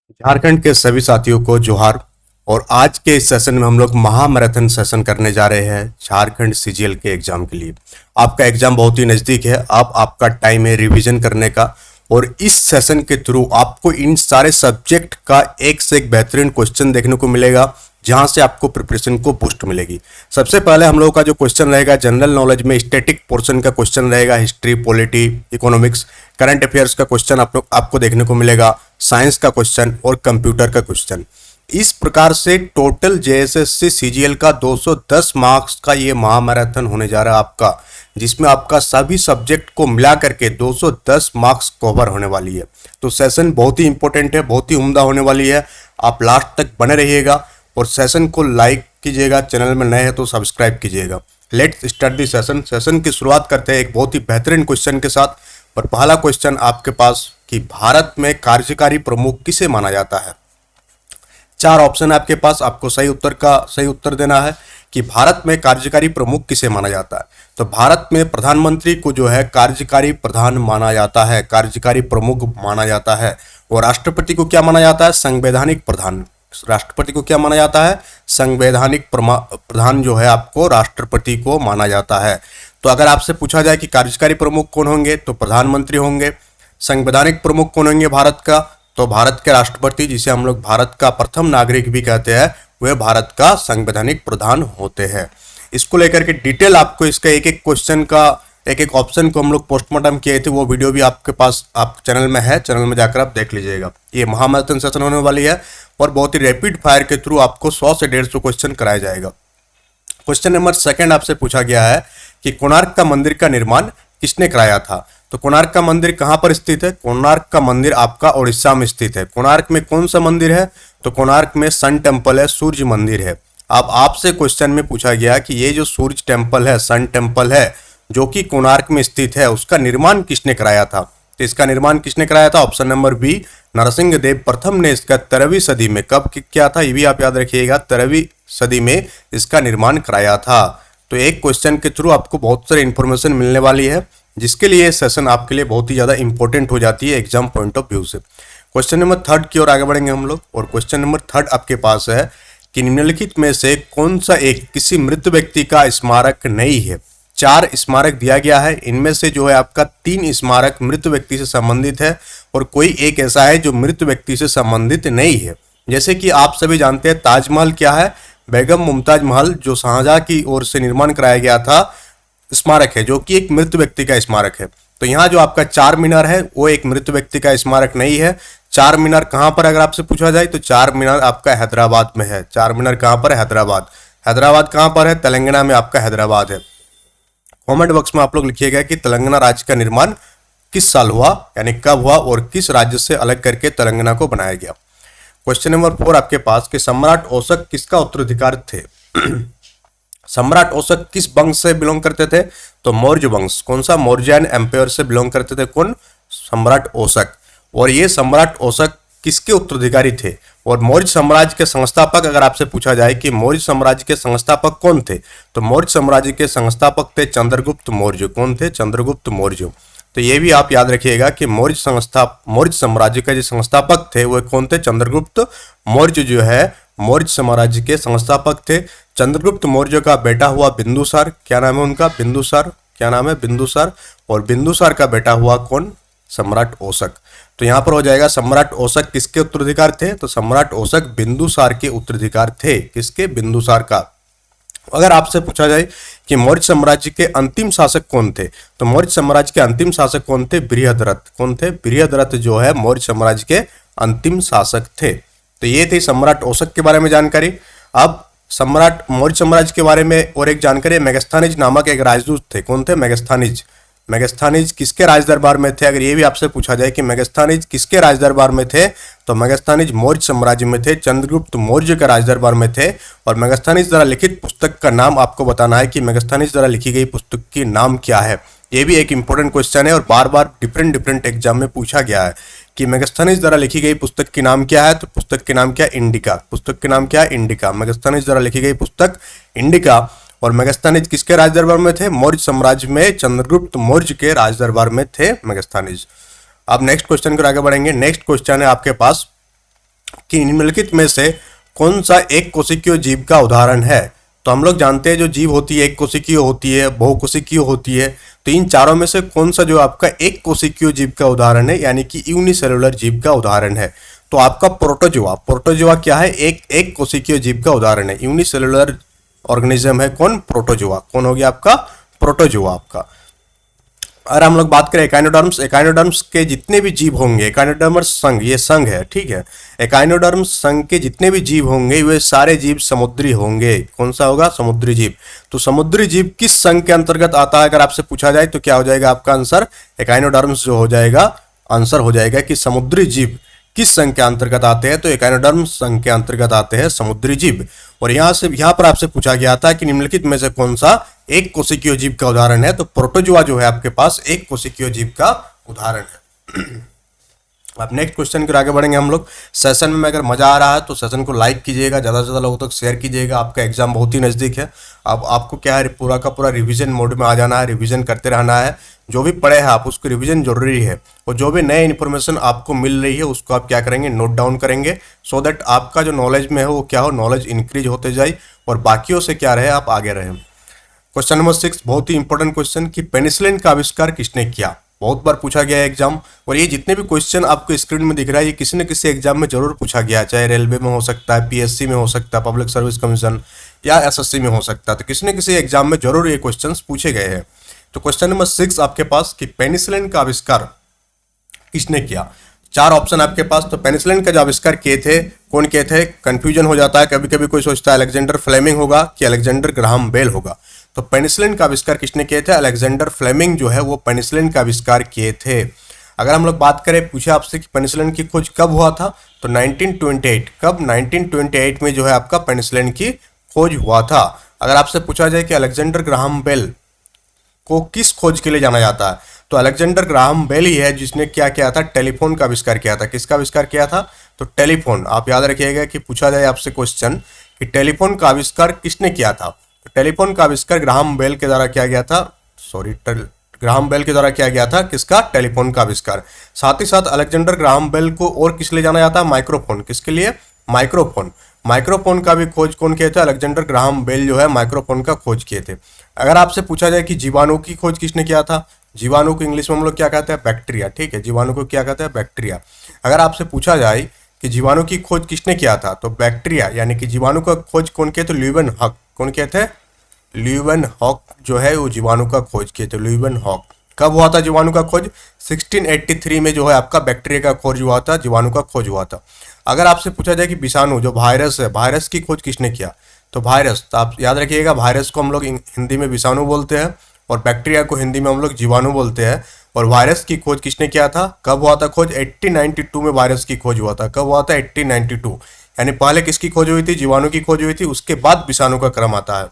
झारखंड के सभी साथियों को जोहार। और आज के इस सेशन में हम लोग महामैराथन सेशन करने जा रहे हैं झारखंड सीजीएल के एग्जाम के लिए। आपका एग्जाम बहुत ही नज़दीक है, अब आपका टाइम है रिवीजन करने का। और इस सेशन के थ्रू आपको इन सारे सब्जेक्ट का एक से एक बेहतरीन क्वेश्चन देखने को मिलेगा, जहां से आपको प्रिपरेशन को बूस्ट मिलेगी। सबसे पहले हम लोगों का जो क्वेश्चन रहेगा जनरल नॉलेज में स्टैटिक पोर्शन का क्वेश्चन रहेगा, history, polity, economics, current affairs का क्वेश्चन आपको देखने को मिलेगा, साइंस का क्वेश्चन और कंप्यूटर का क्वेश्चन। इस प्रकार से टोटल जेएसएससी सीजीएल का 210 मार्क्स का ये महामैराथन होने जा रहा है आपका, जिसमें आपका सभी सब्जेक्ट को मिला करके 210 मार्क्स कवर होने वाली है। तो सेशन बहुत ही इंपॉर्टेंट है, बहुत ही उम्दा होने वाली है। आप लास्ट तक बने रहिएगा और सेशन को लाइक कीजिएगा, चैनल में नए हैं तो सब्सक्राइब कीजिएगा। Let's start the session. Session की शुरुआत करते हैं एक बहुत ही बेहतरीन क्वेश्चन के साथ। और पहला क्वेश्चन आपके पास कि भारत में कार्यकारी प्रमुख किसे माना जाता है। चार ऑप्शन है आपके पास, आपको सही उत्तर देना है कि भारत में कार्यकारी प्रमुख किसे माना जाता है। तो भारत में प्रधानमंत्री को जो है कार्यकारी प्रधान माना जाता है, कार्यकारी प्रमुख माना जाता है। और राष्ट्रपति को क्या माना जाता है, संवैधानिक प्रधान। राष्ट्रपति को क्या माना जाता है, संवैधानिक प्रधान जो है आपको राष्ट्रपति को माना जाता है। तो अगर आपसे पूछा जाए कि कार्यकारी प्रमुख कौन होंगे, तो प्रधानमंत्री होंगे। संवैधानिक प्रमुख कौन होंगे भारत का, तो भारत के राष्ट्रपति, जिसे हम लोग भारत का प्रथम नागरिक भी कहते हैं, वे भारत का संवैधानिक प्रधान होते हैं। इसको लेकर के डिटेल आपको इसका एक एक क्वेश्चन का एक एक ऑप्शन को हम लोग पोस्टमार्टम किए थे, वो वीडियो भी आपके पास आप चैनल में है, चैनल में जाकर आप देख लीजिएगा। ये महामैराथन सेशन होने वाली है और बहुत ही रैपिड फायर के थ्रू आपको 100 से 150 क्वेश्चन कराया जाएगा। क्वेश्चन नंबर सेकंड आपसे पूछा गया है कि कोणार्क का मंदिर का निर्माण किसने कराया था। तो कोणार्क का मंदिर कहां पर स्थित है, कोणार्क का मंदिर आपका उड़ीसा में स्थित है। कोणार्क में कौन सा मंदिर है, तो कोणार्क में सन टेम्पल है, सूर्य मंदिर है। अब आपसे क्वेश्चन में पूछा गया कि ये जो सूर्य टेम्पल है, सन टेम्पल है, जो कि कोणार्क में स्थित है, उसका निर्माण किसने कराया था। तो इसका निर्माण किसने कराया था, option number B, Narsingh Dev प्रथम ने इसका 13वीं सदी में कब किया था, ये भी आप याद रखिएगा, 13वीं सदी में इसका निर्माण कराया था। तो एक क्वेश्चन के थ्रू आपको बहुत सारी इंफॉर्मेशन मिलने वाली है, जिसके लिए सेशन आपके लिए बहुत ही ज़्यादा इंपॉर्टेंट हो जाती है एग्जाम पॉइंट ऑफ व्यू से। क्वेश्चन नंबर थर्ड की ओर आगे बढ़ेंगे हम लोग। और क्वेश्चन नंबर थर्ड आपके पास है कि निम्नलिखित में से कौन सा एक किसी मृत व्यक्ति का स्मारक नहीं है। 4 स्मारक दिया गया है, इनमें से जो है आपका 3 स्मारक मृत व्यक्ति से संबंधित है और कोई एक ऐसा है जो मृत व्यक्ति से संबंधित नहीं है। जैसे कि आप सभी जानते हैं ताजमहल क्या है, बेगम मुमताज महल जो शाहजहां की ओर से निर्माण कराया गया था स्मारक है, जो कि एक मृत व्यक्ति का स्मारक है। तो यहाँ जो आपका चार मीनार है वो एक मृत व्यक्ति का स्मारक नहीं है। चार मीनार कहाँ पर अगर आपसे पूछा जाए तो चार मीनार आपका हैदराबाद में है। चार मीनार कहाँ पर है, हैदराबाद। हैदराबाद कहाँ पर है, तेलंगाना में आपका हैदराबाद है। कमेंट बॉक्स में आप लोग लिखिएगा कि तेलंगाना राज्य का निर्माण किस साल हुआ, यानी कब हुआ और किस राज्य से अलग करके तेलंगाना को बनाया गया। क्वेश्चन नंबर 4 आपके पास कि सम्राट अशोक किसका उत्तराधिकारी थे। सम्राट अशोक किस वंश से बिलोंग करते थे, तो मौर्य वंश। कौन सा, मौर्यन एम्पायर से बिलोंग करते थे कौन, सम्राट अशोक। और ये सम्राट अशोक किसके उत्तराधिकारी थे। और मौर्य साम्राज्य के संस्थापक अगर आपसे पूछा जाए कि मौर्य साम्राज्य के संस्थापक कौन थे, तो मौर्य साम्राज्य के संस्थापक थे चंद्रगुप्त मौर्य। कौन थे, चंद्रगुप्त मौर्य। तो ये भी आप याद रखिएगा कि मौर्य साम्राज्य के जो संस्थापक थे वो कौन थे, चंद्रगुप्त मौर्य जो है मौर्य साम्राज्य के संस्थापक थे। चंद्रगुप्त मौर्य का बेटा हुआ बिंदुसार, क्या नाम है उनका, बिंदुसार, क्या नाम है, बिंदुसार। और बिंदुसार का बेटा हुआ कौन, सम्राट अशोक। तो यहाँ पर हो जाएगा सम्राट अशोक किसके उत्तराधिकारी थे, तो सम्राट अशोक बिंदुसार के उत्तराधिकारी थे। किसके, बिंदुसार का। अगर आपसे पूछा जाए कि मौर्य साम्राज्य के अंतिम शासक कौन थे, तो मौर्य साम्राज्य के अंतिम शासक कौन थे, बृहद्रथ। कौन थे, बृहद्रथ जो है मौर्य साम्राज्य के अंतिम शासक थे। तो ये थी सम्राट अशोक के बारे में जानकारी। अब सम्राट मौर्य साम्राज्य के बारे में और एक जानकारी, मेगस्थानिज नामक एक राजदूत थे। कौन थे, मेगस्थानिज। मेगस्थानिज किसके राज दरबार में थे, अगर ये भी आपसे पूछा जाए कि मेगस्थानिज किसके राज दरबार में थे, तो मेगस्थानिज मौर्य साम्राज्य में थे, चंद्रगुप्त मौर्य के राज दरबार में थे। और मेगस्थानिज द्वारा लिखित पुस्तक का नाम आपको बताना है कि मेगस्थानिज द्वारा लिखी गई पुस्तक की नाम क्या है। ये भी एक इंपॉर्टेंट क्वेश्चन है और बार बार डिफरेंट एग्जाम में पूछा गया है कि मेगस्थानिज द्वारा लिखी गई पुस्तक की नाम क्या है, तो पुस्तक के नाम क्या है, इंडिका। पुस्तक के नाम क्या है, इंडिका। मेगस्थानिज द्वारा लिखी गई पुस्तक इंडिका। और मेगस्थानिज किसके राज दरबार में थे, मौर्य साम्राज्य में चंद्रगुप्त मौर्य के राज दरबार में थे मेगस्थानिज। अब नेक्स्ट क्वेश्चन को आगे बढ़ेंगे। नेक्स्ट क्वेश्चन है आपके पास कि निम्नलिखित में से कौन सा एक कोशिकीय जीव का उदाहरण है। तो हम लोग जानते हैं जो जीव होती है एक कोशिकीय होती है, बहुकोशिकीय होती है। तो इन चारों में से कौन सा जो आपका एक कोशिकीय जीव का उदाहरण है, यानी कि यूनिसेलुलर जीव का उदाहरण है। तो आपका प्रोटोजोआ, प्रोटोजोआ क्या है, एक कोशिकीय जीव का उदाहरण है। यूनिसेलुलर ऑर्गेनिज्म है कौन, प्रोटोजोआ। कौन हो गया आपका, प्रोटोजोआ आपका। और हम लोग बात करें एकाइनोडर्म्स, एकाइनोडर्म्स के जितने भी जीव होंगे, एकाइनोडर्म्स संघ, ये संघ है, ठीक है। एकाइनोडर्म्स संघ के जितने भी जीव होंगे वे सारे जीव समुद्री होंगे। कौन सा होगा, समुद्री जीव। तो समुद्री जीव किस संघ के अंतर्गत आता है अगर आपसे पूछा जाए तो क्या हो जाएगा आपका आंसर, एकाइनोडर्म्स जो हो जाएगा, आंसर हो जाएगा कि समुद्री जीव किस संघ के अंतर्गत आते हैं, तो एकाइनोडर्म्स संघ के अंतर्गत आते हैं समुद्री जीव। और यहाँ पर आपसे पूछा गया था कि निम्नलिखित में से कौन सा एक कोशिकीय जीव का उदाहरण है। तो प्रोटोजोआ जो है आपके पास एक कोशिकीय जीव का उदाहरण है। अब नेक्स्ट क्वेश्चन की ओर आगे बढ़ेंगे हम लोग। सेशन में अगर मजा आ रहा है तो सेशन को लाइक कीजिएगा, ज़्यादा से ज़्यादा लोगों तक शेयर कीजिएगा। आपका एग्जाम बहुत ही नज़दीक है। अब आपको क्या है, पूरा का पूरा रिवीजन मोड में आ जाना है, रिवीजन करते रहना है। जो भी पढ़े हैं आप उसको रिवीजन जरूरी है, और जो भी नए इन्फॉर्मेशन आपको मिल रही है उसको आप क्या करेंगे, नोट डाउन करेंगे, सो दैट आपका जो नॉलेज में है वो क्या हो, नॉलेज इंक्रीज होते जाए और बाकियों से क्या रहे, आप आगे रहें। क्वेश्चन नंबर 6 बहुत ही इंपॉर्टेंट क्वेश्चन कि पेनिसिलिन का आविष्कार किसने किया। बहुत बार पूछा गया है एग्जाम, और ये जितने भी क्वेश्चन आपको स्क्रीन में दिख रहा है ये किसी न किसी एग्जाम में जरूर पूछा गया है, चाहे रेलवे में हो सकता है, पीएससी में हो सकता है, पब्लिक सर्विस कमीशन, या एसएससी में हो सकता है। तो किसी न किसी एग्जाम में जरूर ये क्वेश्चन पूछे गए हैं। तो क्वेश्चन नंबर 6 आपके पास कि पेनिसिलिन का आविष्कार किसने किया। 4 ऑप्शन आपके पास। तो पेनिसिलिन का जो आविष्कार किए थे, कौन किए थे, कंफ्यूजन हो जाता है, कभी कभी कोई सोचता है अलेक्जेंडर फ्लेमिंग होगा कि अलेक्जेंडर ग्राहम बेल होगा। तो पेनिसिलिन का आविष्कार किसने किए थे, अलेक्जेंडर फ्लेमिंग जो है वो पेनिसिलिन का आविष्कार किए थे। अगर हम लोग बात करें, पूछे आपसे कि पेनिसिलिन की खोज कब हुआ था, तो 1928, कब, 1928 में जो है आपका पेनिसिलिन की खोज हुआ था। अगर आपसे पूछा जाए कि अलेक्जेंडर ग्राहम बेल को किस खोज के लिए जाना जाता है, तो अलेक्जेंडर ग्राहम बेल ही है जिसने क्या किया था, टेलीफोन का आविष्कार किया था। किसका आविष्कार किया था, तो टेलीफोन। आप याद रखिएगा कि पूछा जाए आपसे क्वेश्चन कि टेलीफोन का आविष्कार किसने किया था, तो टेलीफोन का आविष्कार ग्राहम बेल के द्वारा किया गया था। ग्राहम बेल के द्वारा किया गया था, किसका, टेलीफोन का आविष्कार। साथ ही साथ अलेक्जेंडर ग्राहम बेल को और किस लिए जाना जाता है, माइक्रोफोन। किसके लिए, माइक्रोफोन। माइक्रोफोन का भी खोज कौन किए थे, अलेक्जेंडर ग्राहम बेल जो है माइक्रोफोन का खोज किए थे। अगर आपसे पूछा जाए कि जीवाणु की खोज किसने किया था, जीवाणु को इंग्लिश में हम लोग क्या कहते हैं, बैक्टीरिया, ठीक है, जीवाणु को क्या कहते हैं, बैक्टीरिया। अगर आपसे पूछा जाए कि जीवाणु की खोज किसने किया था, तो बैक्टीरिया यानी कि जीवाणु का खोज कौन किए थे, ल्यूवेनहॉक। कौन किए थे, ल्यूवेनहॉक जो है वो जीवाणु का खोज किए थे, ल्यूवेनहॉक। कब हुआ था जीवाणु का खोज, 1683 में जो है आपका बैक्टीरिया का खोज हुआ था, जीवाणु का खोज हुआ था। अगर आपसे पूछा जाए कि विषाणु जो वायरस है, वायरस की खोज किसने किया, तो वायरस, तो आप याद रखिएगा वायरस को हम लोग हिंदी में विषाणु बोलते हैं और बैक्टीरिया को हिंदी में हम लोग जीवाणु बोलते हैं। और वायरस की खोज किसने किया था, कब हुआ था खोज, 1892 में वायरस की खोज हुआ था। कब हुआ था, 1892, यानी पहले किसकी खोज हुई थी, जीवाणु की खोज हुई थी, उसके बाद विषाणु का क्रम आता है।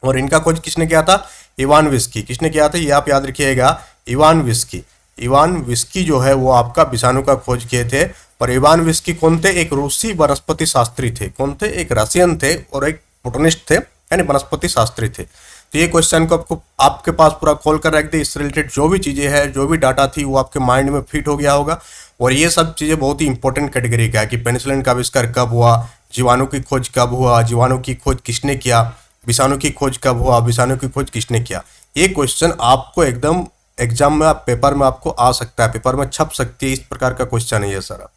और इनका खोज किसने किया था, इवान विस्की। किसने किया था, ये आप याद रखिएगा, इवान विस्की। इवान विस्की जो है वो आपका विषाणु का खोज किए थे। और इवान विस्की कौन थे, एक रूसी वनस्पति शास्त्री थे। कौन थे, एक रशियन थे और एक बोटनिस्ट थे, यानी वनस्पति शास्त्री थे। तो ये क्वेश्चन को आपको आपके पास पूरा खोल कर रख दे, इससे रिलेटेड जो भी चीज़ें हैं, जो भी डाटा थी वो आपके माइंड में फिट हो गया होगा। और ये सब चीज़ें बहुत ही इंपॉर्टेंट कैटेगरी का है कि पेनिसिलिन का आविष्कार कब हुआ, जीवाणु की खोज कब हुआ, जीवाणु की खोज किसने किया, विषाणु की खोज कब हुआ, विषाणु की खोज किसने किया। ये क्वेश्चन आपको एकदम एग्जाम में, पेपर में आपको आ सकता है, पेपर में छप सकती है, इस प्रकार का क्वेश्चन है ये सारा।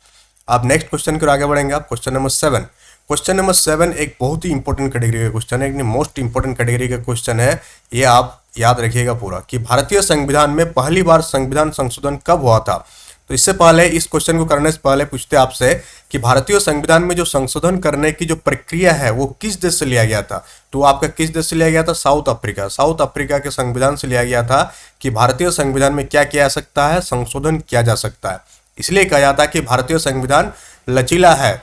आप नेक्स्ट क्वेश्चन की ओर आगे बढ़ेंगे। आप क्वेश्चन नंबर 7। क्वेश्चन नंबर 7 एक बहुत ही इंपॉर्टेंट कैटेगरी का क्वेश्चन है, एक मोस्ट इंपॉर्टेंट कैटेगरी का क्वेश्चन है। ये आप याद रखिएगा पूरा कि भारतीय संविधान में पहली बार संविधान संशोधन कब हुआ था। तो इससे पहले, इस क्वेश्चन को करने से पहले पूछते आपसे कि भारतीय संविधान में जो संशोधन करने की जो प्रक्रिया है वो किस देश से लिया गया था। तो आपका किस देश से लिया गया था, साउथ अफ्रीका। साउथ अफ्रीका के संविधान से लिया गया था कि भारतीय संविधान में क्या किया जा सकता है, संशोधन किया जा सकता है। इसलिए कहा जाता है कि भारतीय संविधान लचीला है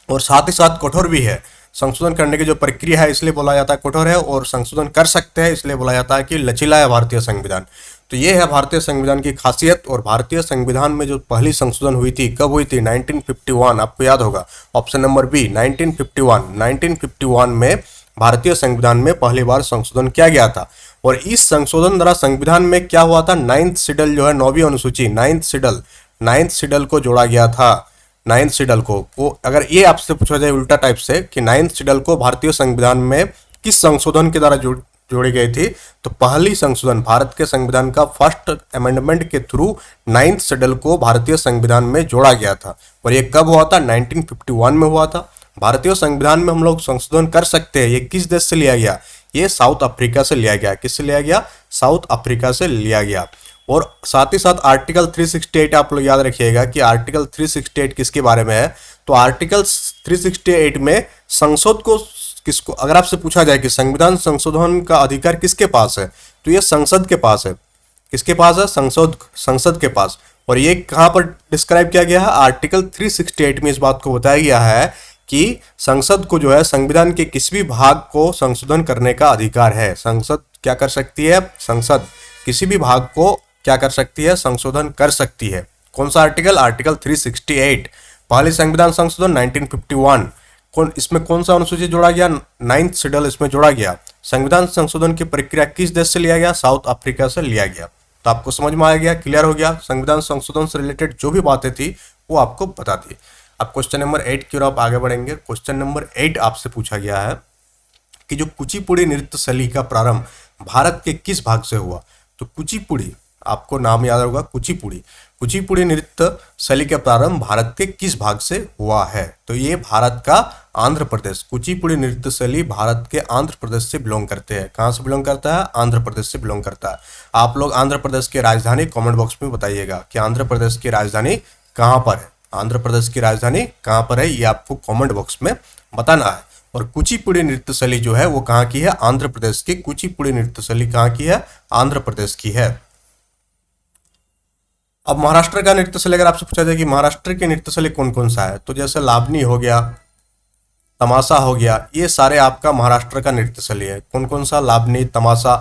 और साथ ही साथ कठोर भी है। संशोधन करने की जो प्रक्रिया है इसलिए बोला जाता है कठोर है, और संशोधन कर सकते हैं इसलिए बोला जाता है कि लचीला है भारतीय संविधान। तो ये है भारतीय संविधान की खासियत। और भारतीय संविधान में जो पहली संशोधन हुई थी कब हुई थी, 1951। आपको याद होगा, ऑप्शन नंबर बी, 1951 में भारतीय संविधान में पहली बार संशोधन किया गया था। और इस संशोधन द्वारा संविधान में क्या हुआ था, 9th शेड्यूल जो है, 9वीं अनुसूची, 9th शेड्यूल को जोड़ा गया था। नाइन्थ शेड्यूल को अगर ये आपसे पूछा जाए उल्टा टाइप से कि नाइन्थ शेड्यूल को भारतीय संविधान में किस संशोधन के द्वारा जोड़ी गई थी, तो पहली संशोधन भारत के संविधान का फर्स्ट अमेंडमेंट के थ्रू नाइन्थ शेड्यूल को भारतीय संविधान में जोड़ा गया था। और ये कब हुआ था? 1951 में हुआ था। भारतीय संविधान में हम लोग संशोधन कर सकते हैं, ये किस देश से लिया गया? ये साउथ अफ्रीका से लिया गया। किससे लिया गया? साउथ अफ्रीका से लिया गया। और साथ ही साथ आर्टिकल 368 आप लोग याद रखिएगा कि आर्टिकल 368 किसके बारे में है? तो आर्टिकल 368 में संसद को किसको, अगर आपसे पूछा जाए कि संविधान संशोधन का अधिकार किसके पास है, तो ये संसद के पास है। किसके पास है? संसद के पास। और ये कहाँ पर डिस्क्राइब किया गया है? आर्टिकल 368 में इस बात को बताया गया है कि संसद को जो है संविधान के किसी भी भाग को संशोधन करने का अधिकार है। संसद क्या कर सकती है? संसद किसी भी भाग को क्या कर सकती है? संशोधन कर सकती है। कौन सा आर्टिकल? आर्टिकल 368। पहले संविधान संशोधन 1951। इसमें कौन सा अनुसूची जोड़ा गया? नाइन्थ शेड्यूल इसमें जोड़ा गया। संविधान संशोधन की प्रक्रिया किस देश से लिया गया? साउथ अफ्रीका से लिया गया। तो आपको समझ में आ गया, क्लियर हो गया। संविधान संशोधन से रिलेटेड जो भी बातें थी वो आपको बता दी। अब क्वेश्चन नंबर 8 की ओर आप आगे बढ़ेंगे। क्वेश्चन नंबर 8 आपसे पूछा गया है कि जो कुचिपुड़ी नृत्य शैली का प्रारंभ भारत के किस भाग से हुआ? तो कुचिपुड़ी, आपको नाम याद होगा, कुचिपुड़ी नृत्य शैली का प्रारंभ भारत के किस भाग से हुआ है? तो ये भारत का आंध्र प्रदेश। कुचिपुड़ी नृत्य शैली भारत के आंध्र प्रदेश से बिलोंग करते हैं। कहाँ से बिलोंग करता है? आंध्र प्रदेश से बिलोंग करता है। आप लोग आंध्र प्रदेश की राजधानी कमेंट बॉक्स में बताइएगा कि आंध्र प्रदेश की राजधानी कहाँ पर है। आंध्र प्रदेश की राजधानी कहाँ पर है, ये आपको कमेंट बॉक्स में बताना है। और कुचिपुड़ी नृत्य शैली जो है वो कहाँ की है? आंध्र प्रदेश की। कुचिपुड़ी नृत्य शैली कहाँ की है? आंध्र प्रदेश की है। अब महाराष्ट्र का नृत्य शैली अगर आपसे पूछा जाए कि महाराष्ट्र की नृत्य शैली कौन कौन सा है, तो जैसे लावनी हो गया, तमाशा हो गया, ये सारे आपका महाराष्ट्र का नृत्य शैली है। कौन कौन सा? लावनी, तमाशा।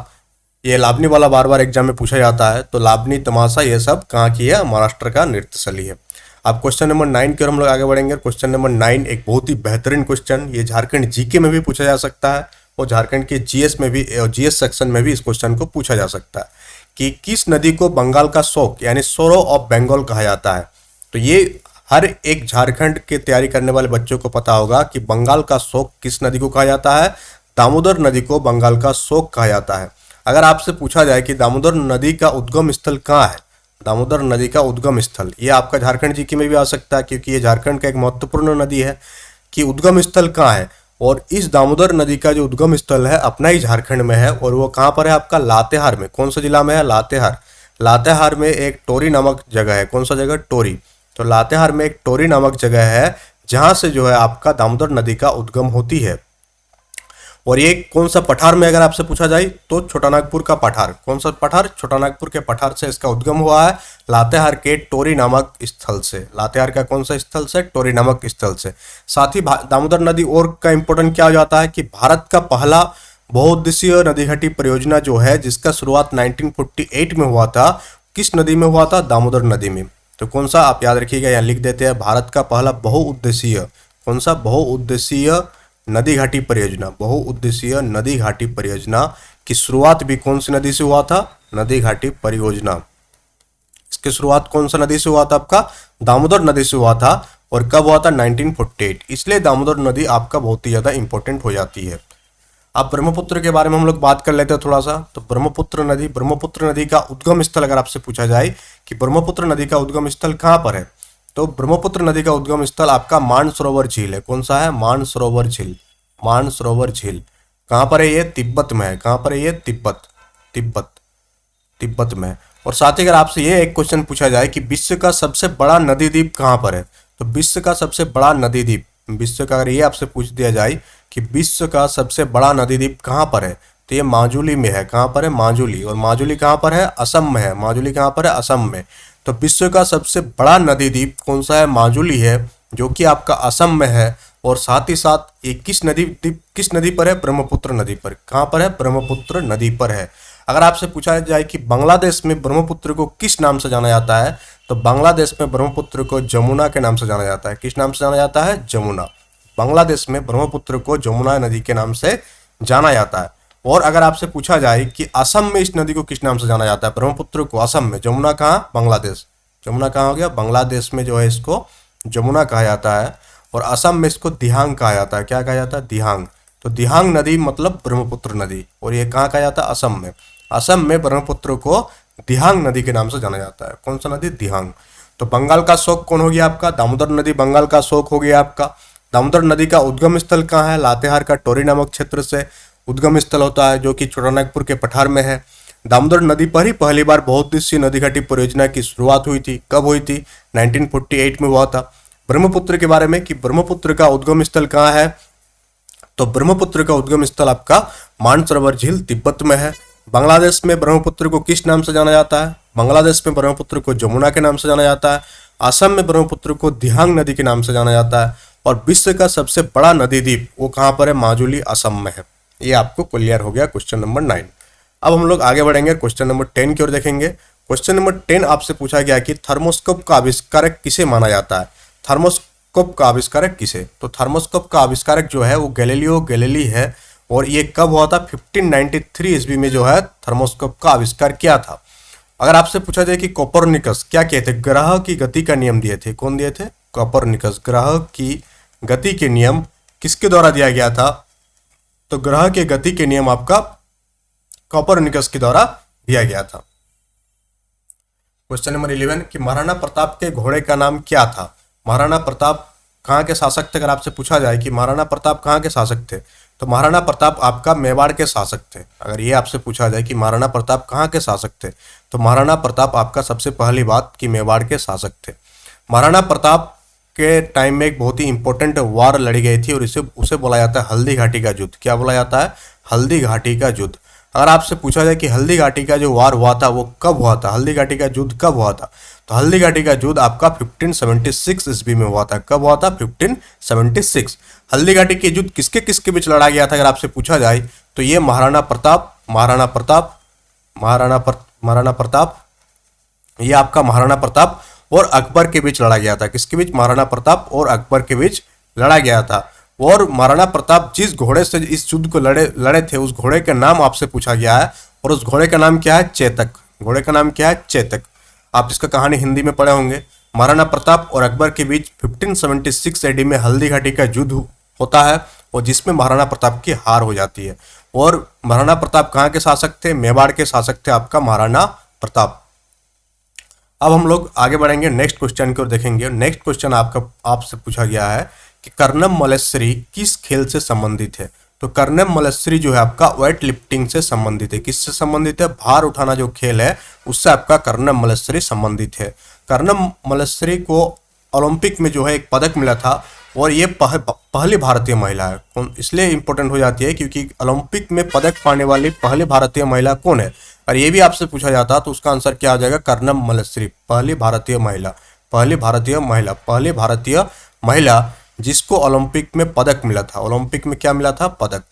ये लावनी वाला बार बार एग्जाम में पूछा जाता है, तो लावनी, तमाशा ये सब कहाँ की है? महाराष्ट्र का नृत्य शैली है। अब क्वेश्चन नंबर 9 की ओर हम लोग आगे बढ़ेंगे। क्वेश्चन नंबर 9 एक बहुत ही बेहतरीन क्वेश्चन, ये झारखंड जीके में भी पूछा जा सकता है और झारखंड के जीएस में भी, जीएस सेक्शन में भी इस क्वेश्चन को पूछा जा सकता है कि किस नदी को बंगाल का शोक यानी सोरो ऑफ बंगाल कहा जाता है? तो ये हर एक झारखंड के तैयारी करने वाले बच्चों को पता होगा कि बंगाल का शोक किस नदी को कहा जाता है? दामोदर नदी को बंगाल का शोक कहा जाता है। अगर आपसे पूछा जाए कि दामोदर नदी का उद्गम स्थल कहाँ है, दामोदर नदी का उद्गम स्थल, ये आपका झारखंड जीके में भी आ सकता है क्योंकि ये झारखंड का एक महत्वपूर्ण नदी है कि उद्गम स्थल कहाँ है। और इस दामोदर नदी का जो उद्गम स्थल है अपना ही झारखंड में है और वो कहाँ पर है? आपका लातेहार में। कौन सा जिला में है? लातेहार। लातेहार में एक टोरी नामक जगह है। कौन सा जगह? टोरी। तो लातेहार में एक टोरी नामक जगह है जहाँ से जो है आपका दामोदर नदी का उद्गम होती है। और ये कौन सा पठार में अगर आपसे पूछा जाए तो छोटानागपुर का पठार। कौन सा पठार? छोटानागपुर के पठार से इसका उद्गम हुआ है, लातेहार के टोरी नामक स्थल से। लातेहार का कौन सा स्थल से? टोरी नामक स्थल से। साथ ही दामोदर नदी और का इंपॉर्टेंट क्या हो जाता है कि भारत का पहला बहुउद्देशीय नदी घाटी परियोजना जो है जिसका शुरुआत 1948 में हुआ था, किस नदी में हुआ था? दामोदर नदी में। तो कौन सा? आप याद रखिएगा, यहाँ लिख देते हैं, भारत का पहला बहुउद्देशीय, कौन सा? बहुउद्देशीय नदी घाटी परियोजना। बहुउद्देशीय नदी घाटी परियोजना की शुरुआत भी कौन सी नदी से हुआ था? नदी घाटी परियोजना। इसकी शुरुआत कौन सा नदी से हुआ था? आपका दामोदर नदी से हुआ था। और कब हुआ था? 1948। इसलिए दामोदर नदी आपका बहुत ही ज्यादा इंपॉर्टेंट हो जाती है। अब ब्रह्मपुत्र के बारे में हम लोग बात कर लेते हैं थोड़ा सा। तो ब्रह्मपुत्र नदी का उद्गम स्थल अगर आपसे पूछा जाए कि ब्रह्मपुत्र नदी का उद्गम स्थल कहाँ पर है, तो ब्रह्मपुत्र नदी का उद्गम स्थल आपका मानसरोवर झील है। कौन सा है? मानसरोवर झील। मानसरोवर झील कहाँ पर है? ये तिब्बत में है। कहाँ पर है ये? तिब्बत में। और साथ ही अगर आपसे ये एक क्वेश्चन पूछा जाए कि विश्व का सबसे बड़ा नदी द्वीप कहाँ पर है, तो विश्व का सबसे बड़ा नदी द्वीप, विश्व का अगर ये आपसे पूछ दिया जाए कि विश्व का सबसे बड़ा नदी द्वीप कहाँ पर है, तो ये माजुली में है। कहाँ पर है? माजुली। और माजुली कहाँ पर है? असम में है। माजुली कहाँ पर है? असम में। तो विश्व का सबसे बड़ा नदी द्वीप कौन सा है? माजुली है, जो कि आपका असम में है। और साथ ही साथ ये किस नदी पर है? ब्रह्मपुत्र नदी पर। कहाँ पर है? ब्रह्मपुत्र नदी पर है। अगर आपसे पूछा जाए कि बांग्लादेश में ब्रह्मपुत्र को किस नाम से जाना जाता है, तो बांग्लादेश में ब्रह्मपुत्र को जमुना के नाम से जाना जाता है। किस नाम से जाना जाता है? जमुना। बांग्लादेश में ब्रह्मपुत्र को जमुना नदी के नाम से जाना जाता है। और अगर आपसे पूछा जाए कि असम में इस नदी को किस नाम से जाना जाता है? ब्रह्मपुत्र को असम में। जमुना कहाँ? बांग्लादेश। जमुना कहाँ हो गया? बांग्लादेश में जो है इसको जमुना कहा जाता है, और असम में इसको दिहांग कहा जाता है। क्या कहा जाता है? दिहांग। तो दिहांग नदी मतलब ब्रह्मपुत्र नदी, और ये कहाँ कहा जाता है? असम में। असम में ब्रह्मपुत्र को दिहांग नदी के नाम से जाना जाता है। कौन सा नदी? दिहांग। तो बंगाल का शोक कौन हो गया आपका? दामोदर नदी बंगाल का शोक हो गया आपका। दामोदर नदी का उद्गम स्थल कहाँ है? लातेहार का टोरी नामक क्षेत्र से उद्गम स्थल होता है, जो कि छोटानागपुर के पठार में है। दामोदर नदी पर ही पहली बार बहुउद्देशीय नदी घाटी परियोजना की शुरुआत हुई थी। कब हुई थी? 1948 में हुआ था। ब्रह्मपुत्र के बारे में कि ब्रह्मपुत्र का उद्गम स्थल कहाँ है, तो ब्रह्मपुत्र का उद्गम स्थल आपका मानसरोवर झील तिब्बत में है। बांग्लादेश में ब्रह्मपुत्र को किस नाम से जाना जाता है? बांग्लादेश में ब्रह्मपुत्र को जमुना के नाम से जाना जाता है। असम में ब्रह्मपुत्र को दिहांग नदी के नाम से जाना जाता है। और विश्व का सबसे बड़ा नदी द्वीप वो कहाँ पर है? माजुली असम में है। ये आपको क्लियर हो गया क्वेश्चन नंबर 9। अब हम लोग आगे बढ़ेंगे, क्वेश्चन नंबर 10 की ओर देखेंगे। क्वेश्चन नंबर 10 आपसे पूछा गया कि थर्मोस्कोप का आविष्कारक किसे माना जाता है? थर्मोस्कोप का आविष्कारक किसे? तो थर्मोस्कोप का आविष्कारक जो है वो गैलीलियो गैलीली है। और ये कब हुआ था? 1593 ईस्वी में जो है थर्मोस्कोप का आविष्कार किया था। अगर आपसे पूछा जाए कि कोपरनिकस क्या कहते? ग्रह की गति का नियम दिए थे। कौन दिए थे? कोपरनिकस। ग्रह की गति के नियम किसके द्वारा दिया गया था? तो ग्रह के गति के नियम आपका कोपरनिकस के द्वारा दिया गया था। क्वेश्चन नंबर 11 कि महाराणा प्रताप के घोड़े का नाम क्या था? महाराणा प्रताप कहाँ के शासक थे? अगर आपसे पूछा जाए कि महाराणा प्रताप कहाँ के शासक थे, तो महाराणा प्रताप आपका मेवाड़ के शासक थे। अगर ये आपसे पूछा जाए कि महाराणा प्रताप कहाँ के शासक थे, तो महाराणा प्रताप आपका सबसे पहली बात कि मेवाड़ के शासक थे। महाराणा प्रताप के टाइम में एक बहुत ही इंपॉर्टेंट वार लड़ी गई थी, और उसे बोला जाता है हल्दी घाटी का युद्ध। क्या बोला जाता है? हल्दी घाटी का युद्ध। अगर आपसे पूछा जाए कि हल्दी घाटी का जो वार हुआ था वो कब हुआ था, हल्दी घाटी का युद्ध कब हुआ था, तो हल्दी घाटी का युद्ध आपका 1576 ईस्वी में हुआ था। कब हुआ था? 1576। हल्दी घाटी के युद्ध किसके किसके बीच लड़ा गया था? अगर आपसे पूछा जाए तो ये महाराणा प्रताप, महाराणा प्रताप, ये आपका महाराणा प्रताप और अकबर के बीच लड़ा गया था। किसके बीच? महाराणा प्रताप और अकबर के बीच लड़ा गया था। और महाराणा प्रताप जिस घोड़े से इस युद्ध को लड़े थे, उस घोड़े का नाम आपसे पूछा गया है, और उस घोड़े का नाम क्या है? चेतक। घोड़े का नाम क्या है? चेतक। आप इसका कहानी हिंदी में पढ़े होंगे। महाराणा प्रताप और अकबर के बीच 1576 एडी में हल्दी घाटी का युद्ध होता है, और जिसमें महाराणा प्रताप की हार हो जाती है। और महाराणा प्रताप कहाँ के शासक थे? मेवाड़ के शासक थे आपका महाराणा प्रताप। अब हम लोग आगे बढ़ेंगे, नेक्स्ट क्वेश्चन की ओर देखेंगे। नेक्स्ट क्वेश्चन आपसे पूछा गया है कि कर्णम मल्लेश्वरी किस खेल से संबंधित है? तो कर्णम मल्लेश्वरी जो है आपका वेट लिफ्टिंग से संबंधित है। किससे संबंधित है? भार उठाना जो खेल है उससे आपका कर्णम मल्लेश्वरी संबंधित है। कर्णम मल्लेश्वरी को ओलंपिक में जो है एक पदक मिला था, और ये पहली भारतीय महिला है। इसलिए इंपॉर्टेंट हो जाती है क्योंकि ओलंपिक में पदक पाने वाली पहली भारतीय महिला कौन है? और ये भी आपसे पूछा जाता तो उसका आंसर क्या आ जाएगा? कर्णम मल्लेश्वरी, पहली भारतीय महिला, पहली भारतीय महिला जिसको ओलंपिक में पदक मिला था। ओलंपिक में क्या मिला था? पदक।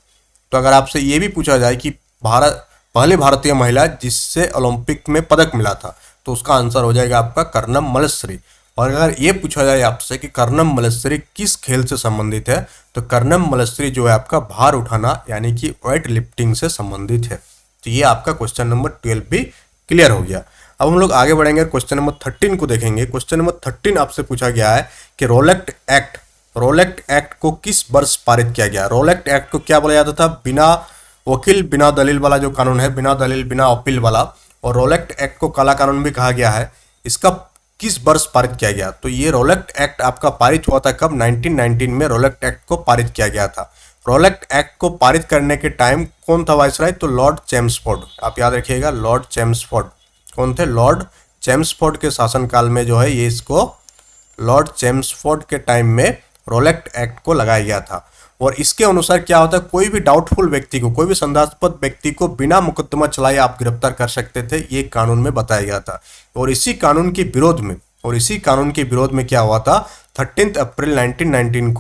तो अगर आपसे ये भी पूछा जाए कि पहली भारतीय महिला जिससे ओलंपिक में पदक मिला था, तो उसका आंसर हो जाएगा आपका कर्णम मल्लेश्वरी। और अगर ये पूछा जाए आपसे कि कर्णम मल्लेश्वरी किस खेल से संबंधित है, तो कर्णम मल्लेश्वरी जो है आपका भार उठाना यानी कि वेट लिफ्टिंग से संबंधित है। तो ये आपका क्वेश्चन नंबर 12 भी क्लियर हो गया। अब हम लोग आगे बढ़ेंगे, क्वेश्चन नंबर 13 को देखेंगे। क्वेश्चन नंबर 13 आपसे पूछा गया है कि रोलेक्ट एक्ट को किस वर्ष पारित किया गया? रोलेक्ट एक्ट को क्या बोला जाता था? बिना वकील बिना दलील वाला जो कानून है, बिना दलील बिना अपील वाला, और रोलेक्ट एक्ट को काला कानून भी कहा गया है। इसका किस वर्ष पारित किया गया? तो ये रोलेक्ट एक्ट आपका पारित हुआ था कब? 1919 में रोलेक्ट एक्ट को पारित किया गया था। रोलेक्ट एक्ट को पारित करने के टाइम कौन था वाइसराय? तो लॉर्ड चेम्सफोर्ड। आप याद रखिएगा, लॉर्ड चेम्सफोर्ड। कौन थे? लॉर्ड चेम्सफोर्ड के शासनकाल में जो है ये इसको लॉर्ड चेम्सफोर्ड के टाइम में रोलेक्ट एक्ट को लगाया गया था। और इसके अनुसार क्या होता है? कोई भी डाउटफुल व्यक्ति को, कोई भी संदेहास्पद व्यक्ति को बिना मुकदमा चलाए आप गिरफ्तार कर सकते थे, ये कानून में बताया गया था। और इसी कानून के विरोध में क्या हुआ था? 13 अप्रैल 1919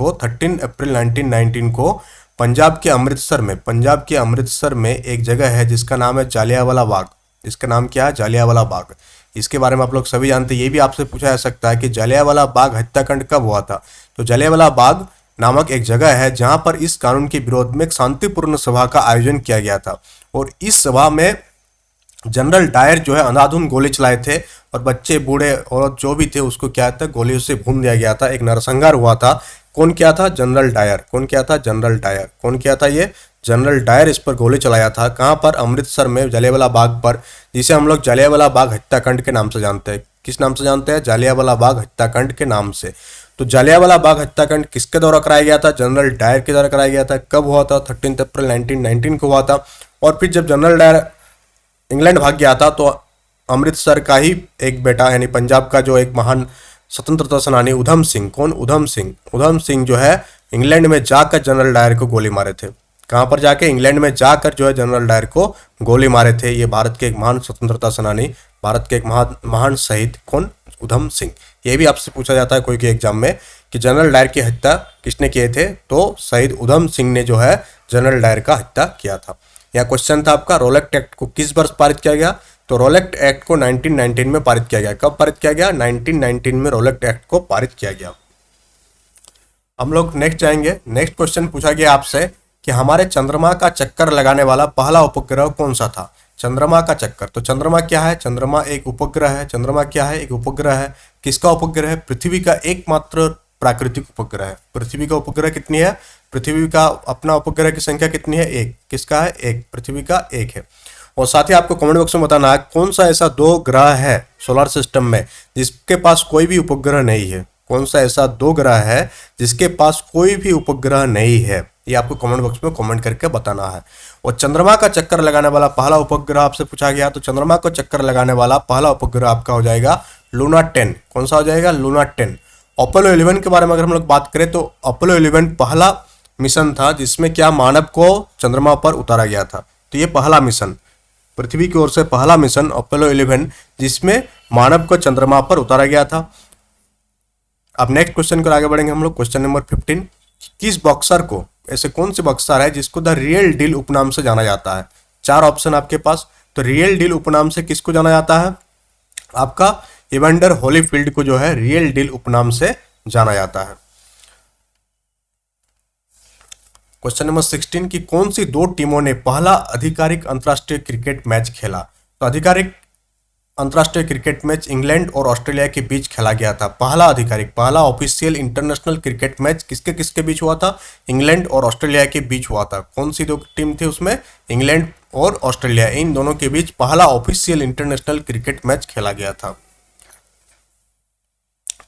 को पंजाब के अमृतसर में एक जगह है जिसका नाम है जालियांवाला बाग। इसका नाम क्या है? जालियांवाला बाग। इसके बारे में आप लोग सभी जानते हैं। ये भी आपसे पूछा जा सकता है कि जालियांवाला बाग हत्याकांड कब हुआ था? तो जालियांवाला बाग नामक एक जगह है जहां पर इस कानून के विरोध में एक शांतिपूर्ण सभा का आयोजन किया गया था। और इस सभा में जनरल डायर जो है अंधाधुंध गोली चलाए थे और बच्चे बूढ़े और जो भी थे उसको क्या था, गोलियों से भून दिया गया था, एक नरसंहार हुआ था। कौन किया था? General Dyer. कौन किया था? General Dyer. कौन किया था? ये जनरल डायर इस पर गोली चलाया था। कहाँ पर? अमृतसर में जलियांवाला बाग पर, जिसे हम लोग जलियांवाला बाग हत्याकांड के नाम से जानते हैं। किस नाम से जानते हैं? जलियांवाला बाग हत्याकांड के नाम से। तो जलियांवाला बाग हत्याकांड किसके द्वारा कराया गया था? जनरल डायर के द्वारा कराया गया था। कब हुआ था? 13 अप्रैल 1919 को हुआ था। और फिर जब जनरल डायर इंग्लैंड भाग गया था तो अमृतसर का ही एक बेटा यानी पंजाब का जो एक महान स्वतंत्रता सेनानी उधम सिंह, कौन? उधम सिंह। उधम सिंह जो है इंग्लैंड में जाकर जनरल डायर को गोली मारे थे। कहाँ पर जाके? इंग्लैंड में जाकर जो है जनरल डायर को गोली मारे थे। ये भारत के एक महान स्वतंत्रता सेनानी, भारत के एक महान शहीद, कौन? उधम सिंह। ये भी आपसे पूछा जाता है कोई के एग्जाम में कि जनरल डायर की हत्या किसने किए थे? तो शहीद उधम सिंह ने जो है जनरल डायर का हत्या किया था। यह क्वेश्चन था आपका। रोलेक्ट एक्ट को किस वर्ष पारित किया गया? तो रोलेक्ट एक्ट को 1919 में पारित किया गया। कब पारित किया गया? 1919 में रोलेक्ट एक्ट को पारित किया गया। हम लोग नेक्स्ट जाएंगे। नेक्स्ट क्वेश्चन पूछा गया आपसे कि हमारे चंद्रमा का चक्कर लगाने वाला पहला उपग्रह कौन सा था? चंद्रमा का चक्कर। तो चंद्रमा क्या है? चंद्रमा एक उपग्रह है। चंद्रमा क्या है? एक उपग्रह है। किसका उपग्रह है? पृथ्वी का एकमात्र प्राकृतिक उपग्रह है। पृथ्वी का उपग्रह कितनी है? पृथ्वी का अपना उपग्रह की संख्या कितनी है? एक। किसका है? एक। पृथ्वी का एक है। और साथ ही आपको कमेंट बॉक्स में बताना है कौन सा ऐसा दो ग्रह है सोलर सिस्टम में जिसके पास कोई भी उपग्रह नहीं है। कौन सा ऐसा दो ग्रह है जिसके पास कोई भी उपग्रह नहीं है? ये आपको कमेंट बॉक्स में कमेंट करके बताना है। और चंद्रमा का चक्कर लगाने वाला पहला उपग्रह आपसे पूछा गया, तो चंद्रमा को चक्कर लगाने वाला पहला उपग्रह आपका हो जाएगा लूना 10। कौन सा हो जाएगा? लूना 10। अपोलो 11 के बारे में अगर हम लोग बात करें तो अपोलो 11 पहला मिशन था जिसमें क्या मानव को चंद्रमा पर उतारा गया था। तो ये पहला मिशन, पृथ्वी की ओर से पहला मिशन अपोलो 11 जिसमें मानव को चंद्रमा पर उतारा गया था। अब नेक्स्ट क्वेश्चन को आगे बढ़ेंगे हम लोग। क्वेश्चन नंबर 15, किस बॉक्सर को, ऐसे कौन से बॉक्सर है जिसको द रियल डील उपनाम से जाना जाता है? चार ऑप्शन आपके पास। तो रियल डील उपनाम से किसको जाना जाता है? आपका इवेंडर होलीफील्ड को जो है रियल डील उपनाम से जाना जाता है। क्वेश्चन नंबर 16 की कौन सी दो टीमों ने पहला आधिकारिक अंतरराष्ट्रीय क्रिकेट मैच खेला? तो आधिकारिक अंतरराष्ट्रीय क्रिकेट मैच इंग्लैंड और ऑस्ट्रेलिया के बीच खेला गया था। पहला आधिकारिक, पहला ऑफिशियल इंटरनेशनल क्रिकेट मैच किसके किसके बीच हुआ था? इंग्लैंड और ऑस्ट्रेलिया के बीच हुआ था। कौन सी दो टीम थी उसमें? इंग्लैंड और ऑस्ट्रेलिया, इन दोनों के बीच पहला ऑफिशियल इंटरनेशनल क्रिकेट मैच खेला गया था।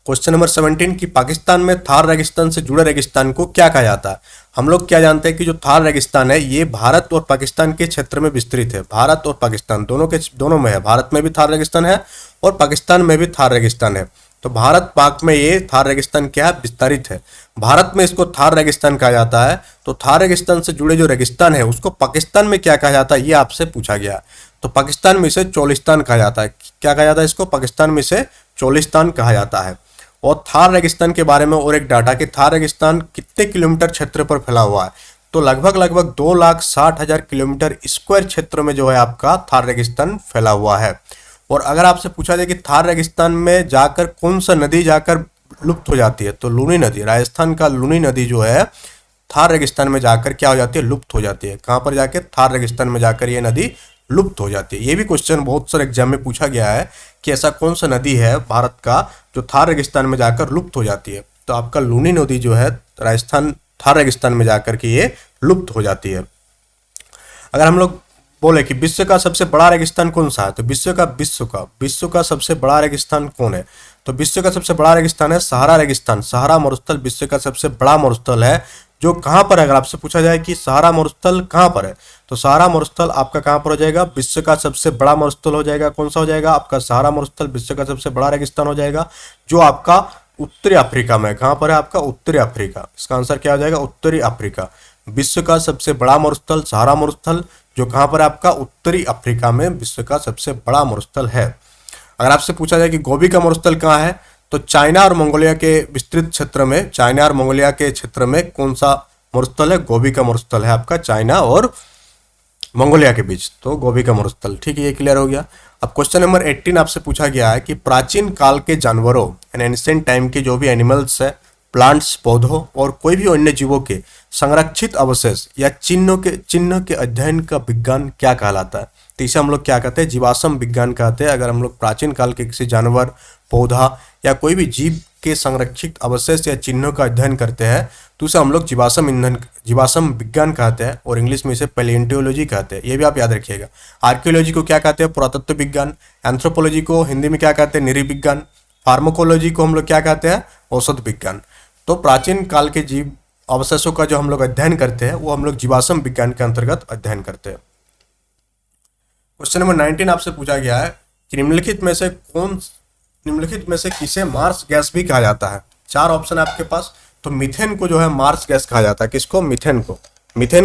क्वेश्चन नंबर 17 की पाकिस्तान में थार रेगिस्तान से जुड़े रेगिस्तान को क्या कहा जाता है? हम लोग क्या जानते हैं कि जो थार रेगिस्तान है ये भारत और पाकिस्तान के क्षेत्र में विस्तृत है। भारत और पाकिस्तान दोनों में है। भारत में भी थार रेगिस्तान है और पाकिस्तान में भी थार रेगिस्तान है। तो भारत पाक में ये थार रेगिस्तान क्या है? विस्तारित है। भारत में इसको थार रेगिस्तान कहा जाता है। तो थार रेगिस्तान से जुड़े जो रेगिस्तान है उसको पाकिस्तान में क्या कहा जाता है, ये आपसे पूछा गया। तो पाकिस्तान में इसे चोलिस्तान कहा जाता है। क्या कहा जाता है इसको? पाकिस्तान में इसे चोलिस्तान कहा जाता है। और थार रेगिस्तान के बारे में और एक डाटा कि थार रेगिस्तान कितने किलोमीटर क्षेत्र पर फैला हुआ है? तो लगभग 2,60,000 किलोमीटर स्क्वायर क्षेत्र में जो है आपका थार रेगिस्तान फैला हुआ है। और अगर आपसे पूछा जाए कि थार रेगिस्तान में जाकर कौन सा नदी जाकर लुप्त हो जाती है, तो लूनी नदी, राजस्थान का लूनी नदी जो है थार रेगिस्तान में जाकर क्या हो जाती है? लुप्त हो जाती है। कहाँ पर जाके? थार रेगिस्तान में जाकर ये नदी लुप्त हो जाती है। ये भी क्वेश्चन बहुत सारे एग्जाम में पूछा गया है कि ऐसा कौन सा नदी है भारत का जो थार रेगिस्तान में जाकर लुप्त हो जाती है? तो आपका लूनी नदी जो है राजस्थान थार रेगिस्तान में जाकर के ये लुप्त हो जाती है। अगर हम लोग बोले कि विश्व का सबसे बड़ा रेगिस्तान कौन सा है, तो विश्व का सबसे बड़ा रेगिस्तान कौन है? तो विश्व का सबसे बड़ा रेगिस्तान है सहारा रेगिस्तान। सहारा मरुस्थल विश्व का सबसे बड़ा मरुस्थल है। जो कहाँ पर है? अगर आपसे पूछा जाए कि सहारा मरुस्थल कहाँ पर है, तो सहारा मरुस्थल आपका कहाँ पर हो जाएगा? विश्व का सबसे बड़ा मरुस्थल हो जाएगा। कौन सा हो जाएगा? आपका सहारा मरुस्थल विश्व का सबसे बड़ा रेगिस्तान हो जाएगा, जो आपका उत्तरी अफ्रीका में। कहाँ पर है? आपका उत्तरी अफ्रीका। इसका आंसर क्या हो जाएगा? उत्तरी अफ्रीका। विश्व का सबसे बड़ा मरुस्थल सहारा मरुस्थल, जो कहाँ पर है? आपका उत्तरी अफ्रीका में विश्व का सबसे बड़ा मरुस्थल है। अगर आपसे पूछा जाए कि गोबी का मरुस्थल कहाँ है, तो चाइना और मंगोलिया के विस्तृत क्षेत्र में, चाइना और मंगोलिया के क्षेत्र में कौन सा मरुस्थल है? गोबी का मरुस्थल है आपका चाइना और मंगोलिया के बीच। तो गोबी का मरुस्थल। ठीक है, ये क्लियर हो गया। अब क्वेश्चन नंबर 18 आपसे पूछा गया है कि प्राचीन काल के जानवरों यानी एंशिएंट टाइम के जो भी एनिमल्स है प्लांट्स पौधों और कोई भी अन्य जीवों के संरक्षित अवशेष या चिन्ह के अध्ययन का विज्ञान क्या कहलाता है? तो इसे हम लोग क्या कहते हैं? जीवाश्म विज्ञान कहते हैं। अगर हम लोग प्राचीन काल के किसी जानवर, पौधा या कोई भी जीव के संरक्षित अवशेष या चिन्हों का अध्ययन करते हैं तो उसे हम लोग जीवाश्म विज्ञान कहते हैं, और इंग्लिश में इसे पैलियोंटोलॉजी कहते हैं। ये भी आप याद रखिएगा। आर्कियोलॉजी को क्या कहते हैं? पुरातत्व विज्ञान। एंथ्रोपोलॉजी को हिंदी में क्या कहते हैं? नृविज्ञान। फार्माकोलॉजी को हम लोग क्या कहते हैं? औषध विज्ञान। तो प्राचीन काल के जीव अवशेषों का जो हम लोग अध्ययन करते हैं वो हम लोग जीवाश्म विज्ञान के अंतर्गत अध्ययन करते हैं। क्वेश्चन नंबर 19 आपसे पूछा गया है कि निम्नलिखित में से किसे मार्स गैस भी कहा जाता है? 4 ऑप्शन है आपके पास। तो मीथेन को जो है मार्स गैस कहा जाता है। किसको? मीथेन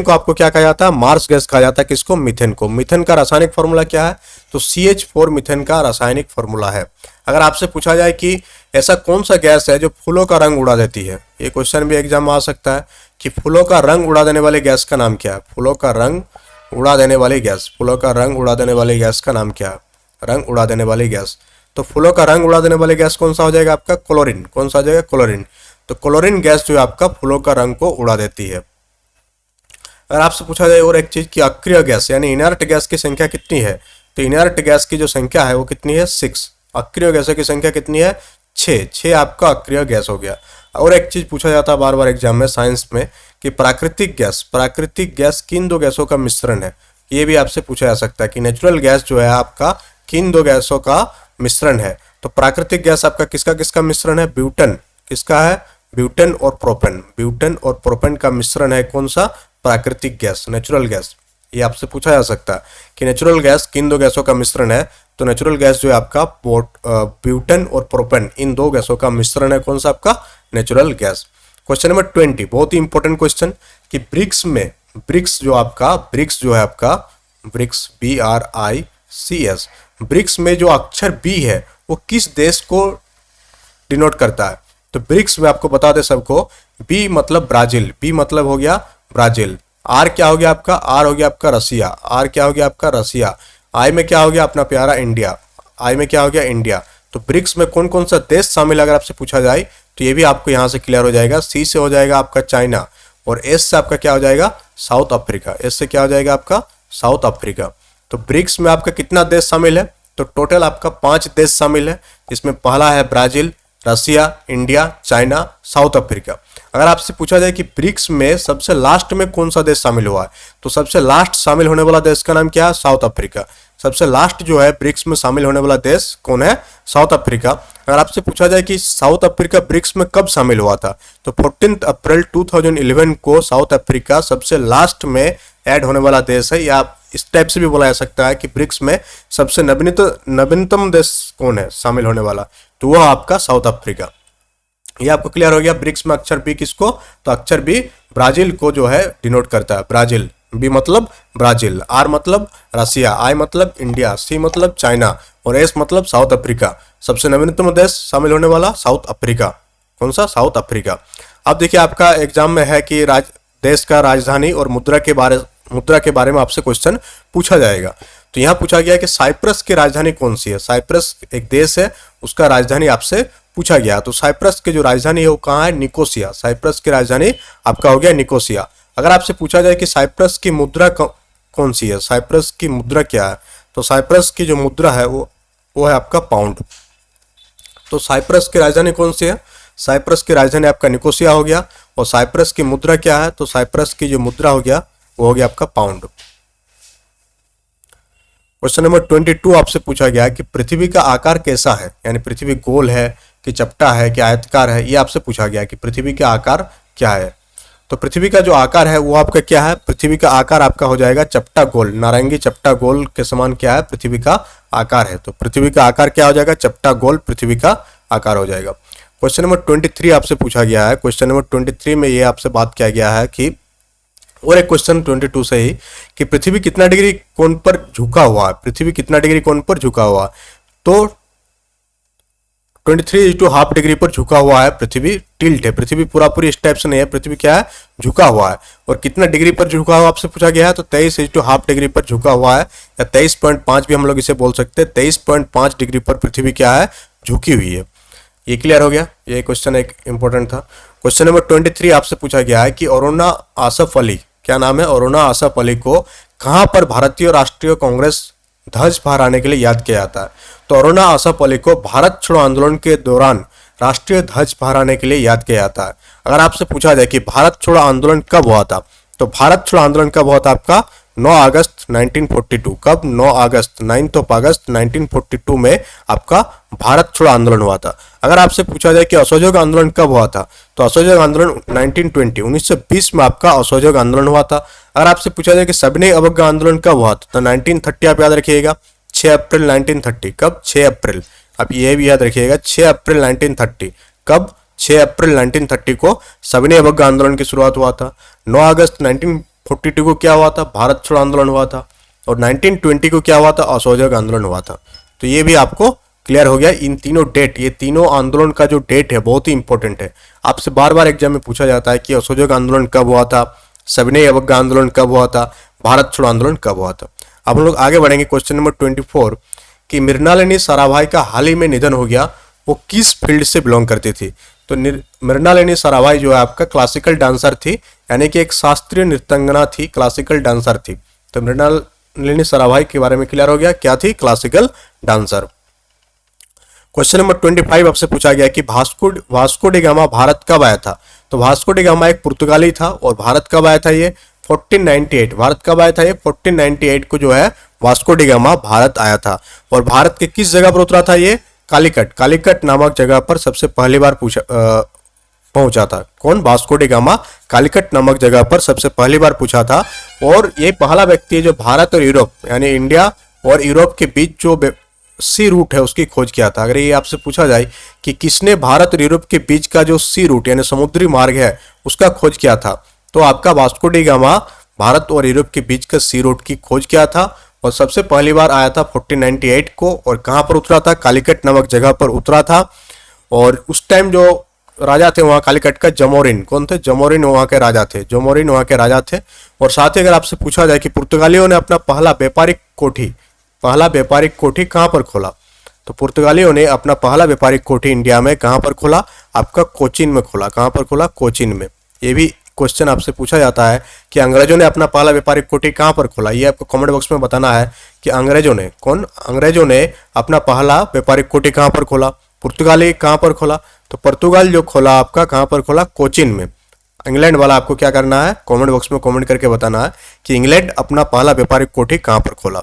को आपको क्या कहा जाता है? मार्स गैस कहा जाता है। किसको? मीथेन को। मीथेन का रासायनिक फॉर्मूला क्या है? तो CH4 मीथेन का रासायनिक फॉर्मूला है। अगर आपसे पूछा जाए कि ऐसा कौन सा गैस है जो फूलों का रंग उड़ा देती है, ये क्वेश्चन भी एग्जाम में आ सकता है कि फूलों का रंग उड़ा देने वाले गैस का नाम क्या है? फूलों का रंग उड़ा देने वाली गैस का नाम क्या है? रंग उड़ा देने वाली गैस। तो फूलों का रंग उड़ा देने वाले गैस कौन सा हो जाएगा आपका? क्लोरीन। कौन सा हो जाएगा? क्लोरीन। तो क्लोरीन गैस जो है आपका फूलों का रंग को उड़ा देती है। अगर आपसे पूछा जाए और एक चीज कि अक्रिय गैस यानी इनर्ट गैस की संख्या कितनी है, तो इनर्ट गैस की जो संख्या है वो कितनी है? 6। अक्रिय गैसों की संख्या कितनी है? 6 आपका अक्रिय गैस हो गया। और एक चीज पूछा जाता है बार बार एग्जाम में साइंस में कि प्राकृतिक गैस किन 2 गैसों का मिश्रण है? ये भी आपसे पूछा जा सकता है कि नेचुरल गैस जो है आपका किन 2 गैसों का मिश्रण है? तो प्राकृतिक गैस आपका किसका मिश्रण है? ब्यूटन। किसका है? ब्यूटन और प्रोपेन का मिश्रण है। कौन सा? प्राकृतिक गैस, नेचुरल गैस। ये आपसे पूछा जा सकता है कि नेचुरल गैस किन 2 गैसों का मिश्रण है? तो नेचुरल गैस जो है आपका ब्यूटन और प्रोपेन, इन 2 गैसों का मिश्रण है। कौन सा? आपका नेचुरल गैस। क्वेश्चन नंबर 20 बहुत ही इंपॉर्टेंट क्वेश्चन कि ब्रिक्स जो है आपका BRICS, ब्रिक्स में जो अक्षर B है वो किस देश को डिनोट करता है? तो ब्रिक्स में आपको बता दे सबको, B मतलब ब्राजील, B मतलब हो गया ब्राजील। R क्या हो गया आपका? R हो गया आपका रसिया। I में क्या हो गया? अपना प्यारा इंडिया। तो ब्रिक्स में कौन कौन सा देश शामिल है अगर आपसे पूछा जाए तो ये भी आपको यहाँ से क्लियर हो जाएगा। C से हो जाएगा आपका चाइना, और S से आपका क्या हो जाएगा? South Africa. S से क्या हो जाएगा आपका? South Africa. तो ब्रिक्स में आपका कितना देश शामिल है? तो टोटल आपका 5 देश शामिल है, जिसमें पहला है ब्राजील, रसिया, इंडिया, चाइना, साउथ अफ्रीका। अगर आपसे पूछा जाए कि ब्रिक्स में सबसे लास्ट में कौन सा देश शामिल हुआ है, तो सबसे लास्ट शामिल होने वाला देश का नाम क्या है? South Africa. सबसे लास्ट जो है ब्रिक्स में शामिल होने वाला देश कौन है? South Africa. अगर आपसे पूछा जाए कि साउथ अफ्रीका ब्रिक्स में कब शामिल हुआ था, तो 14 अप्रैल 2011 को साउथ अफ्रीका सबसे लास्ट में ऐड होने वाला देश है। या इस टाइप से भी बोला जा सकता है कि ब्रिक्स में सबसे नवीनतम देश कौन है शामिल होने वाला, तो वह आपका साउथ अफ्रीका। ये आपको क्लियर हो गया। ब्रिक्स में अक्षर B किसको? तो अक्षर B ब्राजील को जो है डिनोट करता है। ब्राजील, B मतलब ब्राजील, R मतलब रसिया, I मतलब इंडिया, C मतलब चाइना और S मतलब साउथ अफ्रीका। सबसे नवीनतम देश शामिल होने वाला साउथ अफ्रीका। कौन सा? South Africa. अब देखिए आपका एग्जाम में है कि देश का राजधानी और मुद्रा के बारे में आपसे क्वेश्चन पूछा जाएगा। तो यहाँ पूछा गया कि साइप्रस की राजधानी कौन सी है? साइप्रस एक देश है, उसका राजधानी आपसे पूछा गया। तो साइप्रस की जो राजधानी है वो कहाँ है? निकोसिया। साइप्रस की राजधानी आपका हो गया निकोसिया। अगर आपसे पूछा जाए कि साइप्रस की मुद्रा कौन सी है, साइप्रस की मुद्रा क्या है, तो साइप्रस की जो मुद्रा है वो है आपका पाउंड। तो साइप्रस की राजधानी कौन सी है? साइप्रस की राजधानी आपका निकोसिया हो गया। और साइप्रस की मुद्रा क्या है? तो साइप्रस की जो मुद्रा हो गया वो हो गया आपका पाउंड। क्वेश्चन नंबर 22 आपसे पूछा गया कि पृथ्वी का आकार कैसा है, यानी पृथ्वी गोल है कि चपटा है कि आयताकार है, ये आपसे पूछा गया कि पृथ्वी का आकार क्या है। तो पृथ्वी का जो आकार है वो आपका क्या है? पृथ्वी का आकार आपका हो जाएगा चपटा गोल, नारंगी चपटा गोल के समान क्या है? पृथ्वी का आकार है। तो पृथ्वी का आकार क्या हो जाएगा? चपटा गोल पृथ्वी का आकार हो जाएगा। क्वेश्चन नंबर 23 आपसे पूछा गया है। क्वेश्चन नंबर 23 में ये आपसे बात किया गया है कि, और एक क्वेश्चन 22 से ही, कि पृथ्वी कितना डिग्री कोण पर झुका हुआ है? पृथ्वी कितना डिग्री कोण पर झुका हुआ है? तो 23:½ डिग्री पर झुका हुआ है। पृथ्वी टिल्ट है, पृथ्वी पूरी इस टाइप से नहीं है, पृथ्वी क्या है? झुका हुआ है। और कितना डिग्री पर झुका हुआ आपसे पूछा गया है? तो 23:½ डिग्री पर झुका हुआ है, या 23.5 भी हम लोग इसे बोल सकते हैं। 23.5 डिग्री पर पृथ्वी क्या है? झुकी हुई है। ये क्लियर हो गया, ये क्वेश्चन एक इंपॉर्टेंट था। क्वेश्चन नंबर 23 आपसे पूछा गया है कि अरुणा आसफ अली, क्या नाम है, अरुणा आसफ अली को कहां पर भारतीय राष्ट्रीय कांग्रेस ध्वज फहराने के लिए याद किया जाता है? तो अरुणा आसफ अली को भारत छोड़ो आंदोलन के दौरान राष्ट्रीय ध्वज फहराने के लिए याद किया जाता है। अगर आपसे पूछा जाए कि भारत छोड़ो आंदोलन कब हुआ था, तो भारत छोड़ो आंदोलन कब हुआ था आपका 9 अगस्त 1942। कब? 9 अगस्त, 9 अगस्त 1942 में आपका भारत छोड़ो आंदोलन हुआ था। अगर आपसे पूछा जाए कि असहयोग आंदोलन कब हुआ था, तो असहयोग आंदोलन 1920 1920 में आपका असहयोग आंदोलन हुआ था। अगर आपसे पूछा जाए कि सविनय अवज्ञा आंदोलन कब हुआ था, तो 1930 आप याद रखिएगा, 6 अप्रैल 1930। कब? 6 अप्रैल, आप ये भी याद रखिएगा, 6 अप्रैल 1930। कब? 6 अप्रैल 1930 को सविनय अवज्ञा आंदोलन की शुरुआत हुआ था। 9 अगस्त 1942 को क्या हुआ था, भारत छोड़ो आंदोलन हुआ था। और 1920 को क्या हुआ था, असहयोग आंदोलन हुआ था। तो ये भी आपको क्लियर हो गया। इन तीनों डेट, ये तीनों आंदोलन का जो डेट है बहुत ही इंपॉर्टेंट है। आपसे बार बार एग्जाम में पूछा जाता है कि असहयोग आंदोलन कब हुआ था, सविनय अवज्ञा आंदोलन कब हुआ था, भारत छोड़ो आंदोलन कब हुआ था। अब हम लोग आगे बढ़ेंगे क्वेश्चन नंबर 24 कि मृणालिनी साराभाई का हाल ही में निधन हो गया, वो किस फील्ड से बिलोंग करती थी? तो मृणालिनी साराभाई जो है आपका क्लासिकल डांसर थी, यानी कि एक शास्त्रीय नृत्यांगना थी, क्लासिकल डांसर थी। तो मृणालिनी साराभाई के बारे में क्लियर हो गया, क्या थी, क्लासिकल डांसर। क्वेश्चन नंबर 25 आपसे पूछा गया कि वास्को डी गामा भारत कब आया था? तो वास्को डी गामा एक पुर्तगाली था और भारत कब आया था, ये 1498। भारत कब आया था, ये 1498 को जो है वास्को डी गामा भारत आया था। और भारत के किस जगह पर उतरा था, ये कालीकट नामक जगह पर सबसे पहली बार पहुंचा था। कौन? वास्को डी गामा कालीकट नामक जगह पर सबसे पहली बार पूछा था। और ये पहला व्यक्ति है जो भारत और यूरोप, यानी इंडिया और यूरोप के बीच जो सी रूट है उसकी खोज किया था। अगर ये आपसे पूछा जाए कि किसने भारत और यूरोप के बीच का जो सी रूट यानी समुद्री मार्ग है उसका खोज किया था, तो आपका वास्को डी गामा भारत और यूरोप के बीच का सी रूट की खोज किया था। और सबसे पहली बार आया था 1498 को। और कहां पर उतरा था? कालीकट नामक जगह पर उतरा था। और उस टाइम जो राजा थे वहां कालीकट का, जमोरिन। कौन थे? जमोरिन वहां के राजा थे, जमोरिन वहां के राजा थे। और साथ ही अगर आपसे पूछा जाए कि पुर्तगालियों ने अपना पहला व्यापारिक कोठी कहां पर खोला, तो पुर्तगालियों ने अपना पहला व्यापारिक कोठी इंडिया में कहां पर खोला, आपका कोचीन में खोला। कहां पर खोला? कोचीन में। ये भी क्वेश्चन आपसे पूछा जाता है कि अंग्रेजों ने अपना पहला व्यापारिक कोठी कहां पर खोला। ये आपको कमेंट बॉक्स में बताना है कि अंग्रेजों ने अपना पहला व्यापारिक कोठी कहां पर खोला। पुर्तगाली कहां पर खोला? तो पुर्तगाल जो खोला आपका कहां पर खोला? कोचीन में। इंग्लैंड वाला आपको क्या करना है, कमेंट बॉक्स में कमेंट करके बताना है कि इंग्लैंड अपना पहला व्यापारिक कोठी कहां पर खोला।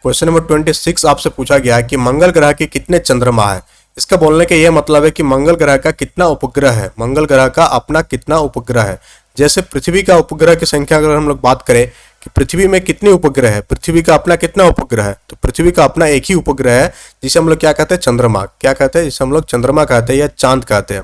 क्वेश्चन नंबर 26 आपसे पूछा गया है कि मंगल ग्रह के कितने चंद्रमा है? इसका बोलने का यह मतलब है कि मंगल ग्रह का कितना उपग्रह है, मंगल ग्रह का अपना कितना उपग्रह है। जैसे पृथ्वी का उपग्रह की संख्या अगर हम लोग बात करें कि पृथ्वी में कितने उपग्रह है, पृथ्वी का अपना कितना उपग्रह है, तो पृथ्वी का अपना एक ही उपग्रह है जिसे हम लोग क्या कहते हैं, चंद्रमा। क्या कहते हैं? जिसे हम लोग चंद्रमा कहते हैं या चांद कहते हैं।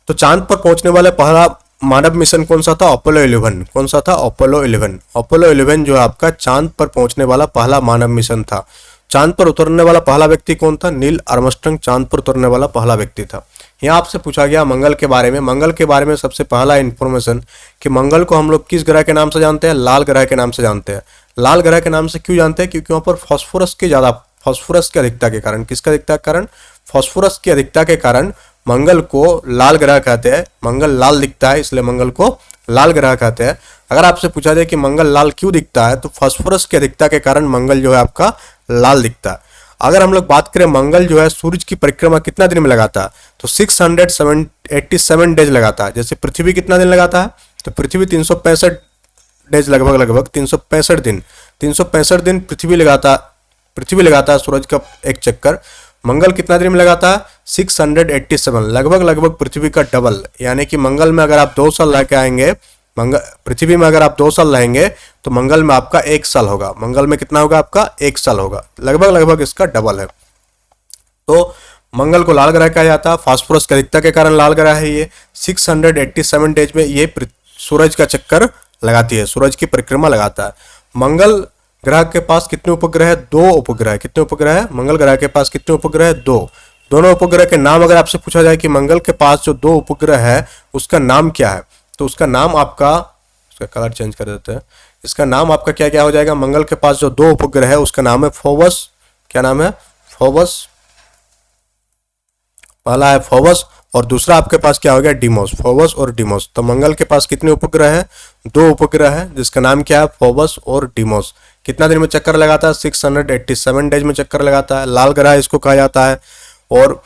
तो चांद पर पहुंचने वाला पहला मानव मिशन कौन सा था? अपोलो 11। कौन सा था? अपोलो 11। अपोलो 11 जो है आपका चांद पर पहुंचने वाला पहला मानव मिशन था। चांद पर उतरने वाला पहला व्यक्ति कौन था? नील आर्मस्ट्रांग चांद पर उतरने वाला पहला व्यक्ति था। यहाँ आपसे पूछा गया मंगल के बारे में। मंगल के बारे में सबसे पहला इंफॉर्मेशन कि मंगल को हम लोग किस ग्रह के नाम से जानते हैं? लाल ग्रह के नाम से जानते हैं। लाल ग्रह के नाम से क्यों जानते हैं? क्योंकि वहां पर फास्फोरस की अधिकता के कारण, किसका अधिकता के कारण? फास्फोरस की अधिकता के कारण मंगल को लाल ग्रह कहते हैं। मंगल लाल दिखता है इसलिए मंगल को लाल ग्रह कहते हैं। अगर आपसे पूछा जाए कि मंगल लाल क्यों दिखता है, तो फास्फोरस की अधिकता के कारण मंगल जो है आपका लाल दिखता है। अगर हम लोग बात करें मंगल जो है सूरज की परिक्रमा कितना दिन में लगाता है, तो 687 डेज लगाता है। जैसे पृथ्वी कितना दिन लगाता है, तो पृथ्वी 365 डेज लगभग 365 दिन पृथ्वी लगाता है सूरज का एक चक्कर। मंगल कितना दिन में लगाता है? 687, लगभग पृथ्वी का डबल। यानी कि मंगल में अगर आप 2 साल रह के आएंगे, पृथ्वी में अगर आप 2 साल रहेंगे तो मंगल में आपका 1 साल होगा। मंगल में कितना होगा आपका? 1 साल होगा। लगभग इसका डबल है। तो मंगल को लाल ग्रह कहा जाता है। फास्फोरस की अधिकता के कारण लाल ग्रह है ये। 687 डेज में ये सूरज का चक्कर लगाती है, सूरज की परिक्रमा लगाता है। मंगल ग्रह के पास कितने उपग्रह है? 2 उपग्रह। कितने उपग्रह है? मंगल ग्रह के पास कितने उपग्रह है? 2। दोनों उपग्रह के नाम अगर आपसे पूछा जाए कि मंगल के पास जो 2 उपग्रह है उसका नाम क्या है, तो उसका नाम आपका, उसका कलर चेंज कर देते हैं, इसका नाम आपका क्या क्या हो जाएगा? मंगल के पास जो 2 उपग्रह है उसका नाम है फोबस। क्या नाम है? फोबस पहला है फोबस और दूसरा आपके पास क्या हो गया, डीमोस। फोबस और डीमोस। तो मंगल के पास कितने उपग्रह हैं, 2 उपग्रह है, जिसका नाम क्या है, फोबस और डीमोस। कितना दिन में चक्कर लगाता है, 687 डेज में चक्कर लगाता है। लाल ग्रह इसको कहा जाता है। और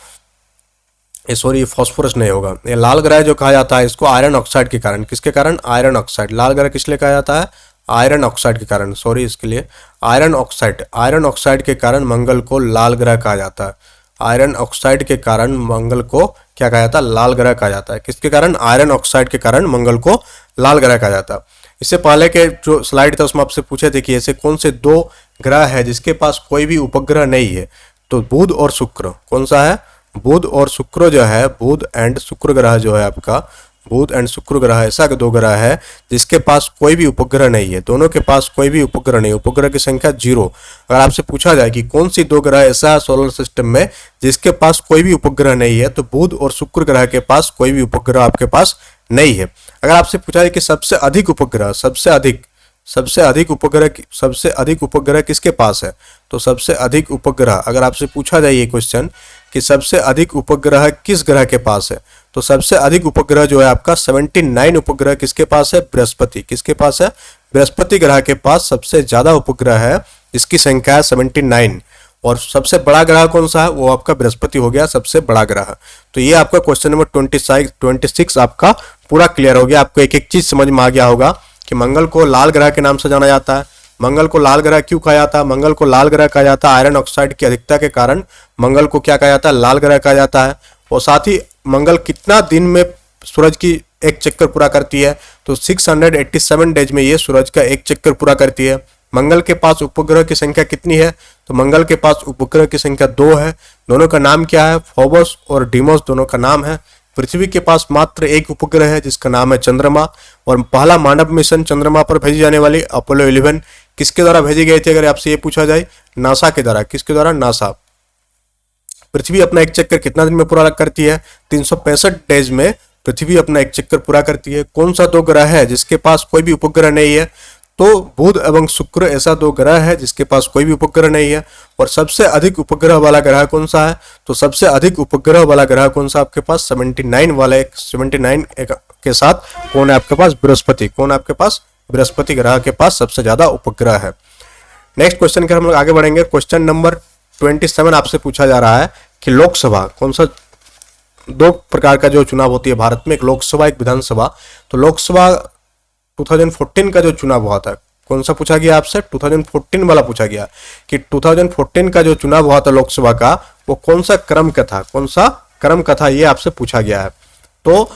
सॉरी, फॉस्फोरस नहीं होगा, ये लाल ग्रह जो कहा जाता है इसको आयरन ऑक्साइड के कारण। किसके कारण, आयरन ऑक्साइड। लाल ग्रह किस लिए कहा जाता है, आयरन ऑक्साइड के कारण। सॉरी, इसके लिए आयरन ऑक्साइड, आयरन ऑक्साइड के कारण मंगल को लाल ग्रह कहा जाता है। आयरन ऑक्साइड के कारण मंगल को क्या कहा जाता है, लाल ग्रह कहा जाता है। किसके कारण, आयरन ऑक्साइड के कारण मंगल को लाल ग्रह कहा जाता है। इससे पहले के जो स्लाइड था उसमें आपसे पूछे थे कि ऐसे कौन से 2 ग्रह है जिसके पास कोई भी उपग्रह नहीं है। तो बुध और शुक्र। कौन सा है, बुध और शुक्र जो है, बुध एंड शुक्र ग्रह जो है आपका, बुध एंड शुक्र ग्रह ऐसा 2 ग्रह है जिसके पास कोई भी उपग्रह नहीं है। दोनों के पास कोई भी उपग्रह नहीं, उपग्रह की संख्या 0। अगर आपसे पूछा जाए कि कौन सी 2 ग्रह ऐसा है सोलर सिस्टम में जिसके पास कोई भी उपग्रह नहीं है, तो बुध और शुक्र ग्रह के पास कोई भी उपग्रह आपके पास नहीं है। अगर आपसे पूछा जाए कि सबसे अधिक उपग्रह, सबसे अधिक उपग्रह किसके पास है, तो सबसे अधिक उपग्रह, अगर आपसे पूछा जाए ये क्वेश्चन कि सबसे अधिक उपग्रह किस ग्रह के पास है, तो सबसे अधिक उपग्रह जो है आपका 79 उपग्रह किसके पास है, बृहस्पति। किसके पास है, बृहस्पति ग्रह के पास सबसे ज्यादा उपग्रह है, जिसकी संख्या है 79। और सबसे बड़ा ग्रह कौन सा है, वो आपका बृहस्पति हो गया सबसे बड़ा ग्रह। तो ये आपका क्वेश्चन नंबर 26 आपका पूरा क्लियर हो गया। आपको एक एक चीज समझ में आ गया होगा कि मंगल को लाल ग्रह के नाम से जाना जाता है। मंगल को लाल ग्रह क्यों कहा जाता है, मंगल को लाल ग्रह कहा जाता है आयरन ऑक्साइड की अधिकता के कारण मंगल को क्या कहा जाता है, लाल ग्रह कहा जाता है। और साथ ही मंगल कितना दिन में सूरज की एक चक्कर पूरा करती है, तो 687 डेज में ये सूरज का एक चक्कर पूरा करती है। मंगल के पास उपग्रह की संख्या कितनी है, तो मंगल के पास उपग्रह की संख्या 2 है। दोनों का नाम क्या है, फोबस और डीमोस दोनों का नाम है। पृथ्वी के पास मात्र एक उपग्रह है जिसका नाम है चंद्रमा। और पहला मानव मिशन चंद्रमा पर भेजी जाने वाली अपोलो 11 किसके द्वारा भेजी गई थी, अगर आपसे ये पूछा जाए, नासा के द्वारा। किसके द्वारा, नासा। पृथ्वी अपना एक चक्कर कितना दिन में पूरा करती है, 365 डेज में पृथ्वी अपना एक चक्कर पूरा करती है। कौन सा 2 ग्रह है जिसके पास कोई भी उपग्रह नहीं है, तो बुध एवं शुक्र ऐसा 2 ग्रह है जिसके पास कोई भी उपग्रह नहीं है। और सबसे अधिक उपग्रह वाला ग्रह कौन सा है, तो सबसे अधिक उपग्रह वाला ग्रह कौन सा आपके पास, 79 के साथ कौन है आपके पास, बृहस्पति। कौन है आपके पास, बृहस्पति ग्रह के पास सबसे ज्यादा उपग्रह है। नेक्स्ट क्वेश्चन के हम लोग आगे बढ़ेंगे। क्वेश्चन नंबर 27 आपसे पूछा जा रहा है कि लोकसभा कौन सा, 2 प्रकार का जो चुनाव होती है भारत में, एक लोकसभा एक विधानसभा। तो लोकसभा 2014 का जो चुनाव हुआ था, कौन सा पूछा गया आपसे, 2014 वाला पूछा गया कि 2014 का जो चुनाव हुआ था लोकसभा का, वो कौन सा क्रम का था, कौन सा क्रम का था, ये आपसे पूछा गया है। तो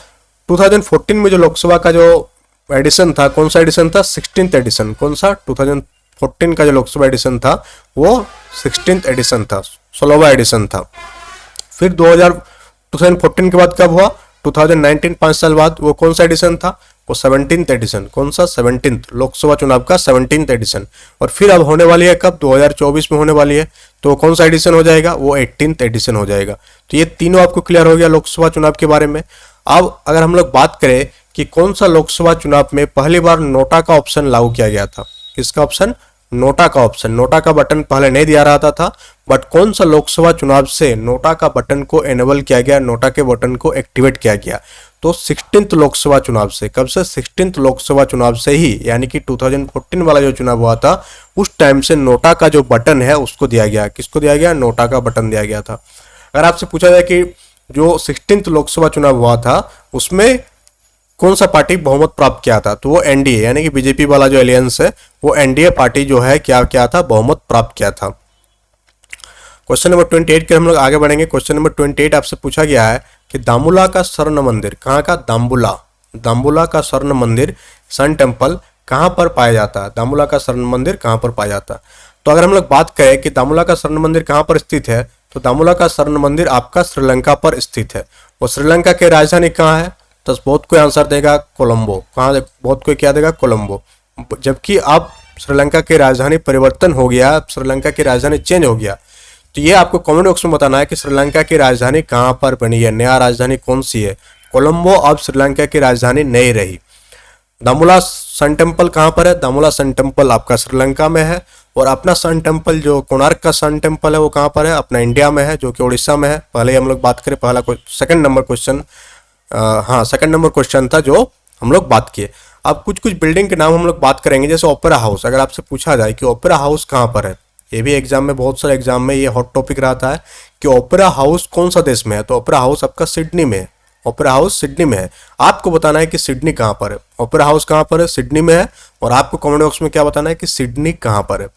2014 में जो लोकसभा का जो एडिशन था, कौन सा एडिशन था, 16th एडिशन। कौन सा, 2014 का जो लोकसभा एडिशन था वो 16th एडिशन था, 16वां एडिशन था। फिर 2014 के बाद कब हुआ, 2019, 5 साल बाद, वो कौन सा एडिशन था, वो 17th एडिशन। कौन सा, 17th लोकसभा चुनाव का 17th एडिशन। और फिर अब होने वाली है कब, 2024 में होने वाली है, तो कौन सा एडिशन हो जाएगा, वो 18th एडिशन हो जाएगा। तो ये तीनों आपको क्लियर हो गया लोकसभा चुनाव के बारे में। अब अगर हम लोग बात करें कि कौन सा लोकसभा चुनाव में पहली बार नोटा का ऑप्शन लागू किया गया था, किसका ऑप्शन, नोटा का ऑप्शन। नोटा का बटन पहले नहीं दिया रहता था, बट कौन सा लोकसभा चुनाव से नोटा का बटन को एनेबल किया गया, नोटा के बटन को एक्टिवेट किया गया, तो 16th लोकसभा चुनाव से। कब से, 16th लोकसभा चुनाव से ही, यानी कि 2014 वाला जो चुनाव हुआ था उस टाइम से नोटा का जो बटन है उसको दिया गया। किसको दिया गया, नोटा का बटन दिया गया था। अगर आपसे पूछा जाए कि जो 16th लोकसभा चुनाव हुआ था उसमें कौन सा पार्टी बहुमत प्राप्त किया था, तो वो एनडीए, यानी कि बीजेपी वाला जो एलियंस है वो एनडीए पार्टी जो है क्या किया था, बहुमत प्राप्त किया था। क्वेश्चन नंबर 28 के हम लोग आगे बढ़ेंगे। क्वेश्चन नंबर 28 आपसे पूछा गया है कि दामुला का स्वर्ण मंदिर, कहाँ का, दामुला का स्वर्ण मंदिर, सन टेम्पल कहाँ पर पाया जाता है, दामुला का स्वर्ण मंदिर कहाँ पर पाया जाता है। तो अगर हम लोग बात करें कि दामुला का स्वर्ण मंदिर कहाँ पर स्थित है, तो दामुला का स्वर्ण मंदिर आपका श्रीलंका पर स्थित है। और श्रीलंका की राजधानी कहाँ है, तो बहुत कोई आंसर देगा कोलंबो। कहाँ, बहुत कोई क्या देगा, कोलंबो। जबकि अब श्रीलंका की राजधानी परिवर्तन हो गया, श्रीलंका की राजधानी चेंज हो गया। तो ये आपको कमेंट बॉक्स में बताना है कि श्रीलंका की राजधानी कहाँ पर बनी है, नया राजधानी कौन सी है। कोलंबो अब श्रीलंका की राजधानी नहीं रही। दामुला सन टेम्पल कहाँ पर है, दामुला सन टेम्पल आपका श्रीलंका में है। और अपना सन टेम्पल जो कोणार्क का सन टेम्पल है वो कहाँ पर है, अपना इंडिया में है, जो कि उड़ीसा में है। पहले ही हम लोग बात करें, पहला सेकंड नंबर क्वेश्चन, हाँ सेकंड नंबर क्वेश्चन था जो हम लोग बात किए। अब कुछ कुछ बिल्डिंग के नाम हम लोग बात करेंगे, जैसे ओपेरा हाउस। अगर आपसे पूछा जाए कि ओपेरा हाउस कहाँ पर है, ये भी एग्जाम में, बहुत सारे एग्जाम में ये हॉट टॉपिक रहता है कि ओपेरा हाउस कौन सा देश में है, तो ओपेरा हाउस आपका सिडनी में है। ओपेरा हाउस सिडनी में है। आपको बताना है कि सिडनी कहाँ पर है, ओपेरा हाउस कहाँ पर है, सिडनी में है। और आपको कमेंट बॉक्स में क्या बताना है कि सिडनी कहाँ पर है।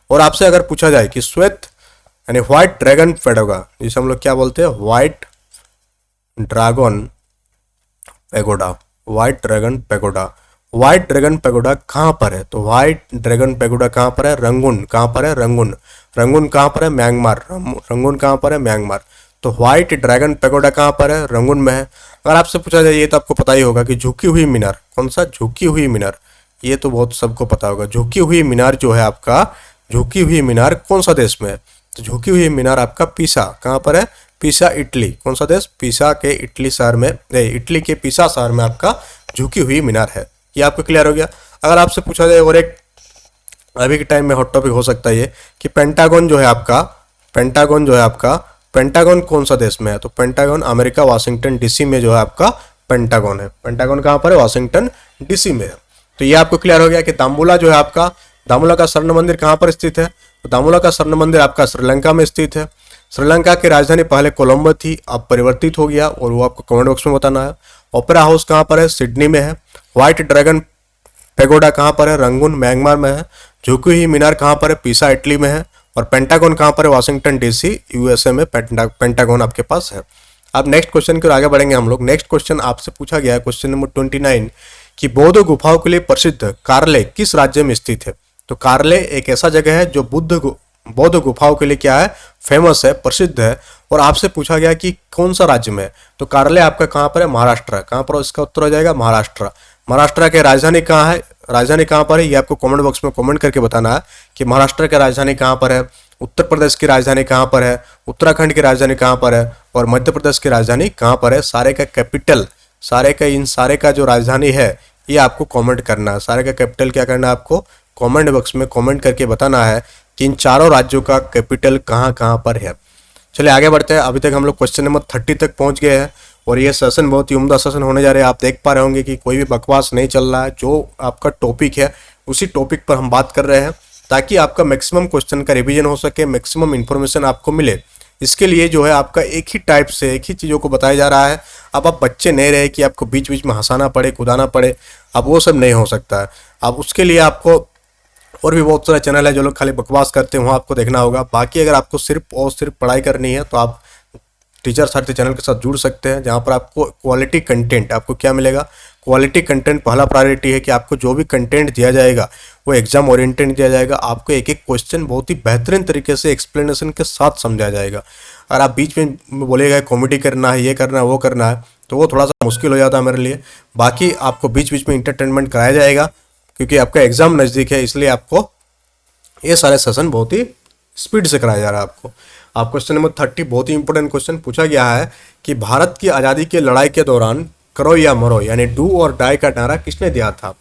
और आपसे अगर पूछा जाए कि श्वेत यानी व्हाइट ड्रैगन पैगोडा, जिसे हम लोग क्या बोलते हैं, white dragon pagoda, white dragon pagoda, white dragon pagoda कहाँ पर है, तो व्हाइट ड्रैगन पैगोडा कहाँ पर है, रंगून। कहाँ पर है, रंगून। रंगून कहाँ पर है, म्यांमार। रंगून कहाँ पर है, म्यांमार। तो व्हाइट ड्रैगन पैगोडा कहाँ पर है, रंगून में है। अगर आपसे पूछा जाए, ये तो आपको पता ही होगा कि झुकी हुई मीनार, कौन सा, झुकी हुई मीनार, ये तो बहुत सबको पता होगा। झुकी हुई मीनार जो है आपका, झुकी हुई मीनार कौन सा देश में है, तो झुकी हुई मीनार आपका पीसा, कहाँ पर है, पीसा इटली। कौन सा देश, पीसा के इटली शहर में, इटली के पीसा शहर में आपका झुकी हुई मीनार है। ये आपको क्लियर हो गया। अगर आपसे पूछा जाए और एक अभी के टाइम में हॉट टॉपिक हो सकता है ये कि पेंटागन जो है आपका, पेंटागन जो है आपका, पेंटागन कौन सा देश में है, तो पेंटागन अमेरिका वाशिंगटन डीसी में जो है आपका पेंटागन है। पेंटागन कहाँ पर है, वाशिंगटन डीसी में है। तो ये आपको क्लियर हो गया कि दामुला जो है आपका, दामुला का स्वर्ण मंदिर कहाँ पर स्थित है, तो दामुला का स्वर्ण मंदिर आपका श्रीलंका में स्थित है। श्रीलंका की राजधानी पहले कोलंबो थी, अब परिवर्तित हो गया, और वो आपको कमेंट बॉक्स में बताना है। ओपेरा हाउस कहाँ पर है, सिडनी में है। व्हाइट ड्रैगन पैगोडा कहाँ पर है, रंगून म्यांमार में है। झुकी हुई मीनार कहाँ पर है, पीसा इटली में है। और पेंटागन कहाँ पर है, वाशिंगटन डीसी यूएसए में पेंटागन आपके पास है। अब नेक्स्ट क्वेश्चन की ओर आगे बढ़ेंगे हम लोग। नेक्स्ट क्वेश्चन आपसे पूछा गया है, क्वेश्चन नंबर 29, कि बौद्ध गुफाओं के लिए प्रसिद्ध कार्ले किस राज्य में स्थित है। तो कार्ले एक ऐसा जगह है जो बौद्ध गुफाओं के लिए क्या है, फेमस है, प्रसिद्ध है। और आपसे पूछा गया कि कौन सा राज्य में है, तो कार्ले आपका कहाँ पर है, महाराष्ट्र। कहाँ पर, इसका उत्तर हो जाएगा महाराष्ट्र। महाराष्ट्र की राजधानी कहाँ है, राजधानी कहाँ पर है, ये आपको कमेंट बॉक्स में कमेंट करके बताना है कि महाराष्ट्र की राजधानी कहाँ पर है, उत्तर प्रदेश की राजधानी कहाँ पर है, उत्तराखंड की राजधानी कहाँ पर है, और मध्य प्रदेश की राजधानी कहाँ पर है। सारे का कैपिटल, सारे का, इन सारे का जो राजधानी है ये आपको कमेंट करना है। सारे का कैपिटल क्या करना है, आपको कमेंट बॉक्स में कमेंट करके बताना है कि इन चारों राज्यों का कैपिटल कहाँ कहाँ पर है। चलिए आगे बढ़ते हैं। अभी तक हम लोग क्वेश्चन नंबर 30 तक पहुंच गए हैं, और ये सेशन बहुत ही उम्दा सेशन होने जा रहे हैं। आप देख पा रहे होंगे कि कोई भी बकवास नहीं चल रहा है, जो आपका टॉपिक है उसी टॉपिक पर हम बात कर रहे हैं, ताकि आपका मैक्सिमम क्वेश्चन का रिवीजन हो सके, मैक्सिमम इन्फॉर्मेशन आपको मिले। इसके लिए जो है आपका एक ही टाइप से एक ही चीज़ों को बताया जा रहा है। अब आप बच्चे नहीं रहे कि आपको बीच बीच में हंसाना पड़े, कुदाना पड़े, अब वो सब नहीं हो सकता है। अब उसके लिए आपको और भी बहुत सारे चैनल है जो लोग खाली बकवास करते हैं, वहाँ आपको देखना होगा। बाकी अगर आपको सिर्फ और सिर्फ पढ़ाई करनी है तो आप टीचर सारथी चैनल के साथ जुड़ सकते हैं, जहाँ पर आपको क्वालिटी कंटेंट, आपको क्या मिलेगा, क्वालिटी कंटेंट। पहला प्रायोरिटी है कि आपको जो भी कंटेंट दिया जाएगा वो एग्जाम ओरिएंटेड दिया जाएगा। आपको एक एक क्वेश्चन बहुत ही बेहतरीन तरीके से एक्सप्लेनेशन के साथ समझाया जाएगा। अगर आप बीच में बोलेगा कॉमेडी करना है, ये करना है, वो करना है, तो वो थोड़ा सा मुश्किल हो जाता है मेरे लिए। बाकी आपको बीच बीच में इंटरटेनमेंट कराया जाएगा, क्योंकि आपका एग्जाम नज़दीक है, इसलिए आपको ये सारे सेशन बहुत ही स्पीड से कराया जा रहा है आपको। आप क्वेश्चन नंबर 30 बहुत ही इंपॉर्टेंट क्वेश्चन पूछा गया है कि भारत की आज़ादी की लड़ाई के दौरान करो या मरो यानी डू और डाई का नारा किसने दिया था,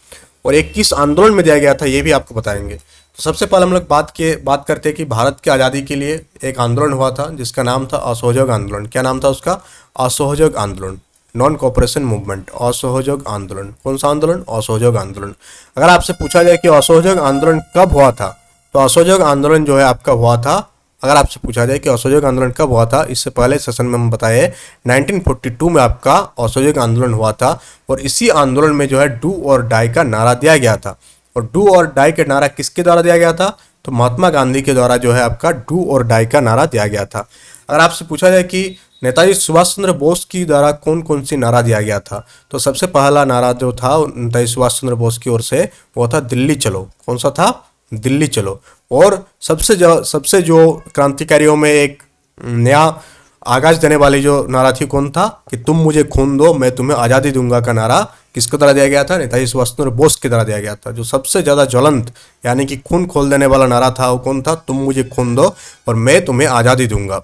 और ये किस आंदोलन में दिया गया था, ये भी आपको बताएंगे। तो सबसे पहले हम लोग बात करते हैं कि भारत की आज़ादी के लिए एक आंदोलन हुआ था जिसका नाम था असहयोग आंदोलन। क्या नाम था उसका, असहयोग आंदोलन, नॉन कोऑपरेशन मूवमेंट, असहयोग आंदोलन। कौन सा आंदोलन, असहयोग आंदोलन। अगर आपसे पूछा जाए कि असहयोग आंदोलन कब हुआ था, तो असहयोग आंदोलन जो है आपका हुआ था, अगर आपसे पूछा जाए कि असहयोग आंदोलन कब हुआ था, इससे पहले सेशन में हम बताए 1942 में आपका असहयोग आंदोलन हुआ था। और इसी आंदोलन में जो है डू और डाई का नारा दिया गया था। और डू और डाई का नारा किसके द्वारा दिया गया था, तो महात्मा गांधी के द्वारा जो है आपका डू और डाई का नारा दिया गया था। अगर आपसे पूछा जाए कि नेताजी सुभाष चंद्र बोस की द्वारा कौन कौन सी नारा दिया गया था, तो सबसे पहला नारा जो था नेताजी सुभाष चंद्र बोस की ओर से वो था दिल्ली चलो। कौन सा था, दिल्ली चलो। और सबसे जो क्रांतिकारियों में एक नया आगाज देने वाली जो नारा थी, कौन था, कि तुम मुझे खून दो मैं तुम्हें आज़ादी दूंगा का नारा किसके द्वारा दिया गया था, नेताजी सुभाष चंद्र बोस के द्वारा दिया गया था। जो सबसे ज़्यादा ज्वलंत यानी कि खून खोल देने वाला नारा था वो कौन था, तुम मुझे खून दो और मैं तुम्हें आज़ादी दूंगा।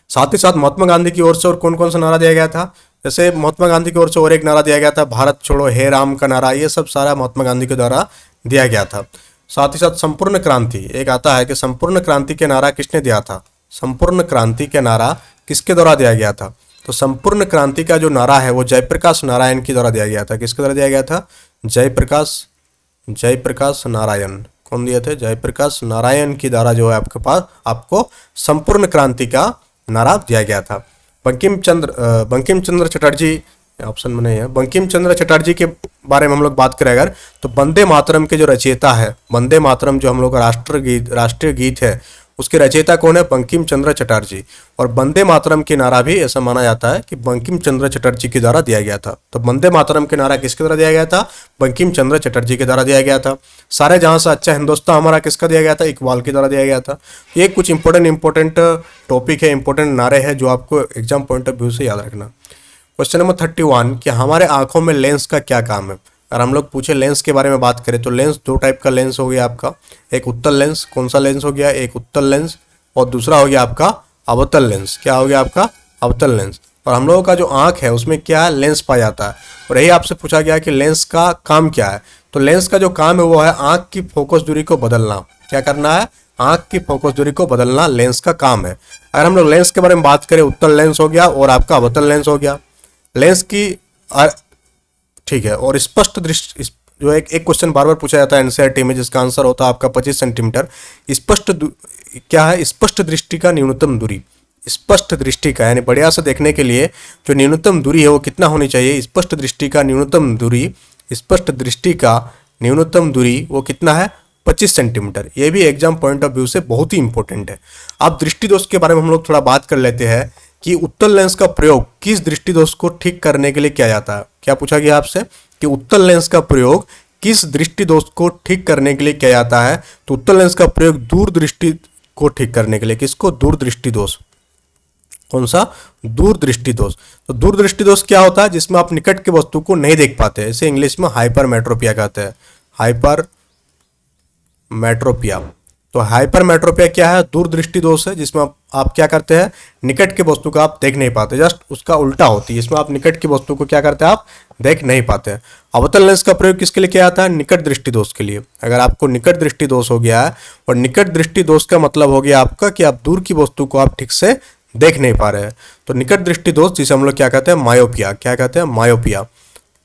साथ ही साथ महात्मा गांधी की ओर से और कौन कौन सा नारा दिया गया था, जैसे महात्मा गांधी की ओर से और एक नारा दिया गया था भारत छोड़ो हे राम का नारा, ये सब सारा महात्मा गांधी के द्वारा दिया गया था। साथ ही साथ संपूर्ण क्रांति एक आता है कि संपूर्ण क्रांति के नारा किसने दिया था, संपूर्ण क्रांति के नारा किसके द्वारा दिया गया था। तो संपूर्ण क्रांति का जो नारा है वो जयप्रकाश नारायण के द्वारा दिया गया था। किसके द्वारा दिया गया था? जयप्रकाश नारायण। कौन दिए थे? जयप्रकाश नारायण की द्वारा जो है आपके पास आपको संपूर्ण क्रांति का नारा दिया गया था। बंकिम चंद्र चटर्जी ऑप्शन में नहीं है। बंकिम चंद्र चटर्जी के बारे में हम लोग बात करें अगर, तो वंदे मातरम के जो रचयिता है, वंदे मातरम जो हम लोग का राष्ट्रीय गीत है, उसके रचयिता कौन है? बंकिम चंद्र चटर्जी। और वंदे मातरम के नारा भी ऐसा माना जाता है कि बंकिम चंद्र चटर्जी के द्वारा दिया गया था। तो वंदे मातरम के नारा किसके द्वारा दिया गया था? बंकिम चंद्र चटर्जी के द्वारा दिया गया था। सारे जहां से अच्छा हिंदुस्तान हमारा किसका दिया गया था? इकबाल के द्वारा दिया गया था। ये कुछ इंपॉर्टेंट टॉपिक है, इंपॉर्टेंट नारे हैं जो आपको एग्जाम पॉइंट ऑफ व्यू से याद रखना। क्वेश्चन नंबर 31 कि हमारे आंखों में लेंस का क्या काम है। अगर हम लोग पूछे लेंस के बारे में बात करें तो लेंस दो टाइप का लेंस हो गया आपका, एक उत्तल लेंस। कौन सा लेंस हो गया? एक उत्तल लेंस, और दूसरा हो गया आपका अवतल लेंस। क्या हो गया आपका? अवतल लेंस। और हम लोगों का जो आंख है उसमें क्या है? लेंस पाया जाता है। और यही आपसे पूछा गया कि लेंस का काम क्या है। तो लेंस का जो काम है वो है आंख की फोकस दूरी को बदलना। क्या करना है? आंख की फोकस दूरी को बदलना लेंस का काम है। अगर हम लोग लेंस के बारे में बात करें, उत्तल लेंस हो गया और आपका अवतल लेंस हो गया। लेंस की ठीक है। और स्पष्ट दृष्टि जो एक क्वेश्चन बार बार पूछा जाता है एनसीईआरटी में, जिसका आंसर होता है आपका 25 सेंटीमीटर। क्या है? स्पष्ट दृष्टि का न्यूनतम दूरी। स्पष्ट दृष्टि का यानी बढ़िया से देखने के लिए जो न्यूनतम दूरी है वो कितना होनी चाहिए? स्पष्ट दृष्टि का न्यूनतम दूरी, स्पष्ट दृष्टि का न्यूनतम दूरी वो कितना है? 25 सेंटीमीटर। ये भी एग्जाम पॉइंट ऑफ व्यू से बहुत ही इंपॉर्टेंट है। अब दृष्टि दोष के बारे में हम लोग थोड़ा बात कर लेते हैं कि उत्तल लेंस का प्रयोग किस दृष्टि दोष को ठीक करने के लिए किया जाता है। क्या पूछा गया आपसे कि उत्तल लेंस का प्रयोग किस दृष्टि दोष को ठीक करने के लिए किया जाता है? तो उत्तल लेंस का प्रयोग दूरदृष्टि को ठीक करने के लिए। किसको? दूरदृष्टि दोष। कौन सा? दूरदृष्टि दोष। तो दूरदृष्टि दोष क्या होता है? जिसमें आप निकट के वस्तु को नहीं देख पाते। इसे इंग्लिश में हाइपरमेट्रोपिया कहते हैं। हाइपरमेट्रोपिया। तो हाइपरमेट्रोपिया क्या है? दूरदृष्टि दोष है, जिसमें आप क्या करते हैं? निकट के वस्तु को आप देख नहीं पाते। जस्ट उसका उल्टा होती है, इसमें आप निकट की वस्तु को क्या करते हैं? आप देख नहीं पाते। अवतल लेंस का प्रयोग किसके लिए किया जाता है? निकट दृष्टि दोष के लिए। अगर आपको निकट दृष्टि दोष हो गया है, और निकट दृष्टि दोष का मतलब हो गया आपका कि आप दूर की वस्तु को आप ठीक से देख नहीं पा रहे हैं। तो निकट दृष्टि दोष जिसे हम लोग क्या कहते हैं? मायोपिया। क्या कहते हैं? मायोपिया।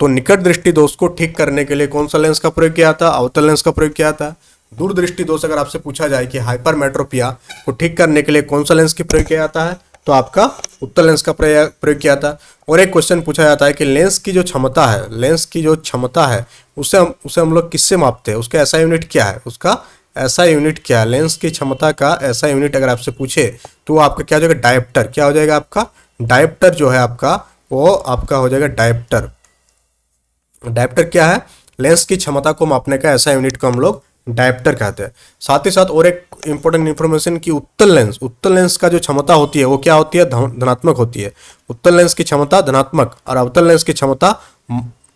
तो निकट दृष्टि दोष को ठीक करने के लिए कौन सा लेंस का प्रयोग किया था? अवतल लेंस का प्रयोग किया था। दूरदृष्टि दोष अगर आपसे पूछा जाए कि हाइपरमेट्रोपिया को ठीक करने के लिए कौन सा लेंस की प्रयोग किया जाता है, तो आपका उत्तल लेंस का प्रयोग किया था। और एक क्वेश्चन पूछा जाता है कि लेंस की जो क्षमता है, लेंस की जो क्षमता है उसे हम लोग किससे मापते हैं? उसका ऐसा यूनिट क्या है? उसका ऐसा यूनिट क्या है? लेंस की क्षमता का ऐसा यूनिट अगर आपसे पूछे तो आपका क्या हो जाएगा? डायप्टर। क्या हो जाएगा आपका? डायप्टर जो है आपका, वो आपका हो जाएगा डायप्टर। डायप्टर क्या है? लेंस की क्षमता को मापने का ऐसा यूनिट को हम लोग डायप्टर कहते हैं। साथ ही साथ और एक इंपॉर्टेंट इंफॉर्मेशन की उत्तल लेंस का जो क्षमता होती है वो क्या होती है? धनात्मक होती है। उत्तल लेंस की क्षमता धनात्मक और अवतल लेंस की क्षमता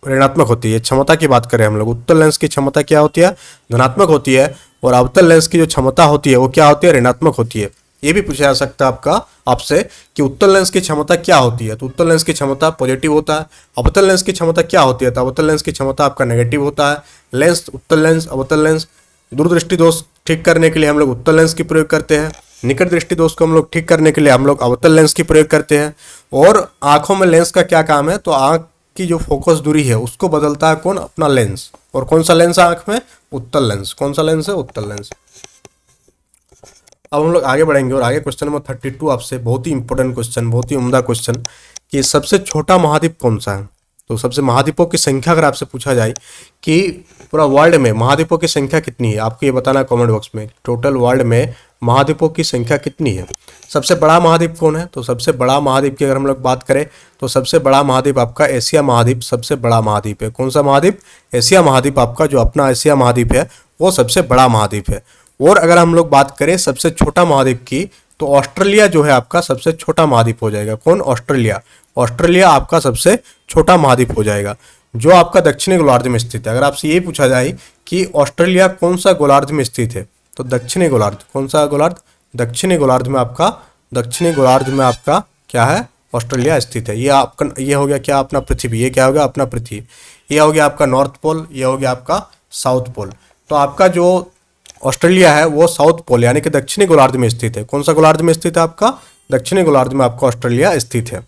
ऋणात्मक होती है। क्षमता की बात करें हम लोग, उत्तल लेंस की क्षमता क्या होती है? धनात्मक होती है, और अवतल लेंस की जो क्षमता होती है वो क्या होती है? ऋणात्मक होती है। ये भी पूछा जा सकता है आपसे कि उत्तल लेंस की क्षमता क्या होती है? तो उत्तल लेंस की क्षमता पॉजिटिव होता है। अवतल लेंस की क्षमता क्या होती है? तो अवतल लेंस की क्षमता आपका नेगेटिव होता है। लेंस, उत्तल लेंस, अवतल लेंस। दूरदृष्टि दोष ठीक करने के लिए हम लोग उत्तल लेंस की प्रयोग करते हैं। निकट दृष्टि दोष को हम लोग ठीक करने के लिए हम लोग अवतल लेंस की प्रयोग करते हैं। और आंखों में लेंस का क्या काम है? तो आंख की जो फोकस दूरी है उसको बदलता है कौन? अपना लेंस। और कौन सा लेंस है आंख में? उत्तल लेंस। कौन सा लेंस है? उत्तल लेंस। अब हम लोग आगे बढ़ेंगे और आगे क्वेश्चन नंबर 32 आपसे बहुत ही इंपॉर्टेंट क्वेश्चन, बहुत ही उम्दा क्वेश्चन कि सबसे छोटा महाद्वीप कौन सा है? तो सबसे महाद्वीपों की संख्या अगर आपसे पूछा जाए कि पूरा वर्ल्ड में महाद्वीपों की संख्या कितनी है, आपको ये बताना है कमेंट बॉक्स में। टोटल वर्ल्ड में महाद्वीपों की संख्या कितनी है? सबसे बड़ा महाद्वीप कौन है? तो सबसे बड़ा महाद्वीप की अगर हम लोग बात करें तो सबसे बड़ा महाद्वीप आपका एशिया महाद्वीप सबसे बड़ा महाद्वीप है। कौन सा महाद्वीप? एशिया महाद्वीप। आपका जो अपना एशिया महाद्वीप है वो सबसे बड़ा महाद्वीप है। और अगर हम लोग बात करें सबसे छोटा महाद्वीप की, तो ऑस्ट्रेलिया जो है आपका सबसे छोटा महाद्वीप हो जाएगा। कौन? ऑस्ट्रेलिया। ऑस्ट्रेलिया आपका सबसे छोटा महाद्वीप हो जाएगा, जो आपका दक्षिणी गोलार्ध में स्थित है। अगर आपसे ये पूछा जाए कि ऑस्ट्रेलिया कौन सा गोलार्ध में स्थित है, तो दक्षिणी गोलार्ध। कौन सा गोलार्ध? दक्षिणी गोलार्ध में आपका क्या है? ऑस्ट्रेलिया स्थित है। ये हो गया क्या? अपना पृथ्वी। ये क्या हो गया? अपना पृथ्वी। ये हो गया आपका नॉर्थ पोल, ये हो गया आपका साउथ पोल। तो आपका जो ऑस्ट्रेलिया है वो साउथ पोल यानी कि दक्षिणी गोलार्ध में स्थित है। कौन सा गोलार्ध में स्थित है आपका? दक्षिणी गोलार्ध में आपका ऑस्ट्रेलिया स्थित है।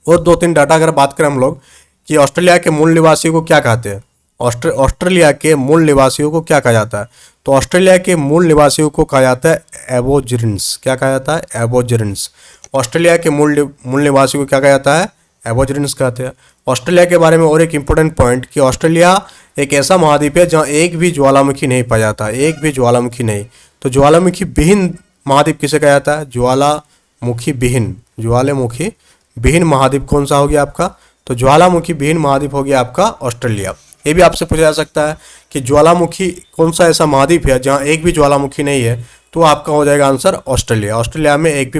और दो तीन डाटा अगर बात करें हम लोग कि ऑस्ट्रेलिया के मूल निवासियों को क्या कहते हैं, ऑस्ट्रेलिया के मूल निवासियों को क्या कहा जाता है? तो ऑस्ट्रेलिया के मूल निवासियों को कहा जाता है एबोरिजिन्स। क्या कहा जाता है? एबोरिजिन्स। ऑस्ट्रेलिया के मूल निवासियों को क्या कहा जाता है? एबोरिजिन्स कहते हैं। ऑस्ट्रेलिया के बारे में और एक इंपॉर्टेंट पॉइंट कि ऑस्ट्रेलिया एक ऐसा महाद्वीप है जहाँ एक भी ज्वालामुखी नहीं पाया जाता, एक भी ज्वालामुखी नहीं। तो ज्वालामुखी विहीन महाद्वीप किसे कहा जाता है? ज्वालामुखी विहीन महाद्वीप कौन सा हो गया आपका? तो ज्वालामुखी विहीन महाद्वीप हो गया आपका ऑस्ट्रेलिया। ये भी आपसे पूछा जा सकता है कि ज्वालामुखी कौन सा ऐसा महाद्वीप है जहाँ एक भी ज्वालामुखी नहीं है, तो आपका हो जाएगा आंसर ऑस्ट्रेलिया। ऑस्ट्रेलिया में एक भी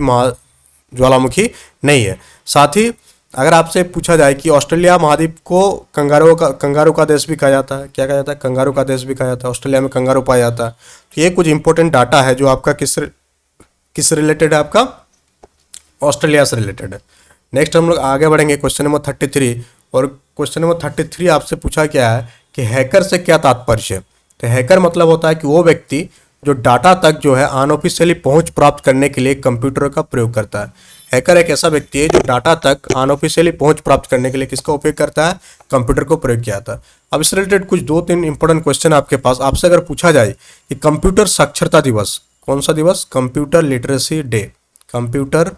ज्वालामुखी नहीं है। साथ ही अगर आपसे पूछा जाए कि ऑस्ट्रेलिया महाद्वीप को कंगारू का देश भी कहा जाता है, क्या कहा जाता है? कंगारू का देश भी कहा जाता है। ऑस्ट्रेलिया में कंगारू पाया जाता है। तो ये कुछ इंपॉर्टेंट डाटा है जो आपका किस रिलेटेड है? आपका ऑस्ट्रेलिया से रिलेटेड है। नेक्स्ट हम लोग आगे बढ़ेंगे क्वेश्चन नंबर 33। और क्वेश्चन नंबर 33 आपसे पूछा गया है कि हैकर से क्या तात्पर्य है? तो हैकर मतलब होता है कि वो व्यक्ति जो डाटा तक जो है अनऑफिशियली पहुंच प्राप्त करने के लिए कंप्यूटर का प्रयोग करता है। हैकर एक ऐसा व्यक्ति है जो डाटा तक अनऑफिशियली पहुंच प्राप्त करने के लिए किसका उपयोग करता है? कंप्यूटर को प्रयोग किया था। अब इससे रिलेटेड कुछ दो तीन इंपॉर्टेंट क्वेश्चन आपके पास। आपसे अगर पूछा जाए कि कंप्यूटर साक्षरता दिवस, कौन सा दिवस? Computer literacy day. कंप्यूटर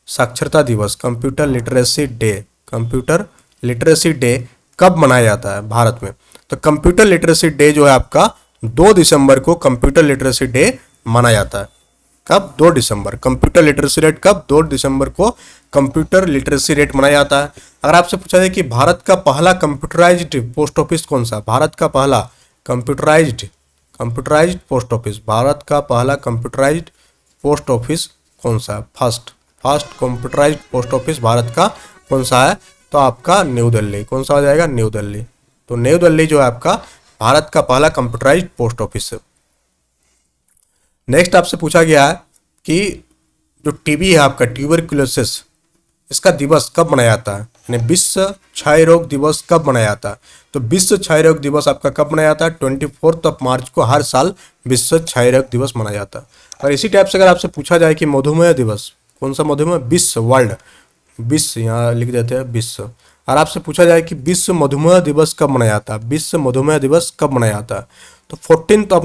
साक्षरता दिवस, कंप्यूटर लिटरेसी डे कब मनाया जाता है भारत में? तो कंप्यूटर लिटरेसी डे जो है आपका 2 दिसंबर को कंप्यूटर लिटरेसी डे मनाया जाता है। कब? 2 दिसंबर। कंप्यूटर लिटरेसी रेट कब? 2 दिसंबर को कंप्यूटर लिटरेसी रेट मनाया जाता है। अगर आपसे पूछा जाए कि भारत का पहला कंप्यूटराइज्ड पोस्ट ऑफिस कौन सा? भारत का पहला कंप्यूटराइज्ड पोस्ट ऑफिस, भारत का पहला कंप्यूटराइज्ड पोस्ट ऑफिस कौन सा? First computerised post office Bharat का कौन सा है? तो आपका न्यू दिल्ली। कौन सा हो जाएगा? न्यू दिल्ली। तो न्यू दिल्ली जो है आपका भारत का पहला कंप्यूटराइज्ड पोस्ट ऑफिस है। नेक्स्ट आपसे पूछा गया है कि जो टीबी है आपका, ट्यूबरक्लोसिस, इसका दिवस कब मनाया जाता है? यानी विश्व क्षय रोग दिवस कब मनाया जाता है? तो विश्व क्षय रोग दिवस आपका कब मनाया जाता है? 24 मार्च को हर साल विश्व क्षय रोग दिवस मनाया जाता है। और इसी टाइप से अगर आपसे पूछा जाए कि मधुमेह दिवस, कौन सा मधुमेह? विश्व यहाँ लिख देते हैं विश्व। और आपसे पूछा जाए कि विश्व मधुमेह दिवस कब मनाया जाता है? विश्व मधुमेह दिवस कब मनाया जाता है? तो 14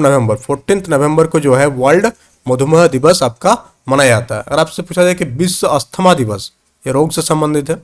नवंबर को जो है वर्ल्ड मधुमेह दिवस आपका मनाया जाता है। अगर आपसे पूछा जाए कि विश्व अस्थमा दिवस, ये रोग से संबंधित है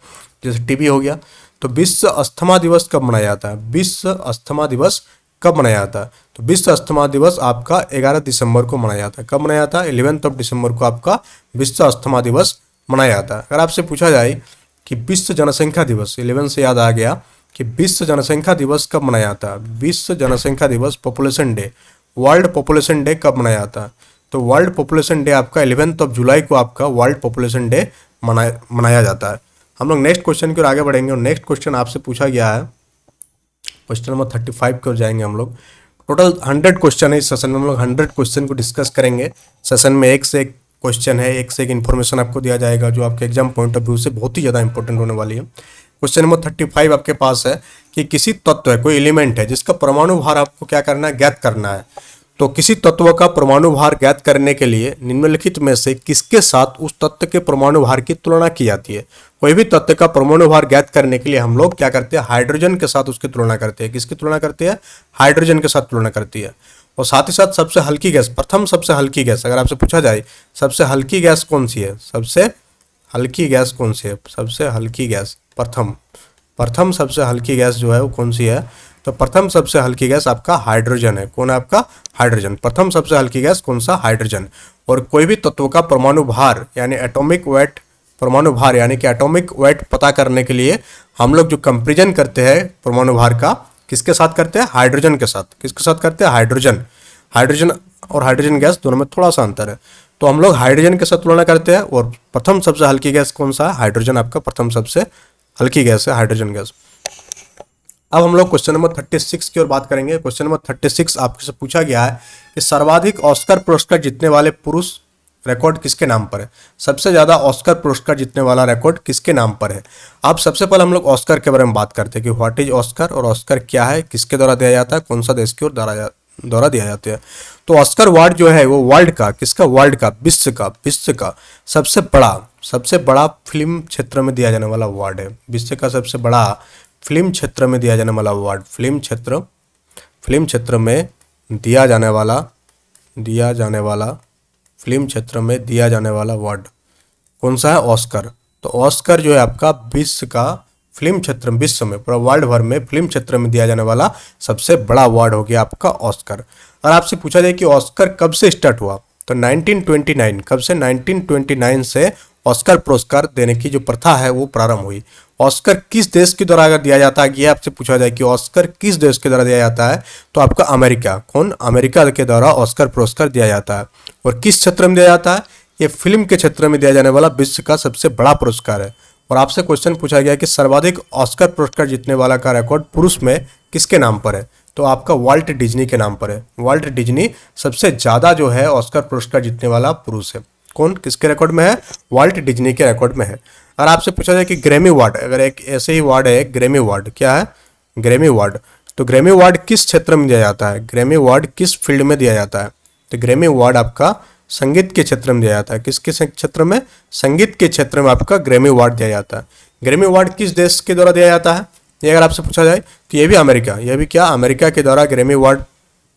जैसे टीबी हो गया, तो विश्व अस्थमा दिवस कब मनाया जाता है? विश्व अस्थमा दिवस कब मनाया जाता है? तो विश्व अस्थमा दिवस आपका 11 दिसंबर को मनाया जाता है। कब मनाया जाता है? 11 दिसंबर को आपका विश्व अस्थमा दिवस मनाया जाता है। अगर आपसे पूछा जाए कि विश्व जनसंख्या दिवस, 11 से याद आ गया कि विश्व जनसंख्या दिवस कब मनाया जाता है? विश्व जनसंख्या दिवस, population day, world population day कब मनाया जाता है? तो वर्ल्ड पॉपुलेशन डे आपका 11 जुलाई को आपका वर्ल्ड पॉपुलेशन डे मनाया जाता है। हम लोग नेक्स्ट क्वेश्चन की ओर आगे बढ़ेंगे। और नेक्स्ट क्वेश्चन आपसे पूछा गया है, क्वेश्चन नंबर 35 की ओर जाएंगे हम लोग। टोटल 100 क्वेश्चन है इस सेशन में, हम लोग 100 क्वेश्चन को डिस्कस करेंगे। सेशन में एक से एक क्वेश्चन है, एक से एक इन्फॉर्मेशन आपको दिया जाएगा जो आपके एग्जाम पॉइंट ऑफ व्यू से बहुत ही ज़्यादा इंपॉर्टेंट होने वाली है। क्वेश्चन नंबर 35 आपके पास है कि किसी तत्व है, कोई एलिमेंट है जिसका परमाणु भार आपको क्या करना है? ज्ञात करना है। तो किसी तत्व का परमाणु भार ज्ञात करने के लिए निम्नलिखित में से किसके साथ उस तत्व के परमाणु भार की तुलना की जाती है? कोई भी तत्व का परमाणु भार ज्ञात करने के लिए हम लोग क्या करते हैं? हाइड्रोजन के साथ उसकी तुलना करते हैं। किसकी तुलना करते हैं? हाइड्रोजन के साथ तुलना करती है। और साथ ही साथ सबसे हल्की गैस, प्रथम सबसे हल्की गैस, अगर आपसे पूछा जाए सबसे हल्की गैस कौन सी है? सबसे हल्की गैस कौन सी है? सबसे हल्की गैस प्रथम सबसे हल्की गैस जो है वो कौन सी है? तो प्रथम सबसे हल्की गैस आपका हाइड्रोजन है। कौन है आपका? हाइड्रोजन। प्रथम सबसे हल्की गैस कौन सा? हाइड्रोजन। और कोई भी तत्व का परमाणु भार यानी एटॉमिक वेट, परमाणु भार यानी कि एटॉमिक वेट पता करने के लिए हम लोग जो कंपेरिजन करते हैं परमाणु भार का, किसके साथ करते हैं? हाइड्रोजन के साथ। किसके साथ करते हैं? हाइड्रोजन और हाइड्रोजन गैस दोनों में थोड़ा सा अंतर है, तो हम लोग हाइड्रोजन के साथ तुलना करते हैं। और प्रथम सबसे हल्की गैस कौन सा है? हाइड्रोजन आपका प्रथम सबसे हल्की गैस है, हाइड्रोजन गैस। अब हम लोग क्वेश्चन नंबर 36 की ओर बात करेंगे। क्वेश्चन नंबर 36 आपसे पूछा गया है कि सर्वाधिक ऑस्कर पुरस्कार जीतने वाले पुरुष रिकॉर्ड किसके नाम पर है? सबसे ज्यादा ऑस्कर पुरस्कार जीतने वाला रिकॉर्ड किसके नाम पर है? अब सबसे पहले हम लोग ऑस्कर के बारे में बात करते हैं कि व्हाट इज ऑस्कर और ऑस्कर क्या है, किसके द्वारा दिया जाता है, कौन सा देश की ओर द्वारा दिया जाता है। तो ऑस्कर अवार्ड जो है वो वर्ल्ड का, किसका, वर्ल्ड का, विश्व का सबसे बड़ा फिल्म क्षेत्र में दिया जाने वाला अवार्ड है। विश्व का सबसे बड़ा फिल्म क्षेत्र में दिया जाने वाला अवार्ड, फिल्म क्षेत्र में दिया जाने वाला फिल्म क्षेत्र में दिया जाने वाला अवार्ड कौन सा है, ऑस्कर। तो ऑस्कर जो है आपका विश्व का फिल्म क्षेत्र में, विश्व में पूरा वर्ल्ड भर में फिल्म क्षेत्र में दिया जाने वाला सबसे बड़ा अवार्ड हो गया आपका ऑस्कर। और आपसे पूछा जाए कि ऑस्कर कब से स्टार्ट हुआ, तो 1929, कब से, 1929 से ऑस्कर पुरस्कार देने की जो प्रथा है वो प्रारंभ हुई। ऑस्कर किस देश के द्वारा अगर दिया जाता है, ये आपसे पूछा जाए कि ऑस्कर किस देश के द्वारा दिया जाता है, तो आपका अमेरिका, कौन, अमेरिका के द्वारा ऑस्कर पुरस्कार दिया जाता है। और किस क्षेत्र में दिया जाता है, ये फिल्म के क्षेत्र में दिया जाने वाला विश्व का सबसे बड़ा पुरस्कार है। और आपसे क्वेश्चन पूछा गया कि सर्वाधिक ऑस्कर पुरस्कार जीतने वाला का रिकॉर्ड पुरुष में किसके नाम पर है, तो आपका वाल्ट डिज्नी के नाम पर है। वाल्ट डिज्नी सबसे ज़्यादा जो है ऑस्कर पुरस्कार जीतने वाला पुरुष है। कौन, किसके रिकॉर्ड में है, वाल्ट डिज्नी के रिकॉर्ड में है। और आपसे पूछा जाए कि ग्रैमी अवार्ड, अगर एक ऐसे ही अवार्ड है ग्रैमी अवार्ड, क्या है, ग्रैमी अवार्ड, तो ग्रैमी अवार्ड किस क्षेत्र में दिया जाता है, ग्रैमी अवार्ड किस फील्ड में दिया जाता है, तो ग्रैमी अवार्ड आपका संगीत के क्षेत्र में दिया जाता है। किसके क्षेत्र में, संगीत के क्षेत्र में आपका ग्रैमी अवार्ड दिया जाता है। ग्रैमी अवार्ड किस देश के द्वारा दिया जाता है, ये अगर आपसे पूछा जाए तो ये भी अमेरिका, ये भी क्या, अमेरिका के द्वारा ग्रैमी अवार्ड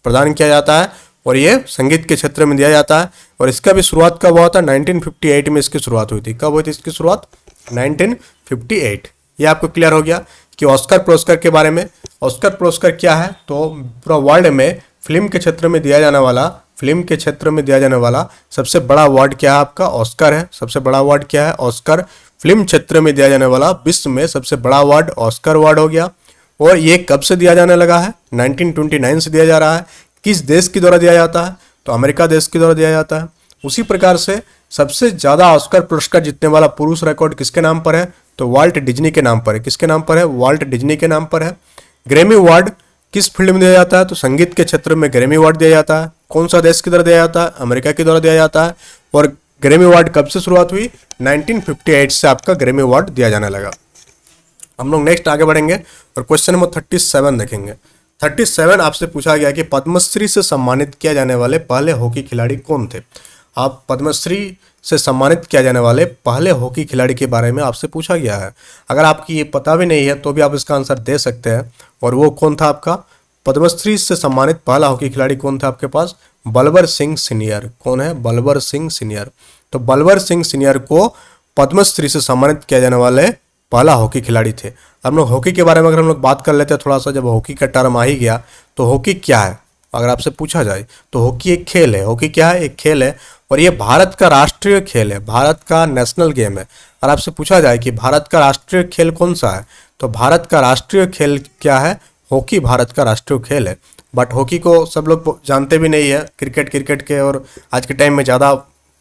प्रदान किया जाता है। और ये संगीत के क्षेत्र में दिया जाता है। और इसका भी शुरुआत कब हुआ था, 1958 में इसकी शुरुआत हुई थी। कब हुई थी इसकी शुरुआत, 1958। ये आपको क्लियर हो गया कि ऑस्कर पुरस्कार के बारे में। ऑस्कर पुरस्कार क्या है, तो पूरा वर्ल्ड में फिल्म के क्षेत्र में दिया जाने वाला सबसे बड़ा अवार्ड क्या है आपका, ऑस्कर है। सबसे बड़ा अवार्ड क्या है, ऑस्कर। फिल्म क्षेत्र में दिया जाने वाला विश्व में सबसे बड़ा अवार्ड ऑस्कर अवार्ड हो गया। और ये कब से दिया जाने लगा है, 1929 से दिया जा रहा है। किस देश के द्वारा दिया जाता है, तो अमेरिका देश के द्वारा दिया जाता है। उसी प्रकार से सबसे ज़्यादा ऑस्कर पुरस्कार जीतने वाला पुरुष रिकॉर्ड किसके नाम पर है, तो वाल्ट डिज्नी के नाम पर है। किसके नाम पर है, वाल्ट डिज्नी के नाम पर है। ग्रैमी अवार्ड किस फील्ड में दिया जाता है, तो संगीत के क्षेत्र में ग्रैमी अवार्ड दिया जाता है। कौन सा देश के द्वारा दिया जाता है, अमेरिका के द्वारा दिया जाता है। और ग्रैमी अवार्ड कब से शुरुआत हुई, 1958 से आपका ग्रैमी अवार्ड दिया जाने लगा। हम लोग नेक्स्ट आगे बढ़ेंगे और क्वेश्चन नंबर 37 देखेंगे। 37 आपसे पूछा गया कि पद्मश्री से सम्मानित किया जाने वाले पहले हॉकी खिलाड़ी कौन थे। आप पद्मश्री से सम्मानित किया जाने वाले पहले हॉकी खिलाड़ी के बारे में आपसे पूछा गया है। अगर आपकी ये पता भी नहीं है तो भी आप इसका आंसर दे सकते हैं। और वो कौन था आपका, पद्मश्री से सम्मानित पहला हॉकी खिलाड़ी कौन था आपके पास, बलवर सिंह सीनियर। कौन है, बलवर सिंह सीनियर। तो बलवर सिंह सीनियर को पद्मश्री से सम्मानित किया जाने वाले पहला हॉकी खिलाड़ी थे। हम लोग हॉकी के बारे में अगर हम लोग बात कर लेते हैं थोड़ा सा, जब हॉकी का टर्म आ ही गया तो हॉकी क्या है अगर आपसे पूछा जाए तो हॉकी एक खेल है। हॉकी क्या है, एक खेल है। और ये भारत का राष्ट्रीय खेल है, भारत का नेशनल गेम है। और आपसे पूछा जाए कि भारत का राष्ट्रीय खेल कौन सा है, तो भारत का राष्ट्रीय खेल क्या है, हॉकी भारत का राष्ट्रीय खेल है। बट हॉकी को सब लोग जानते भी नहीं है, क्रिकेट के, और आज के टाइम में ज़्यादा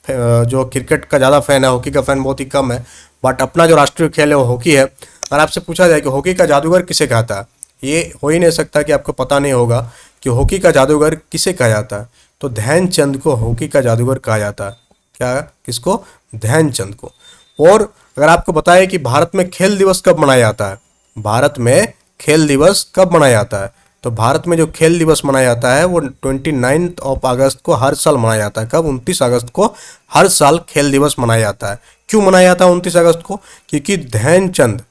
जो क्रिकेट का ज़्यादा फैन है, हॉकी का फैन बहुत ही कम है। बट अपना जो राष्ट्रीय खेल है वो हॉकी है। और आपसे पूछा जाए कि हॉकी का जादूगर किसे कहता है, ये हो ही नहीं सकता कि आपको पता नहीं होगा कि हॉकी का जादूगर किसे कहा जाता है। तो ध्यानचंद को हॉकी का जादूगर कहा जाता है। क्या, किसको, ध्यानचंद को। और अगर आपको बताया कि भारत में खेल दिवस कब मनाया जाता है, भारत में खेल दिवस कब मनाया जाता है, तो भारत में जो खेल दिवस मनाया जाता है वो 29 अगस्त को हर साल मनाया जाता है। कब, 29 अगस्त को हर साल खेल दिवस मनाया जाता है। क्यों मनाया जाता है 29 अगस्त को, क्योंकि ध्यानचंद,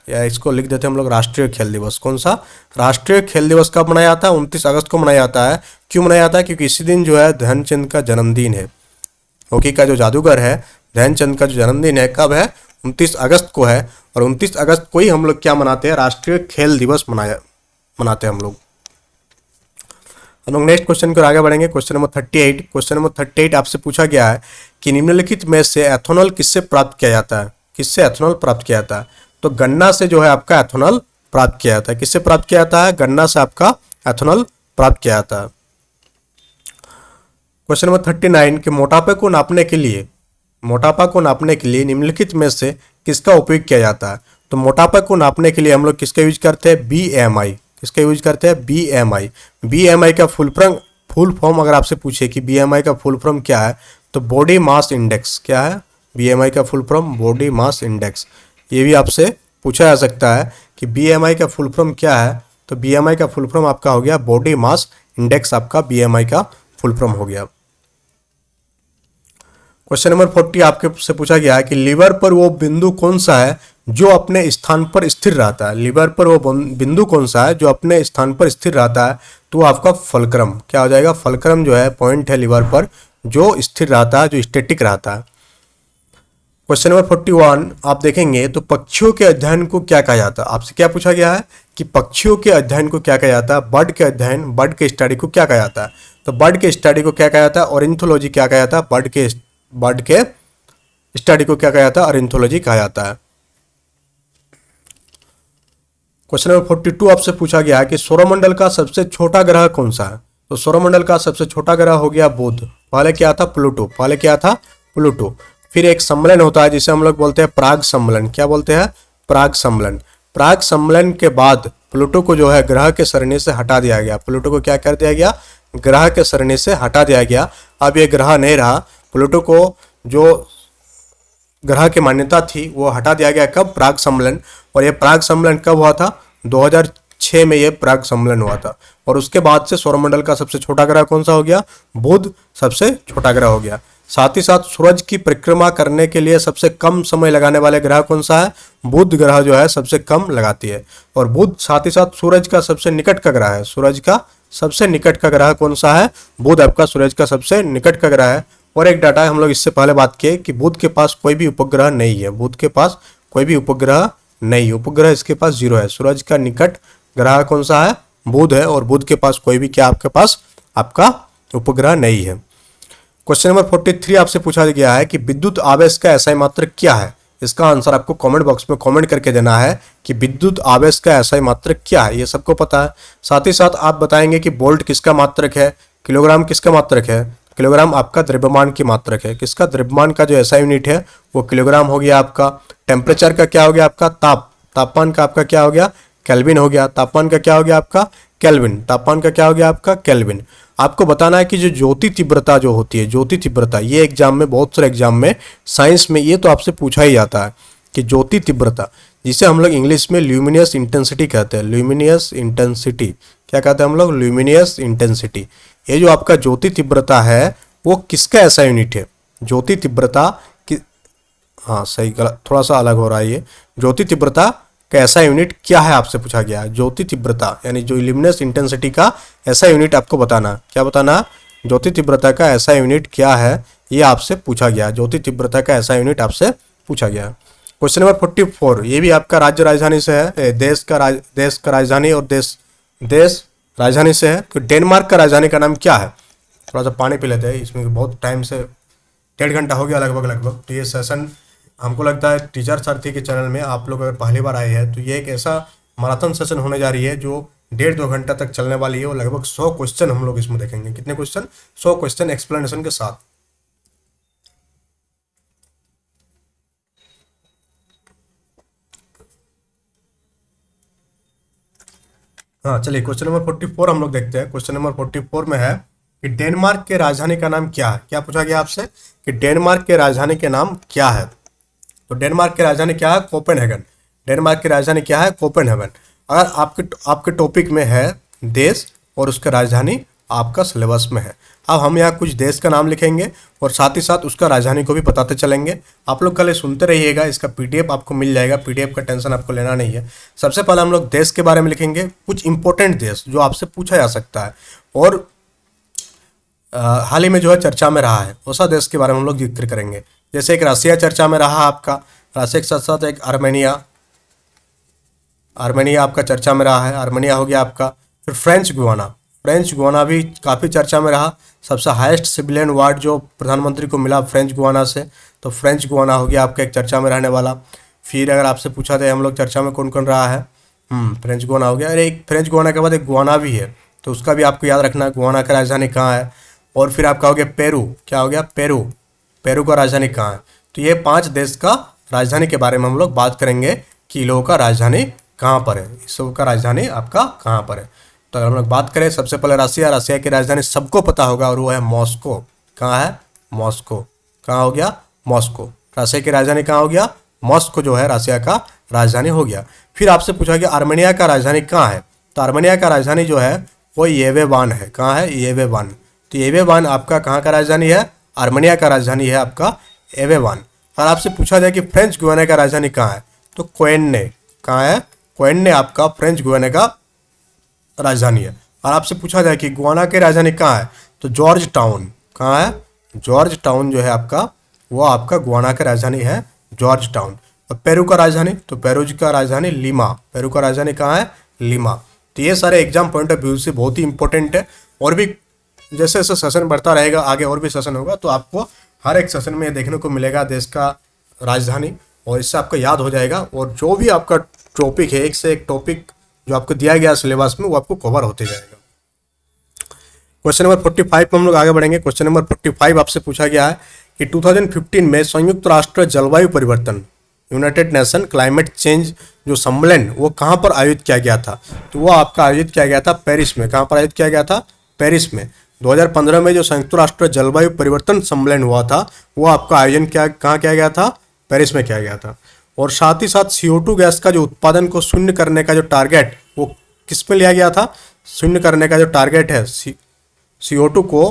या इसको लिख देते हैं हम लोग राष्ट्रीय खेल दिवस। कौन सा, राष्ट्रीय खेल दिवस कब मनाया जाता है, 29 अगस्त को मनाया जाता है। क्यों मनाया जाता है, क्योंकि इसी दिन जो है ध्यानचंद का जन्मदिन है। हॉकी का जो जादूगर है ध्यानचंद का जो जन्मदिन है कब है, 29 अगस्त को है। और 29 अगस्त को ही हम लोग क्या मनाते हैं, राष्ट्रीय खेल दिवस मनाते हैं हम लोग। नेक्स्ट क्वेश्चन की ओर आगे बढ़ेंगे। Question number 38। क्वेश्चन नंबर 38 आपसे पूछा गया है कि निम्नलिखित में से एथेनॉल किससे प्राप्त किया जाता है, किससे एथेनॉल प्राप्त किया जाता है, तो गन्ना से जो है आपका एथेनॉल प्राप्त किया जाता है। किससे प्राप्त किया जाता है, गन्ना से आपका एथेनॉल प्राप्त किया जाता है। क्वेश्चन नंबर 39 कि मोटापा को नापने के लिए निम्नलिखित में से किसका उपयोग किया जाता है, तो मोटापा को नापने के लिए हम लोग किसका यूज करते हैं, BMI। किसका यूज करते हैं, BMI। BMI का फुल फॉर्म अगर आपसे पूछे कि BMI का फुल फॉर्म क्या है, तो बॉडी मास इंडेक्स। क्या है, BMI का full form body mass index. ये भी आपसे पूछा जा सकता है कि BMI का फुल फॉर्म क्या है, तो BMI का फुल फॉर्म आपका हो गया बॉडी मास इंडेक्स आपका बीएमआई का फुल फॉर्म हो गया। क्वेश्चन नंबर 40 आपके से पूछा गया है कि लीवर पर वो बिंदु कौन सा है जो अपने स्थान पर स्थिर रहता है। लीवर पर वो बिंदु कौन सा है जो अपने स्थान पर स्थिर रहता है, तो आपका फलक्रम क्या हो जाएगा। फलक्रम जो है पॉइंट है लीवर पर जो स्थिर रहता है, जो स्टैटिक रहता है। क्वेश्चन नंबर 41 आप देखेंगे तो पक्षियों के अध्ययन को क्या कहा जाता है। आपसे क्या पूछा गया है कि पक्षियों के अध्ययन को क्या कहा जाता है। बर्ड के अध्ययन, बर्ड के स्टडी को क्या कहा जाता है। तो बर्ड के स्टडी को क्या कहा जाता है, ऑर्निथोलॉजी क्या कहा जाता है। बर्ड के स्टडी को क्या कहा जाता है, ऑर्निथोलॉजी कहा जाता है। क्वेश्चन नंबर 42 आपसे पूछा गया है कि सौरमंडल का सबसे छोटा ग्रह कौन सा है। तो सौरमंडल का सबसे छोटा ग्रह हो गया बुध। पहले क्या था, प्लूटो। पहले क्या था, प्लूटो। फिर एक सम्मेलन होता है जिसे हम लोग बोलते हैं प्राग सम्मेलन। क्या बोलते हैं, प्राग सम्मेलन। प्राग सम्मेलन के बाद प्लूटो को जो है ग्रह के सरणी से हटा दिया गया। प्लूटो को क्या कर दिया गया, ग्रह के सरणी से हटा दिया गया। अब ये ग्रह नहीं रहा। प्लूटो को जो ग्रह की मान्यता थी वो हटा दिया गया। कब, प्राग सम्मेलन। और ये प्राग सम्मेलन कब हुआ था, 2006 में ये प्राग सम्मेलन हुआ था। और उसके बाद से सौरमंडल का सबसे छोटा ग्रह कौन सा हो गया, बुध सबसे छोटा ग्रह हो गया। साथ ही साथ सूरज की परिक्रमा करने के लिए सबसे कम समय लगाने वाले ग्रह कौन सा है, बुध ग्रह जो है सबसे कम लगाती है। और बुध साथ ही साथ सूरज का सबसे निकट का ग्रह है। सूरज का सबसे निकट का ग्रह कौन सा है, बुध आपका सूरज का सबसे निकट का ग्रह है। और एक डाटा हम लोग इससे पहले बात किए कि बुध के पास कोई भी उपग्रह नहीं है। बुध के पास कोई भी उपग्रह नहीं, उपग्रह इसके पास 0 है। सूरज का निकट ग्रह कौन सा है, बुध है। और बुध के पास कोई भी क्या आपके पास आपका उपग्रह नहीं है। क्वेश्चन नंबर 43 आपसे पूछा गया है कि विद्युत आवेश का एसआई मात्रक क्या है। इसका आंसर आपको कमेंट बॉक्स में कमेंट करके देना है कि विद्युत आवेश का एसआई मात्रक क्या है। ये सबको पता है। साथ ही साथ आप बताएंगे कि वोल्ट किसका मात्रक है, किलोग्राम किसका मात्रक है। किलोग्राम आपका द्रव्यमान की मात्रक है। किसका, द्रव्यमान का जो एसआई यूनिट है वो किलोग्राम हो गया आपका। टेम्परेचर का क्या हो गया आपका, तापमान का आपका क्या हो गया, केल्विन हो गया। तापमान का क्या हो गया आपका, केल्विन। तापमान का क्या हो गया आपका, केल्विन। आपको बताना है कि जो ज्योति तीव्रता जो होती है, ज्योति तीव्रता, ये एग्जाम में बहुत सारे एग्जाम में साइंस में ये तो आपसे पूछा ही जाता है कि ज्योति तीव्रता, जिसे हम लोग इंग्लिश में ल्यूमिनियस इंटेंसिटी कहते हैं। ल्यूमिनियस इंटेंसिटी क्या कहते हैं हम लोग, ल्यूमिनियस इंटेंसिटी। ये जो आपका ज्योति तीव्रता है वो किसका ऐसा यूनिट है, ज्योति तीव्रता की, हाँ सही गलत थोड़ा सा अलग हो रहा है ये। ज्योति तीव्रता का ऐसा यूनिट क्या है आपसे पूछा गया है। ज्योति तीव्रता यानी जो ल्यूमिनस इंटेंसिटी का ऐसा यूनिट आपको बताना। क्या बताना, ज्योति तीव्रता का ऐसा यूनिट क्या है, ये आपसे पूछा गया। ज्योति तीव्रता का ऐसा यूनिट आपसे पूछा गया। क्वेश्चन नंबर 44 ये भी आपका राज्य राजधानी से है, देश का राजधानी और देश राजधानी से है। तो डेनमार्क का राजधानी का नाम क्या है। थोड़ा सा पानी पी लेते हैं, इसमें बहुत टाइम से 1.5 घंटा हो गया लगभग। तो ये सेशन हमको लगता है टीचर सारथी के चैनल में आप लोग अगर पहली बार आए हैं तो ये एक ऐसा मैराथन सेशन होने जा रही है जो 1.5-2 घंटा तक चलने वाली है। और लगभग 100 क्वेश्चन हम लोग इसमें देखेंगे। कितने क्वेश्चन, 100 क्वेश्चन एक्सप्लेनेशन के साथ। हाँ चलिए क्वेश्चन नंबर 44 हम लोग देखते हैं। क्वेश्चन नंबर 44 में है कि डेनमार्क के राजधानी का नाम क्या है। क्या पूछा गया आपसे कि डेनमार्क के राजधानी के नाम क्या है। तो डेनमार्क की राजधानी क्या है, कोपेनहेगन। डेनमार्क की राजधानी क्या है, कोपेनहेगन। अगर आपके टॉपिक में है देश और उसका राजधानी आपका सिलेबस में है। अब हम यहाँ कुछ देश का नाम लिखेंगे और साथ ही साथ उसका राजधानी को भी बताते चलेंगे। आप लोग कल सुनते रहिएगा, इसका पीडीएफ आपको मिल जाएगा। पीडीएफ का टेंशन आपको लेना नहीं है। सबसे पहले हम लोग देश के बारे में लिखेंगे, कुछ इंपॉर्टेंट देश जो आपसे पूछा जा सकता है और हाल ही में जो है चर्चा में रहा है, वैसा देश के बारे में हम लोग जिक्र करेंगे। जैसे एक रसिया चर्चा में रहा आपका, रसिया के साथ साथ एक आर्मेनिया आपका चर्चा में रहा है, आर्मेनिया हो गया आपका। फिर फ्रेंच गुआना भी काफ़ी चर्चा में रहा। सबसे हाईएस्ट सिविलियन अवार्ड जो प्रधानमंत्री को मिला फ्रेंच गुआना से, तो फ्रेंच गुआना हो गया आपका एक चर्चा में रहने वाला। फिर अगर आपसे पूछा जाए हम लोग चर्चा में कौन कौन रहा है, फ्रेंच गुआना हो गया। अरे एक फ्रेंच गुआना के बाद एक गुआना भी है, तो उसका भी आपको याद रखना है, गुआना का राजधानी कहाँ है। और फिर आपका हो गया पेरू, क्या हो गया, पेरू का राजधानी कहाँ है। तो ये 5 देश का राजधानी के बारे में हम लोग बात करेंगे कि इन लोगों का राजधानी कहाँ पर है, इस सब का राजधानी आपका कहाँ पर है। तो अगर हम लोग बात करें सबसे पहले रसिया की राजधानी सबको पता होगा और वो है मॉस्को। कहाँ है, मॉस्को। कहाँ हो गया, मॉस्को। रसिया की राजधानी कहाँ हो गया, मॉस्को जो है रसिया का राजधानी हो गया। फिर आपसे पूछा गया आर्मेनिया का राजधानी कहाँ है। तो आर्मेनिया का राजधानी जो है वो येरेवान है। कहाँ है? येरेवान। तो येरेवान आपका कहाँ का राजधानी है? आर्मेनिया का राजधानी है आपका येरेवान। और आपसे पूछा जाए कि फ्रेंच गुयाना का राजधानी कहाँ है, तो कोयन्ने। कहाँ है? कोयन्ने आपका फ्रेंच गुयाना का राजधानी है। और आपसे पूछा जाए कि गुयाना की राजधानी कहाँ है, तो जॉर्ज टाउन। कहाँ है? जॉर्ज टाउन जो है आपका, वो आपका गुयाना की राजधानी है, जॉर्ज टाउन। और पेरू का राजधानी, तो पेरू का राजधानी लीमा। पेरू का राजधानी कहाँ है? लीमा। तो ये सारे एग्जाम पॉइंट ऑफ व्यू से बहुत ही इंपॉर्टेंट है। और भी जैसे जैसे सेशन बढ़ता रहेगा, आगे और भी सेशन होगा, तो आपको हर एक सेशन में देखने को मिलेगा देश का राजधानी, और इससे आपको याद हो जाएगा। और जो भी आपका टॉपिक है, एक से एक टॉपिक जो आपको दिया गया सिलेबस में, वो आपको कवर होते जाएगा। क्वेश्चन नंबर 45 में हम लोग आगे बढ़ेंगे। क्वेश्चन नंबर 45 आपसे पूछा गया है कि 2015 में संयुक्त राष्ट्र जलवायु परिवर्तन, यूनाइटेड नेशन क्लाइमेट चेंज जो सम्मेलन, वो कहाँ पर आयोजित किया गया था, तो वो आपका आयोजित किया गया था पेरिस में। कहाँ पर आयोजित किया गया था? पेरिस में। 2015 में जो संयुक्त राष्ट्र जलवायु परिवर्तन सम्मेलन हुआ था, वो आपका आयोजन कहाँ किया गया था? पेरिस में किया गया था। और साथ ही साथ CO2 गैस का जो उत्पादन को शून्य करने का जो टारगेट, वो किस में लिया गया था? शून्य करने का जो टारगेट है, CO2 को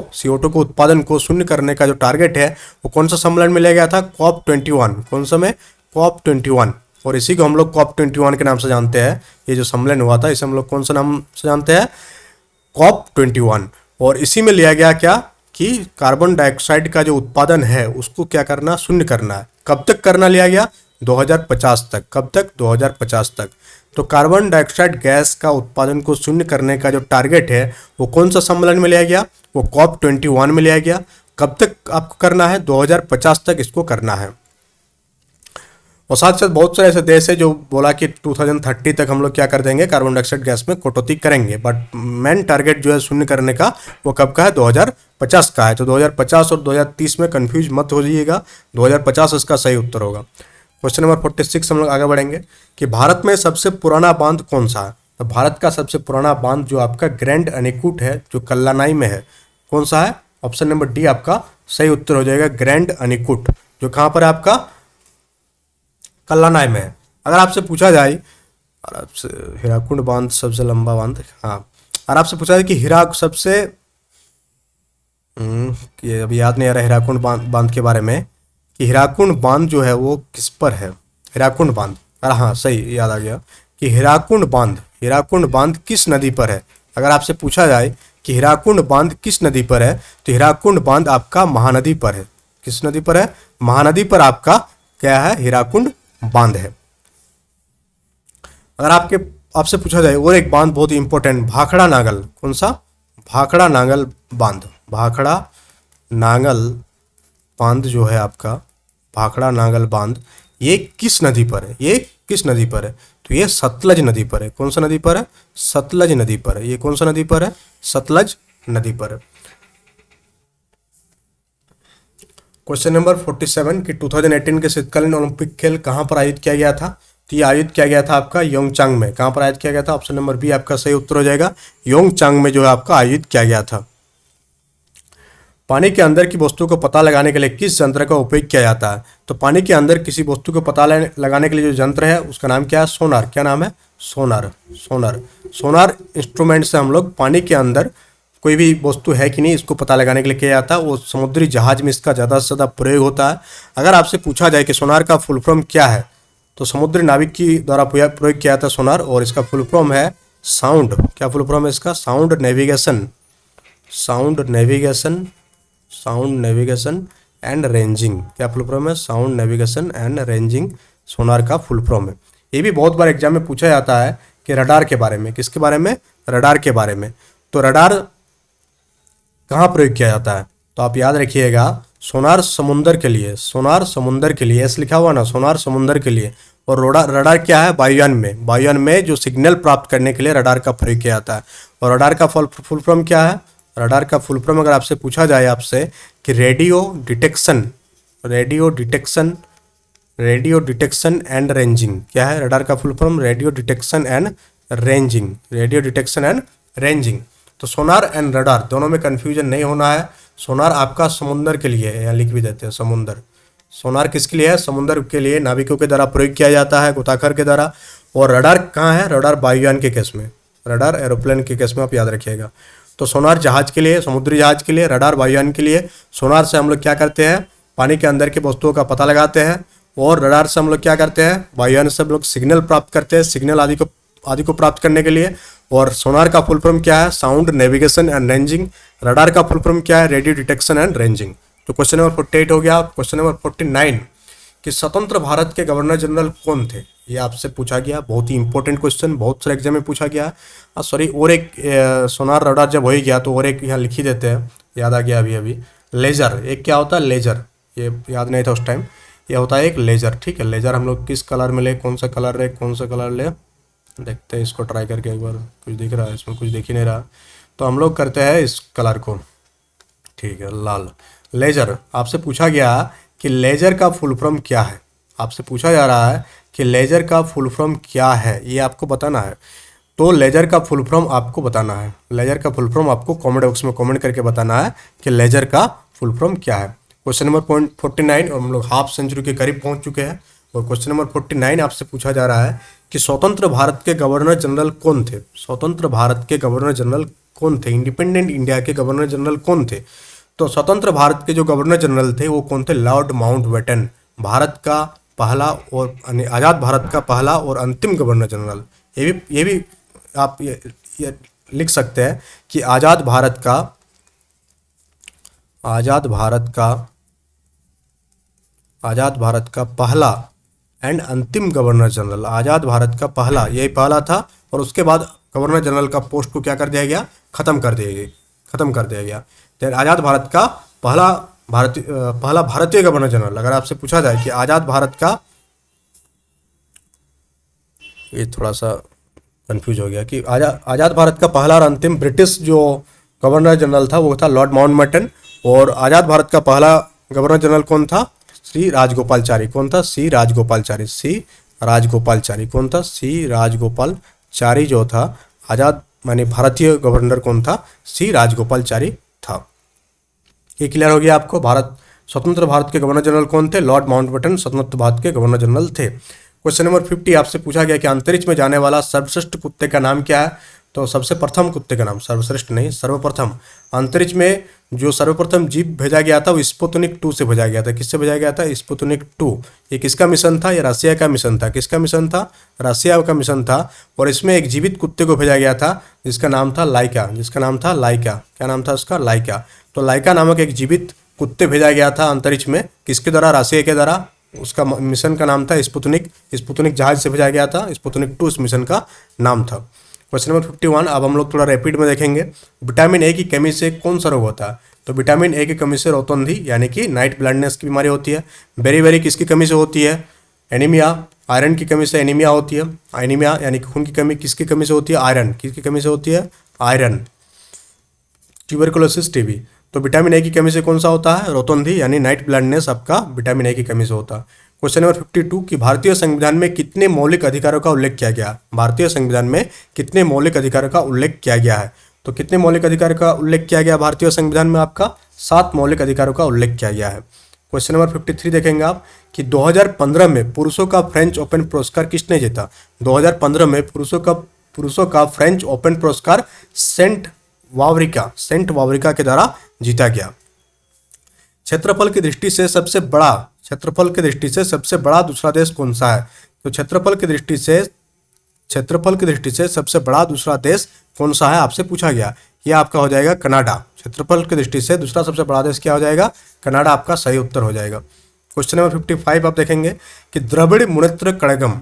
उत्पादन को शून्य करने का जो टारगेट है, वो कौन सा सम्मेलन में लिया गया था? COP21। कौन सा में? COP21। और इसी को हम लोग COP21 के नाम से जानते हैं। ये जो सम्मेलन हुआ था, इसे हम लोग कौन सा नाम से जानते हैं? COP21। और इसी में लिया गया क्या कि कार्बन डाइऑक्साइड का जो उत्पादन है, उसको क्या करना? शून्य करना है। कब तक करना लिया गया? 2050 तक। कब तक? 2050 तक। तो कार्बन डाइऑक्साइड गैस का उत्पादन को शून्य करने का जो टारगेट है, वो कौन सा सम्मेलन में लिया गया? वो COP21 में लिया गया। कब तक आपको करना है? 2050 तक इसको करना है। और साथ साथ बहुत सारे ऐसे देश है जो बोला कि 2030 तक हम लोग क्या कर देंगे? कार्बन डाइऑक्साइड गैस में कटौती करेंगे। बट मेन टारगेट जो है शून्य करने का, वो कब का है? 2050 का है। तो 2050 और 2030 में कंफ्यूज मत हो जाइएगा, 2050 इसका सही उत्तर होगा। क्वेश्चन नंबर 46 हम लोग आगे बढ़ेंगे कि भारत में सबसे पुराना बांध कौन सा है? तो भारत का सबसे पुराना बांध जो आपका ग्रैंड अनीकूट है, जो कल्लानाई में है, कौन सा है? ऑप्शन नंबर डी आपका सही उत्तर हो जाएगा, ग्रैंड अनीकूट, जो कहाँ पर है आपका? कल्लानाई में है। अगर आपसे पूछा जाए, और आपसे हीराकुंड बांध सबसे लंबा बांध, हाँ, और आपसे पूछा जाए कि सबसे ये अभी याद नहीं आ रहा हीराकुंड बांध के बारे में, कि हीराकुंड बांध जो है वो किस पर है? हीराकुंड बांध, अरे हाँ सही याद आ गया कि हीराकुंड बांध किस नदी पर है? अगर आपसे पूछा जाए कि हीराकुंड बांध किस नदी पर है, तो हीराकुंड बांध आपका महानदी पर है। किस नदी पर है? महानदी पर आपका क्या है? हीराकुंड बांध है। अगर आपसे पूछा जाए और एक बांध बहुत ही इंपॉर्टेंट, भाखड़ा नागल, कौन सा? भाखड़ा नागल बांध। भाखड़ा नागल बांध जो है आपका, भाखड़ा नागल बांध, ये किस नदी पर है? ये किस नदी पर है? तो ये सतलज नदी पर है। कौन सा नदी पर है? सतलज नदी पर है। ये कौन सा नदी पर है? सतलज नदी पर है। क्वेश्चन नंबर 47 कि 2018 के शीतकालीन ओलंपिक खेल कहाँ पर आयोजित किया गया था? तो ये आयोजित किया गया था आपका योंगचांग में। कहाँ पर आयोजित किया गया था? ऑप्शन नंबर बी आपका सही उत्तर हो जाएगा, योंगचांग में जो है आपका आयोजित किया गया था। पानी के अंदर की वस्तु को पता लगाने के लिए किस यंत्र का उपयोग किया जाता है? तो पानी के अंदर किसी वस्तु को पता लगाने के लिए जो यंत्र है, उसका नाम क्या है? सोनार। क्या नाम है? सोनार। सोनार इंस्ट्रूमेंट से हम लोग पानी के अंदर कोई भी वस्तु है कि नहीं, इसको पता लगाने के लिए किया जाता है। वो समुद्री जहाज में इसका ज़्यादा से ज़्यादा प्रयोग होता है। अगर आपसे पूछा जाए कि सोनार का फुल फॉर्म क्या है, तो समुद्री नाविक की द्वारा प्रयोग किया जाता है सोनार, और इसका फुल फॉर्म है साउंड। क्या फुल फॉर्म है इसका? Sound navigation and ranging. क्या फुल फॉर्म है? Sound navigation and ranging sonar का फुल फॉर्म है। ये भी बहुत बार एग्जाम में पूछा जाता है कि रडार के बारे में। किसके बारे में? रडार के बारे में। तो रडार कहाँ प्रयोग किया जाता है? तो आप याद रखिएगा, सोनार समुंदर के लिए, ऐसे लिखा हुआ ना, सोनार समुंदर के लिए। और रडार क्या है? वायुयान में जो सिग्नल प्राप्त करने के लिए रडार का प्रयोग किया जाता है। और रडार का फुल फॉर्म क्या है? रडार का फुल फॉर्म अगर आपसे पूछा जाए आपसे कि रेडियो डिटेक्शन एंड रेंजिंग, क्या है रडार का full form? Radio detection and ranging. तो सोनार एंड रडार दोनों में कंफ्यूजन नहीं होना है। सोनार आपका समुंदर के लिए है, यहाँ लिख भी देते हैं समुंदर। सोनार किसके लिए है? समुंदर के लिए नाविकों के द्वारा प्रयोग किया जाता है, गोताखोर के द्वारा। और रडार कहाँ है? रडार वायुयान के केस में, रडार एरोप्लेन के केस में आप याद रखिएगा। तो सोनार जहाज के लिए, समुद्री जहाज के लिए, रडार वायुयान के लिए। सोनार से हम लोग क्या करते हैं, पानी के अंदर की वस्तुओं का पता लगाते हैं, और रडार से हम लोग क्या करते हैं, वायुयान से हम लोग सिग्नल प्राप्त करते हैं, सिग्नल आदि को प्राप्त करने के लिए। और सोनार का फुल फॉर्म क्या है, sound navigation and ranging. Radar का फुल फॉर्म क्या है, रेडियो डिटेक्शन एंड रेंजिंग। तो क्वेश्चन नंबर 48 हो गया। क्वेश्चन नंबर 49 कि स्वतंत्र भारत के गवर्नर जनरल कौन थे, ये आपसे पूछा गया। बहुत ही इंपॉर्टेंट क्वेश्चन, बहुत सारे एग्जाम में पूछा गया। सॉरी, और एक सोनार रडार जब हो ही गया तो और एक यहाँ लिख ही देते हैं, याद आ गया अभी अभी। लेजर, एक क्या होता है, लेजर, ये याद नहीं था उस टाइम। ये होता है एक लेजर, ठीक है। लेजर हम लोग किस कलर में ले, कौन सा कलर ले, कौन सा कलर ले, देखते हैं इसको ट्राई करके एक बार। कुछ दिख रहा है इसमें, कुछ दिख ही नहीं रहा, तो हम लोग करते हैं इस कलर को, ठीक है, लाल। लेजर, आपसे पूछा गया कि लेजर का फुल फॉर्म क्या है। आपसे पूछा जा रहा है कि लेजर का फुल फॉर्म क्या है, ये आपको बताना है। तो लेजर का फुल फॉर्म आपको बताना है। लेजर का फुल फॉर्म आपको कमेंट बॉक्स में कमेंट करके बताना है कि लेजर का फुल फॉर्म क्या है। क्वेश्चन नंबर 49, और हम लोग हाफ सेंचुरी के करीब पहुंच चुके हैं। और क्वेश्चन नंबर 49 आपसे पूछा जा रहा है कि स्वतंत्र भारत के गवर्नर जनरल कौन थे। स्वतंत्र भारत के गवर्नर जनरल कौन थे, इंडिपेंडेंट इंडिया के गवर्नर जनरल कौन थे। तो स्वतंत्र भारत के जो गवर्नर जनरल थे वो कौन थे, लॉर्ड माउंटबेटन। भारत का पहला और आज़ाद भारत का पहला और अंतिम गवर्नर जनरल। ये भी आप ये लिख सकते हैं कि आज़ाद भारत का पहला एंड अंतिम गवर्नर जनरल। आज़ाद भारत का पहला, यही पहला था, और उसके बाद गवर्नर जनरल का पोस्ट को क्या कर दिया गया, खत्म कर दिया गया। तो आज़ाद भारत का पहला भारतीय गवर्नर जनरल। अगर आपसे पूछा जाए कि आज़ाद भारत का, ये थोड़ा सा कंफ्यूज हो गया कि आज़ाद भारत का पहला और अंतिम ब्रिटिश जो गवर्नर जनरल था वो था लॉर्ड माउंटबेटन। और आज़ाद भारत का पहला गवर्नर जनरल कौन था, श्री राजगोपालचारी। कौन था, सी राजगोपालचारी। कौन था, सी राजगोपालचारी जो था आज़ाद माने भारतीय गवर्नर कौन था, सी राजगोपालचारी था। ये क्लियर हो गया आपको। स्वतंत्र भारत के गवर्नर जनरल कौन थे, लॉर्ड माउंटबेटन स्वतंत्र भारत के गवर्नर जनरल थे। क्वेश्चन नंबर 50 आपसे पूछा गया कि अंतरिक्ष में जाने वाला सर्वश्रेष्ठ कुत्ते का नाम क्या है। तो सबसे प्रथम कुत्ते का नाम, सर्वश्रेष्ठ नहीं, सर्वप्रथम, अंतरिक्ष में जो सर्वप्रथम जीव भेजा गया था वो स्पुतनिक 2 से भेजा गया था। किससे भेजा गया था, स्पुतनिक 2। ये किसका मिशन था, ये रसिया का मिशन था। किसका मिशन था, रसिया का मिशन था। और इसमें एक जीवित कुत्ते को भेजा गया था जिसका नाम था लाइका। क्या नाम था उसका, लाइका। तो लाइका नामक एक जीवित कुत्ते भेजा गया था अंतरिक्ष में, किसके द्वारा, रसिया के द्वारा। उसका मिशन का नाम था स्पुतनिक जहाज से भेजा गया था। स्पुतनिक 2 इस मिशन का नाम था। क्वेश्चन नंबर 51 अब हम लोग थोड़ा रैपिड में देखेंगे। विटामिन ए की कमी से कौन सा रोग होता है। तो विटामिन ए की कमी से रोतंधी यानी कि नाइट ब्लाइंडनेस की बीमारी होती है। बेरी किसकी कमी से होती है, एनीमिया। आयरन की कमी से एनीमिया होती है। एनीमिया यानी कि खून की कमी किसकी कमी से होती है, आयरन। किसकी कमी से होती है, आयरन। Tuberculosis, TB. तो विटामिन ए की कमी से कौन सा होता है, रोतंधी यानी नाइट ब्लाइंडनेस आपका विटामिन ए की कमी से होता है। क्वेश्चन नंबर 52 कि भारतीय संविधान में कितने मौलिक अधिकारों का उल्लेख किया गया। भारतीय संविधान में कितने मौलिक अधिकारों का उल्लेख किया गया है। तो कितने मौलिक अधिकारों का उल्लेख किया गया भारतीय संविधान में, आपका 7 मौलिक अधिकारों का उल्लेख किया गया है। क्वेश्चन नंबर 53 देखेंगे आप कि 2015 में पुरुषों का फ्रेंच ओपन पुरस्कार किसने जीता। 2015 में पुरुषों का फ्रेंच ओपन पुरस्कार सेंट वावरिका के द्वारा जीता गया। क्षेत्रफल की दृष्टि से सबसे बड़ा दूसरा देश कौन सा है। तो क्षेत्रफल की दृष्टि से सबसे बड़ा दूसरा देश कौन सा है, आपसे पूछा गया। यह आपका हो जाएगा कनाडा। क्षेत्रफल की दृष्टि से दूसरा सबसे बड़ा देश क्या हो जाएगा, कनाडा आपका सही उत्तर हो जाएगा। क्वेश्चन नंबर 55 आप देखेंगे कि द्रविड़ मुनेत्र कड़गम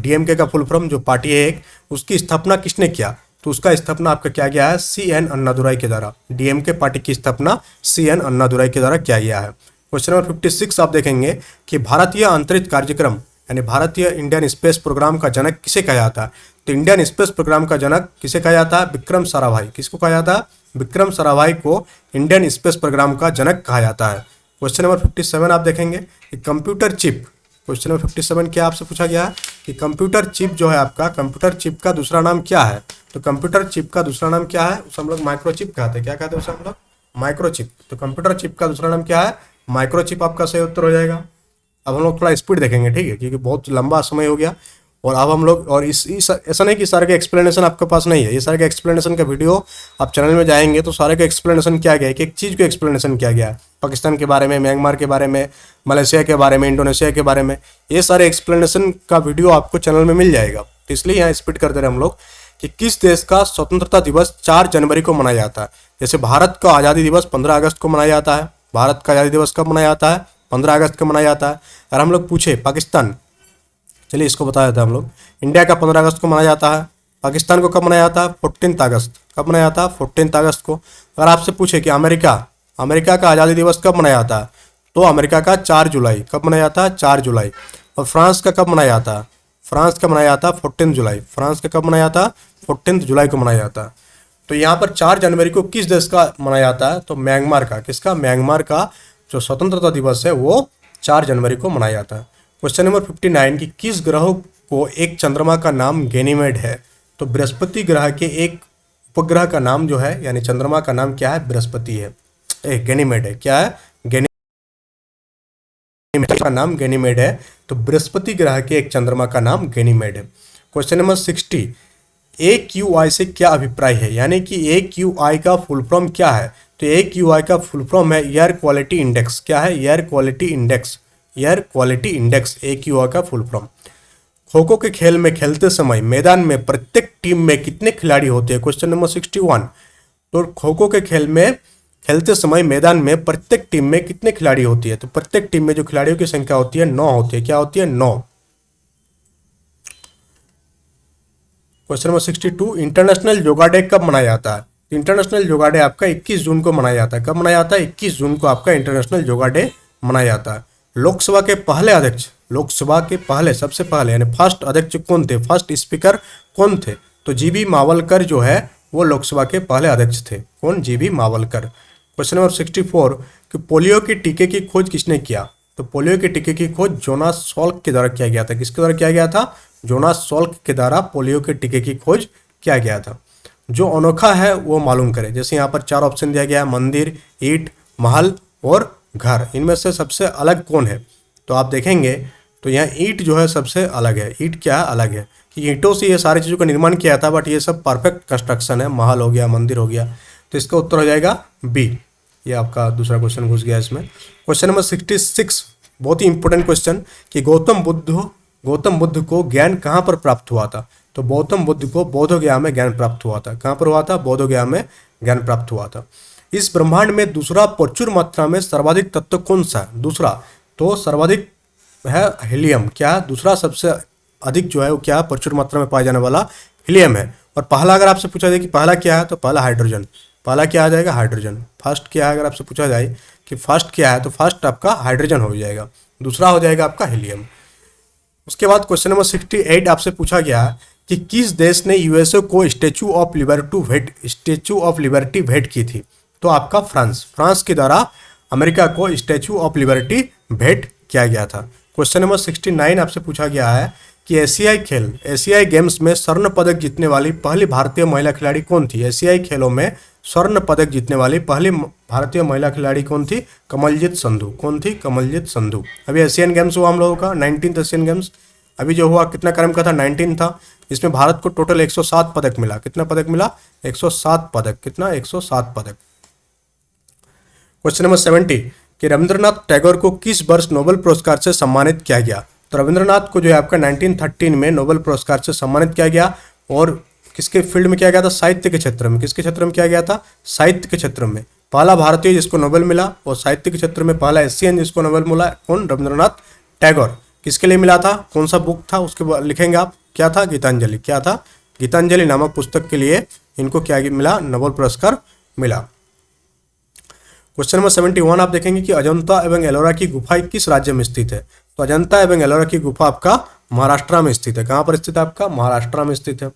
डीएमके का फुल फॉर्म, जो पार्टी है एक, उसकी स्थापना किसने किया। तो उसका स्थापना आपका क्या गया है, CN अन्नादुराई के द्वारा। डीएमके पार्टी की स्थापना CN अन्नादुराई के द्वारा किया गया है। क्वेश्चन नंबर 56 आप देखेंगे कि भारतीय अंतरिक्ष कार्यक्रम यानी भारतीय इंडियन स्पेस प्रोग्राम का जनक किसे कहा जाता है। तो इंडियन स्पेस प्रोग्राम का जनक किसे कहा जाता है, विक्रम साराभाई। किसको कहा जाता है, विक्रम साराभाई को इंडियन स्पेस प्रोग्राम का जनक कहा जाता है। क्वेश्चन नंबर 57 आप देखेंगे कि कंप्यूटर चिप। क्वेश्चन नंबर 57 क्या आपसे पूछा गया है कि कंप्यूटर चिप जो है आपका, कंप्यूटर चिप का दूसरा नाम क्या है। तो कंप्यूटर चिप का दूसरा नाम क्या है, उसे हम लोग माइक्रोचिप कहते हैं। क्या कहते हैं उसे हम लोग, माइक्रोचिप। तो कंप्यूटर चिप का दूसरा नाम क्या है, माइक्रोचिप आपका सही उत्तर हो जाएगा। अब हम लोग थोड़ा स्पीड देखेंगे, ठीक है, क्योंकि बहुत लंबा समय हो गया। और अब हम लोग और ऐसा नहीं कि सारे का एक्सप्लेनेशन आपके पास नहीं है, ये सारे का एक्सप्लेनेशन का वीडियो आप चैनल में जाएंगे तो सारे का एक्सप्लेनेशन किया गया है, कि एक चीज़ को एक्सप्लेनेशन किया गया है, पाकिस्तान के बारे में, म्यांमार के बारे में, मलेशिया के बारे में, इंडोनेशिया के बारे में, ये सारे एक्सप्लेनेशन का वीडियो आपको चैनल में मिल जाएगा। तो इसलिए यहाँ स्पीड करते रहे हम लोग कि किस देश का स्वतंत्रता दिवस 4 जनवरी को मनाया जाता है। जैसे भारत का आज़ादी दिवस 15 अगस्त को मनाया जाता है। भारत का आज़ादी दिवस कब मनाया जाता है? 15 अगस्त को मनाया जाता है। अगर हम लोग पूछे पाकिस्तान, चलिए इसको बताया जाता है हम लोग, इंडिया का 15 अगस्त को मनाया जाता है। पाकिस्तान को कब मनाया जाता है? 14 अगस्त। कब मनाया जाता है? 14 अगस्त को। अगर आपसे पूछे कि अमेरिका का आज़ादी दिवस कब मनाया जाता है, तो अमेरिका का 4 जुलाई। कब मनाया जाता है? 4 जुलाई। और फ्रांस का कब मनाया जाता है? फ्रांस का मनाया जाता है 14 जुलाई। फ्रांस का कब मनाया जाता है? 14 जुलाई को मनाया जाता है। तो यहाँ पर 4 जनवरी को किस देश का मनाया जाता है? तो म्यांमार का। किसका? म्यांमार का जो स्वतंत्रता दिवस है वो 4 जनवरी को मनाया जाता है। क्वेश्चन नंबर 59 कि किस ग्रह को एक चंद्रमा का नाम गैनीमेड है? तो बृहस्पति ग्रह के एक उपग्रह का नाम जो है, यानी चंद्रमा का नाम क्या है? बृहस्पति है, गैनीमेड है। क्या है? का नाम गैनीमेड है। तो बृहस्पति ग्रह के एक चंद्रमा का नाम गैनीमेड है। क्वेश्चन नंबर 60 AQI से क्या अभिप्राय है? यानी कि AQI का फुल फॉर्म क्या है? तो AQI का फुल फॉर्म है एयर क्वालिटी इंडेक्स। क्या है? Air quality index. Air quality index AQI का फुल फॉर्म। खो खो के खेल में खेलते समय मैदान में प्रत्येक टीम में कितने खिलाड़ी होते हैं? Question number 61। तो खो खो के खेल में खेलते समय मैदान में प्रत्येक टीम में कितने खिलाड़ी होती है? तो प्रत्येक टीम में जो खिलाड़ियों की संख्या होती है 9 होती है। क्या होती है? 9। Question number 62 international yoga day कब मनाया जाता है? इंटरनेशनल योगा डे आपका 21 जून को मनाया जाता है। कब मनाया जाता है? 21 जून को आपका इंटरनेशनल योगा डे मनाया जाता है। लोकसभा के पहले अध्यक्ष, लोकसभा के पहले, सबसे पहले यानी फर्स्ट अध्यक्ष कौन थे? फर्स्ट स्पीकर कौन थे? तो जीबी मावलकर जो है वो लोकसभा के पहले अध्यक्ष थे। कौन? जीबी मावलकर। क्वेश्चन नंबर 64 कि पोलियो के टीके की खोज किसने किया? तो पोलियो के टीके की खोज जोनास सॉल्क के द्वारा किया गया था। किसके द्वारा किया गया था? जोनास सॉल्क के द्वारा पोलियो के टीके की खोज किया गया था। जो अनोखा है वो मालूम करें। जैसे यहाँ पर 4 ऑप्शन दिया गया है, मंदिर, ईंट, महल और घर। इनमें से सबसे अलग कौन है? तो आप देखेंगे तो यहाँ ईंट जो है सबसे अलग है। ईंट क्या है? अलग है, कि ईंटों से ये सारी चीज़ों का निर्माण किया था, बट ये सब परफेक्ट कंस्ट्रक्शन है। महल हो गया, मंदिर हो गया। तो इसका उत्तर हो जाएगा बी। ये आपका दूसरा क्वेश्चन घुस गया इसमें। क्वेश्चन नंबर 66 बहुत ही इंपॉर्टेंट क्वेश्चन कि गौतम बुद्ध को ज्ञान कहाँ पर प्राप्त हुआ था? तो गौतम बुद्ध को बोधगया में ज्ञान प्राप्त हुआ था। कहाँ पर हुआ था? बोधगया में ज्ञान प्राप्त हुआ था। इस ब्रह्मांड में दूसरा प्रचुर मात्रा में सर्वाधिक तत्व कौन सा है? दूसरा तो सर्वाधिक है हीलियम। क्या? दूसरा सबसे अधिक जो है वो क्या? प्रचुर मात्रा में पाया जाने वाला हीलियम है। और पहला अगर आपसे पूछा जाए कि पहला क्या है, तो पहला हाइड्रोजन। पहला क्या आ जाएगा? हाइड्रोजन। फर्स्ट क्या है? अगर आपसे पूछा जाए कि फर्स्ट क्या है, तो फर्स्ट आपका हाइड्रोजन हो जाएगा, दूसरा हो जाएगा आपका हीलियम। उसके बाद क्वेश्चन नंबर 68 आपसे पूछा गया कि किस देश ने यूएसए को स्टैचू ऑफ लिबर्टी भेंट की थी? तो आपका फ्रांस के द्वारा अमेरिका को स्टैचू ऑफ लिबर्टी भेंट किया गया था। क्वेश्चन नंबर 69 आपसे पूछा गया है कि एशियाई गेम्स में स्वर्ण पदक जीतने वाली पहली भारतीय महिला खिलाड़ी कौन थी? एशियाई खेलों में स्वर्ण पदक जीतने वाली पहली भारतीय महिला खिलाड़ी कौन थी? कमलजीत संधू। कौन थी? कमलजीत संधू। अभी एशियन गेम्स हुआ हम लोगों का 19th एशियन गेम्स, अभी जो हुआ कितना क्रम का था? 19 था। इसमें भारत को टोटल 107 पदक मिला। कितना पदक मिला? 107 पदक। कितना? 107 पदक। क्वेश्चन नंबर 70 कि रविंद्रनाथ टैगोर को किस वर्ष नोबेल पुरस्कार से सम्मानित किया गया? तो रविंद्रनाथ को जो है आपका 1913 में नोबेल पुरस्कार से सम्मानित किया गया। और किसके फील्ड में किया गया था? साहित्य के क्षेत्र में। किसके क्षेत्र में किया गया था? साहित्य के क्षेत्र में। पहला भारतीय जिसको नोबेल मिला, और साहित्य के क्षेत्र में पहला एशियन जिसको नोबेल मिला, कौन? रविंद्रनाथ टैगोर। किसके लिए मिला था? कौन सा बुक था? उसके बाद लिखेंगे आप। क्या था? गीतांजलि। क्या था? गीतांजलि नामक पुस्तक के लिए इनको क्या मिला? नोबेल पुरस्कार मिला। क्वेश्चन नंबर 71 आप देखेंगे कि अजंता एवं एलोरा की गुफा किस राज्य में स्थित है? तो अजंता एवं एलोरा की गुफा आपका महाराष्ट्र में स्थित है। कहाँ पर स्थित है? आपका महाराष्ट्र में स्थित है।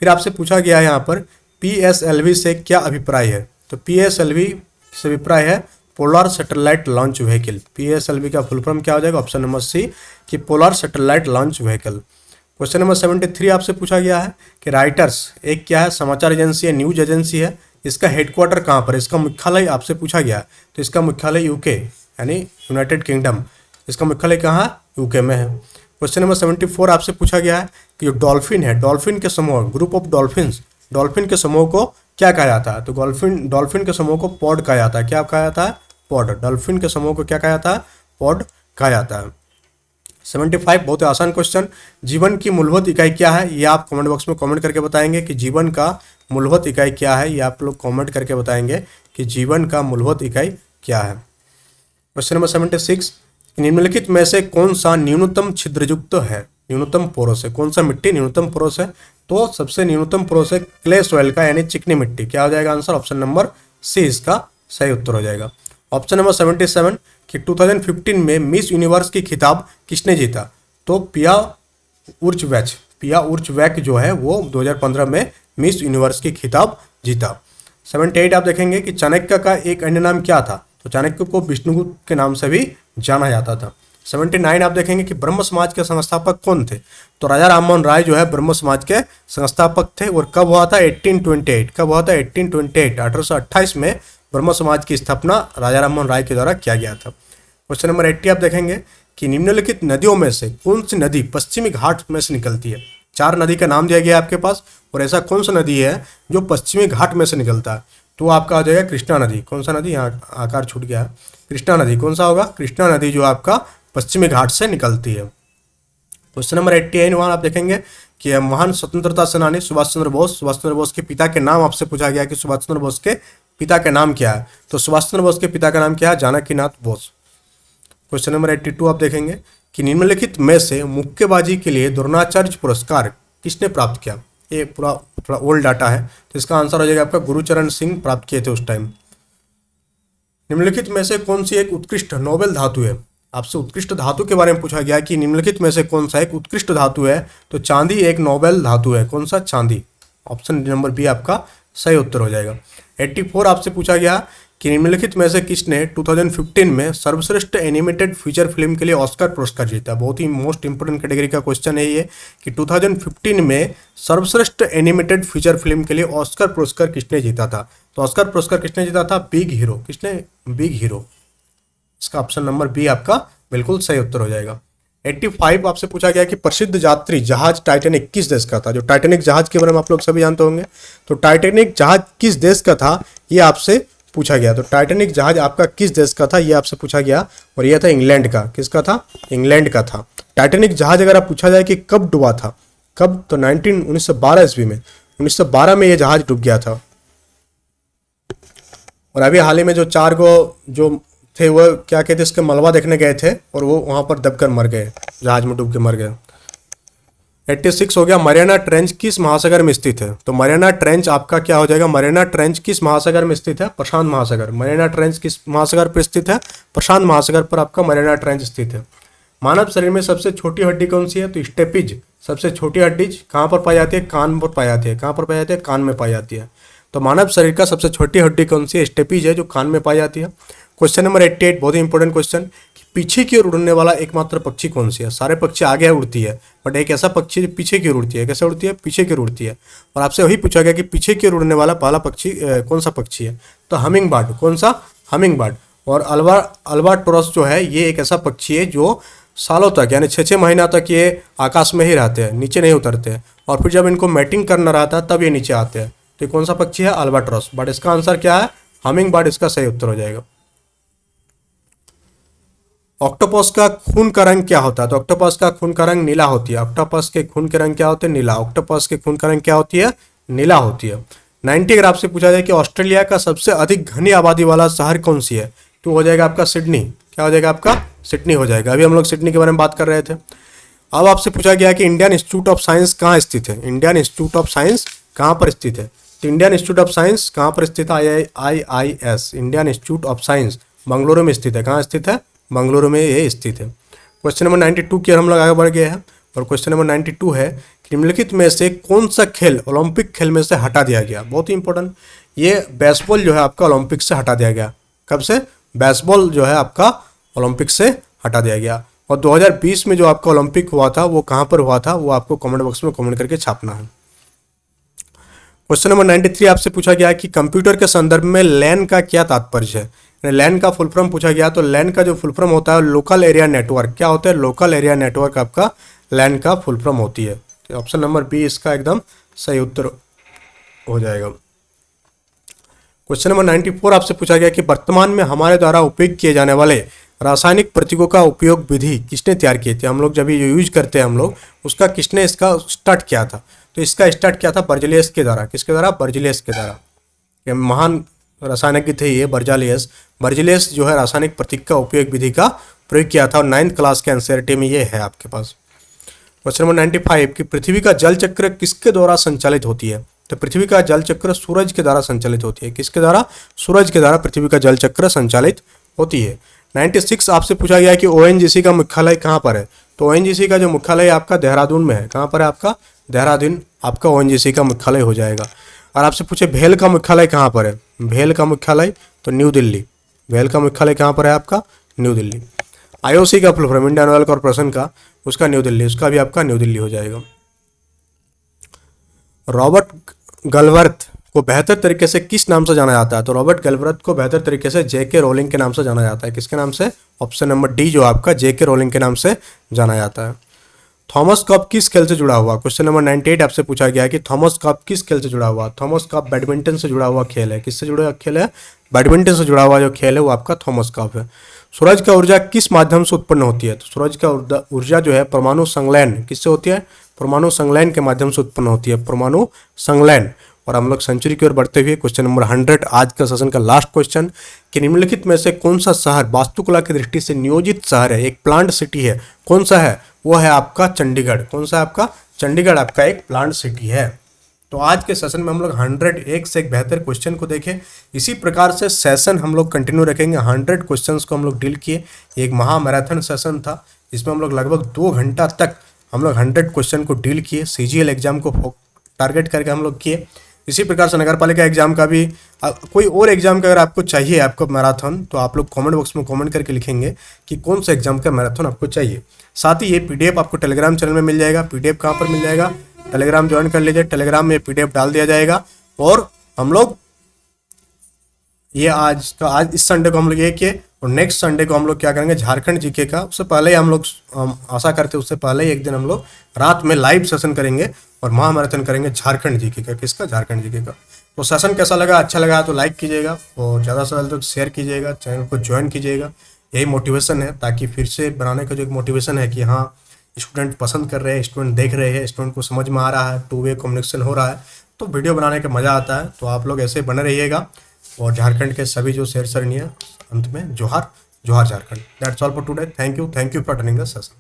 फिर आपसे पूछा गया है यहाँ पर PSLV से क्या अभिप्राय है? तो PSLV से अभिप्राय है polar satellite launch vehicle. PSLV का फुल फॉर्म क्या हो जाएगा? ऑप्शन नंबर सी कि polar satellite launch vehicle. Question number 73 आपसे पूछा गया है कि राइटर्स एक क्या है? समाचार एजेंसी है, न्यूज एजेंसी है। इसका हेडक्वार्टर कहाँ पर है? इसका मुख्यालय आपसे पूछा गया है। तो इसका मुख्यालय यूके यानी यूनाइटेड किंगडम। इसका मुख्यालय कहाँ है? यूके में है। क्वेश्चन नंबर 74 आपसे पूछा गया है कि जो डॉल्फिन है, डॉल्फिन के समूह, ग्रुप ऑफ डॉल्फिन्स, डॉल्फिन के समूह को क्या कहा जाता है? तो डॉल्फिन के समूह को पॉड कहा जाता है। क्या कहा जाता है? पॉड। डॉल्फिन के समूह को क्या कहा जाता है? पॉड कहा जाता है। 75 बहुत ही आसान क्वेश्चन, जीवन की मूलभूत इकाई क्या है? ये आप कमेंट बॉक्स में कमेंट करके बताएंगे कि जीवन का मूलभूत इकाई क्या है। ये आप लोग कमेंट करके बताएंगे कि जीवन का मूलभूत इकाई क्या है। क्वेश्चन नंबर 76, निम्नलिखित में से कौन सा न्यूनतम छिद्रयुक्त है? न्यूनतम पोरोस है। कौन सा मिट्टी न्यूनतम पोरोस है? तो सबसे न्यूनतम पोरोस है क्ले सॉइल का, यानी चिकनी मिट्टी। क्या हो जाएगा आंसर? ऑप्शन नंबर सी इसका सही उत्तर हो जाएगा। ऑप्शन नंबर 77 कि 2015 में मिस यूनिवर्स की खिताब किसने जीता? तो पिया उर्चवैक जो है वो 2015 में मिस यूनिवर्स की खिताब जीता। 78 आप देखेंगे कि चाणक्य का एक अन्य नाम क्या था? तो चाणक्य को विष्णुगुप्त के नाम से भी जाना जाता था। 79 आप देखेंगे कि ब्रह्म समाज के संस्थापक कौन थे? तो राजा राममोहन राय जो है ब्रह्म समाज के संस्थापक थे। और कब हुआ था? 1828। कब हुआ था? 1828, 1828 में ब्रह्म समाज की स्थापना राजा राममोहन राय के द्वारा किया गया था। क्वेश्चन नंबर 80 आप देखेंगे कि निम्नलिखित नदियों में से कौन सी नदी पश्चिमी घाट में से निकलती है? 4 नदी का नाम दिया गया है आपके पास, और ऐसा कौन सा नदी है जो पश्चिमी घाट में से निकलता है? तो आपका आ जाएगा कृष्णा नदी। कौन सा नदी? यहाँ आकार छूट गया है। कृष्णा नदी। कौन सा होगा? कृष्णा नदी जो आपका पश्चिमी घाट से निकलती है। क्वेश्चन नंबर 81 वहाँ आप देखेंगे कि महान स्वतंत्रता सेनानी सुभाष चंद्र बोस के पिता के नाम आपसे पूछा गया कि सुभाष चंद्र बोस के पिता का नाम क्या है? तो सुभाष चंद्र बोस के पिता का नाम क्या है? जानकीनाथ बोस। क्वेश्चन नंबर 82 आप देखेंगे कि निम्नलिखित में से मुक्केबाजी के लिए द्रोणाचार्य पुरस्कार किसने प्राप्त किया? ये पूरा थोड़ा ओल्ड डाटा है, तो इसका आंसर हो जाएगा आपका गुरुचरण सिंह प्राप्त किए थे उस टाइम। निम्नलिखित में से कौन सी एक उत्कृष्ट नोबेल धातु है? आपसे उत्कृष्ट धातु के बारे में पूछा गया कि निम्नलिखित में से कौन सा एक उत्कृष्ट धातु है? तो चांदी एक नोबेल धातु है। कौन सा? चांदी। ऑप्शन नंबर बी आपका सही उत्तर हो जाएगा। 84 आपसे पूछा गया कि निम्नलिखित में से किसने 2015 में सर्वश्रेष्ठ एनिमेटेड फीचर फिल्म के लिए ऑस्कर पुरस्कार जीता? बहुत ही मोस्ट इंपोर्टेंट कैटेगरी का क्वेश्चन है ये कि 2015 में सर्वश्रेष्ठ एनिमेटेड फीचर फिल्म के लिए ऑस्कर पुरस्कार किसने जीता था? तो ऑस्कर पुरस्कार किसने जीता था? Big hero. किसने? Big hero. इसका ऑप्शन नंबर बी आपका बिल्कुल सही उत्तर हो जाएगा। 85 आपसे पूछा गया कि प्रसिद्ध यात्री जहाज टाइटैनिक किस देश का था? जो टाइटैनिक जहाज के बारे में आप लोग सभी जानते होंगे, तो टाइटैनिक जहाज किस देश का था ये आपसे पूछा गया। तो टाइटैनिक जहाज आपका किस देश का था ये आपसे पूछा गया, और यह था इंग्लैंड का। किसका था? इंग्लैंड का था। टाइटैनिक जहाज अगर आप पूछा जाए कि कब डूबा था, कब? तो 1912 ईस्वी में, 1912 में यह जहाज डूब गया था। और अभी हाल ही में जो 4 जो थे वो क्या कहते इसके मलबा देखने गए थे और वो वहां पर दबकर मर गए, जहाज में डूब के मर गए। 86 हो गया, मरियाना ट्रेंच किस महासागर में स्थित है? तो मरियाना ट्रेंच आपका क्या हो जाएगा? मरियाना ट्रेंच किस महासागर में स्थित है? प्रशांत महासागर। मरियाना ट्रेंच किस महासागर पर स्थित है? प्रशांत महासागर पर आपका मरियाना ट्रेंच स्थित है। मानव शरीर में सबसे छोटी हड्डी कौन सी है? तो स्टेपिज सबसे छोटी हड्डी कहाँ पर पाई जाती है? कान पर पाई जाती है। कहाँ पर पाई जाती है? कान में पाई जाती है। तो मानव शरीर का सबसे छोटी हड्डी कौन सी है? स्टेपिज है, जो कान में पाई जाती है। क्वेश्चन नंबर 88 बहुत ही इंपॉर्टेंट क्वेश्चन कि पीछे की ओर उड़ने वाला एकमात्र पक्षी कौन सी है? सारे पक्षी आगे उड़ती है, बट एक ऐसा पक्षी जो पीछे की ओर उड़ती है। कैसे उड़ती है? पीछे की ओर उड़ती है। और आपसे वही पूछा गया कि पीछे की ओर उड़ने वाला पहला पक्षी कौन सा पक्षी है? तो हमिंग बर्ड। कौन सा? Humming bird. और अल्बाट्रोस जो है ये एक ऐसा पक्षी है जो सालों तक यानी 6-6 महीना तक ये आकाश में ही रहते हैं, नीचे नहीं उतरते हैं, और फिर जब इनको मैटिंग करना रहता है तब ये नीचे आते हैं। तो ये कौन सा पक्षी है? अल्बाट्रोस। बट इसका आंसर क्या है? हमिंग बर्ड इसका सही उत्तर हो जाएगा। ऑक्टोपस का खून का रंग क्या होता है? तो ऑक्टोपस का खून का रंग नीला होती है। ऑक्टोपस के खून के रंग क्या होते हैं? नीला। ऑक्टोपस के खून का रंग क्या होती है? नीला होती है। 90 अगर आपसे पूछा जाए कि ऑस्ट्रेलिया का सबसे अधिक घनी आबादी वाला शहर कौन सी है, तो हो जाएगा आपका सिडनी। क्या हो जाएगा आपका? सिडनी हो जाएगा। अभी हम लोग सिडनी के बारे में बात कर रहे थे। अब आपसे पूछा गया कि इंडियन इंस्टीट्यूट ऑफ साइंस कहाँ स्थित है? इंडियन इंस्टीट्यूट ऑफ साइंस कहाँ पर स्थित है? तो इंडियन इंस्टीट्यूट ऑफ साइंस कहाँ पर स्थित है? IIS Indian institute of science Bengaluru में स्थित है। कहाँ स्थित है? बेंगलुरु में ये स्थित है। क्वेश्चन नंबर 92 की हम लोग आगे बढ़ गए हैं, और क्वेश्चन नंबर 92 है कि निम्नलिखित में से कौन सा खेल ओलंपिक खेल में से हटा दिया गया? बहुत ही इंपॉर्टेंट, ये बेसबॉल जो है आपका ओलंपिक से हटा दिया गया। कब से? बेसबॉल जो है आपका ओलंपिक से हटा दिया गया। और 2020 में जो आपका ओलंपिक हुआ था वो कहाँ पर हुआ था, वो आपको कमेंट बॉक्स में कमेंट करके छापना है। क्वेश्चन नंबर 93 आपसे पूछा गया कि कंप्यूटर के संदर्भ में लैन का क्या तात्पर्य है? लैन का फुल फॉर्म पूछा गया, तो लैन का जो फुल फॉर्म होता है लोकल एरिया नेटवर्क। क्या होता है? लोकल एरिया नेटवर्क आपका लैन का फुल फॉर्म होती है। तो ऑप्शन नंबर बी इसका एकदम सही उत्तर हो जाएगा। क्वेश्चन नंबर 94 आपसे पूछा गया कि वर्तमान में हमारे द्वारा उपयोग किए जाने वाले रासायनिक प्रतीकों का उपयोग विधि किसने तैयार की थी? हम लोग जब ये यूज करते हैं हम लोग, उसका किसने इसका स्टार्ट किया था? तो इसका स्टार्ट किया था बर्जेलियस के द्वारा। किसके द्वारा? बर्जेलियस के द्वारा। ये महान रासायनिक थे ये बर्जेलियस। बर्जेलियस जो है रासायनिक प्रतीक का उपयोग विधि का प्रयोग किया था और 9th क्लास के एनसीईआरटी में ये है आपके पास। क्वेश्चन नंबर 95 कि पृथ्वी का जल चक्र किसके द्वारा संचालित होती है? तो पृथ्वी का जल चक्र सूरज के द्वारा संचालित होती है। किसके द्वारा? सूरज के द्वारा पृथ्वी का जल चक्र संचालित होती है। 96 आपसे पूछा गया कि ओएनजीसी का मुख्यालय कहाँ पर है? तो ओएनजीसी का जो मुख्यालय आपका देहरादून में है। कहाँ पर है आपका? देहरादून आपका ओएनजीसी का मुख्यालय हो जाएगा। और आपसे पूछे भेल का मुख्यालय कहाँ पर है? भेल का मुख्यालय तो न्यू दिल्ली। भेल का मुख्यालय कहाँ पर है आपका? न्यू दिल्ली। आईओसी का full form Indian oil corporation का, उसका न्यू दिल्ली, उसका भी आपका न्यू दिल्ली हो जाएगा। रॉबर्ट गलवर्थ को बेहतर तरीके से किस नाम से जाना जाता है? तो रॉबर्ट गलवर्थ को बेहतर तरीके से जेके रोलिंग के नाम से जाना जाता है। किसके नाम से? ऑप्शन नंबर डी जो आपका जेके रोलिंग के नाम से जाना जाता है। थॉमस कप किस खेल से जुड़ा हुआ? क्वेश्चन नंबर 98 आपसे पूछा गया कि थॉमस कप किस खेल से जुड़ा हुआ? थॉमस कप बैडमिंटन से जुड़ा हुआ खेल है। किससे जुड़ा हुआ खेल है? बैडमिंटन से जुड़ा हुआ जो खेल है वो आपका थॉमस कप है। सूरज का ऊर्जा किस माध्यम से उत्पन्न होती है? तो सूरज का ऊर्जा जो है परमाणु संलयन किससे होती है? परमाणु संलयन के माध्यम से उत्पन्न होती है, परमाणु संलयन। और हम लोग सेंचुरी की ओर बढ़ते हुए क्वेश्चन नंबर 100 आज का सेशन का लास्ट क्वेश्चन कि निम्नलिखित में से कौन सा शहर वास्तुकला की दृष्टि से नियोजित शहर है, एक प्लांट सिटी है? कौन सा है? वो है आपका चंडीगढ़। कौन सा आपका? चंडीगढ़ आपका एक प्लांट सिटी है। तो आज के सेशन में हम लोग 101 से एक बेहतर क्वेश्चन को देखें। इसी प्रकार से सेशन हम लोग कंटिन्यू रखेंगे। 100 क्वेश्चंस को हम लोग डील किए। एक महा मैराथन सेशन था जिसमें हम लोग लगभग 2 घंटा तक हम लोग 100 क्वेश्चन को डील किए। सीजीएल एग्जाम को टारगेट करके हम लोग किए। इसी प्रकार से नगर पालिका एग्जाम का भी कोई और एग्जाम का अगर आपको चाहिए आपको मैराथन, तो आप लोग कमेंट बॉक्स में कमेंट करके लिखेंगे कि कौन सा एग्जाम का मैराथन आपको चाहिए। साथ ही ये पीडीएफ आपको टेलीग्राम चैनल में मिल जाएगा। पीडीएफ कहाँ पर मिल जाएगा? टेलीग्राम ज्वाइन कर लीजिए। टेलीग्राम में पीडीएफ डाल दिया जाएगा। और हम लोग ये आज इस संडे को हम लोग ये किए और नेक्स्ट संडे को हम लोग क्या करेंगे? झारखंड जीके का। उससे पहले ही हम लोग आशा करते हैं उससे पहले ही एक दिन हम लोग रात में लाइव सेशन करेंगे और महामैराथन करेंगे झारखंड जीके का। किसका? झारखंड जीके का। तो सेशन कैसा लगा? अच्छा लगा तो लाइक कीजिएगा और ज़्यादा से ज़्यादा शेयर कीजिएगा, चैनल को ज्वाइन कीजिएगा। यही मोटिवेशन है, ताकि फिर से बनाने का जो एक मोटिवेशन है कि हाँ स्टूडेंट पसंद कर रहे हैं, स्टूडेंट देख रहे हैं, स्टूडेंट को समझ में आ रहा है, 2 वे कम्युनिकेशन हो रहा है, तो वीडियो बनाने का मज़ा आता है। तो आप लोग ऐसे बने रहिएगा। और झारखंड के सभी जो शेर सरनी है अंत में जोहार, जोहार Jharkhand. That's all for today. Thank you for attending the session.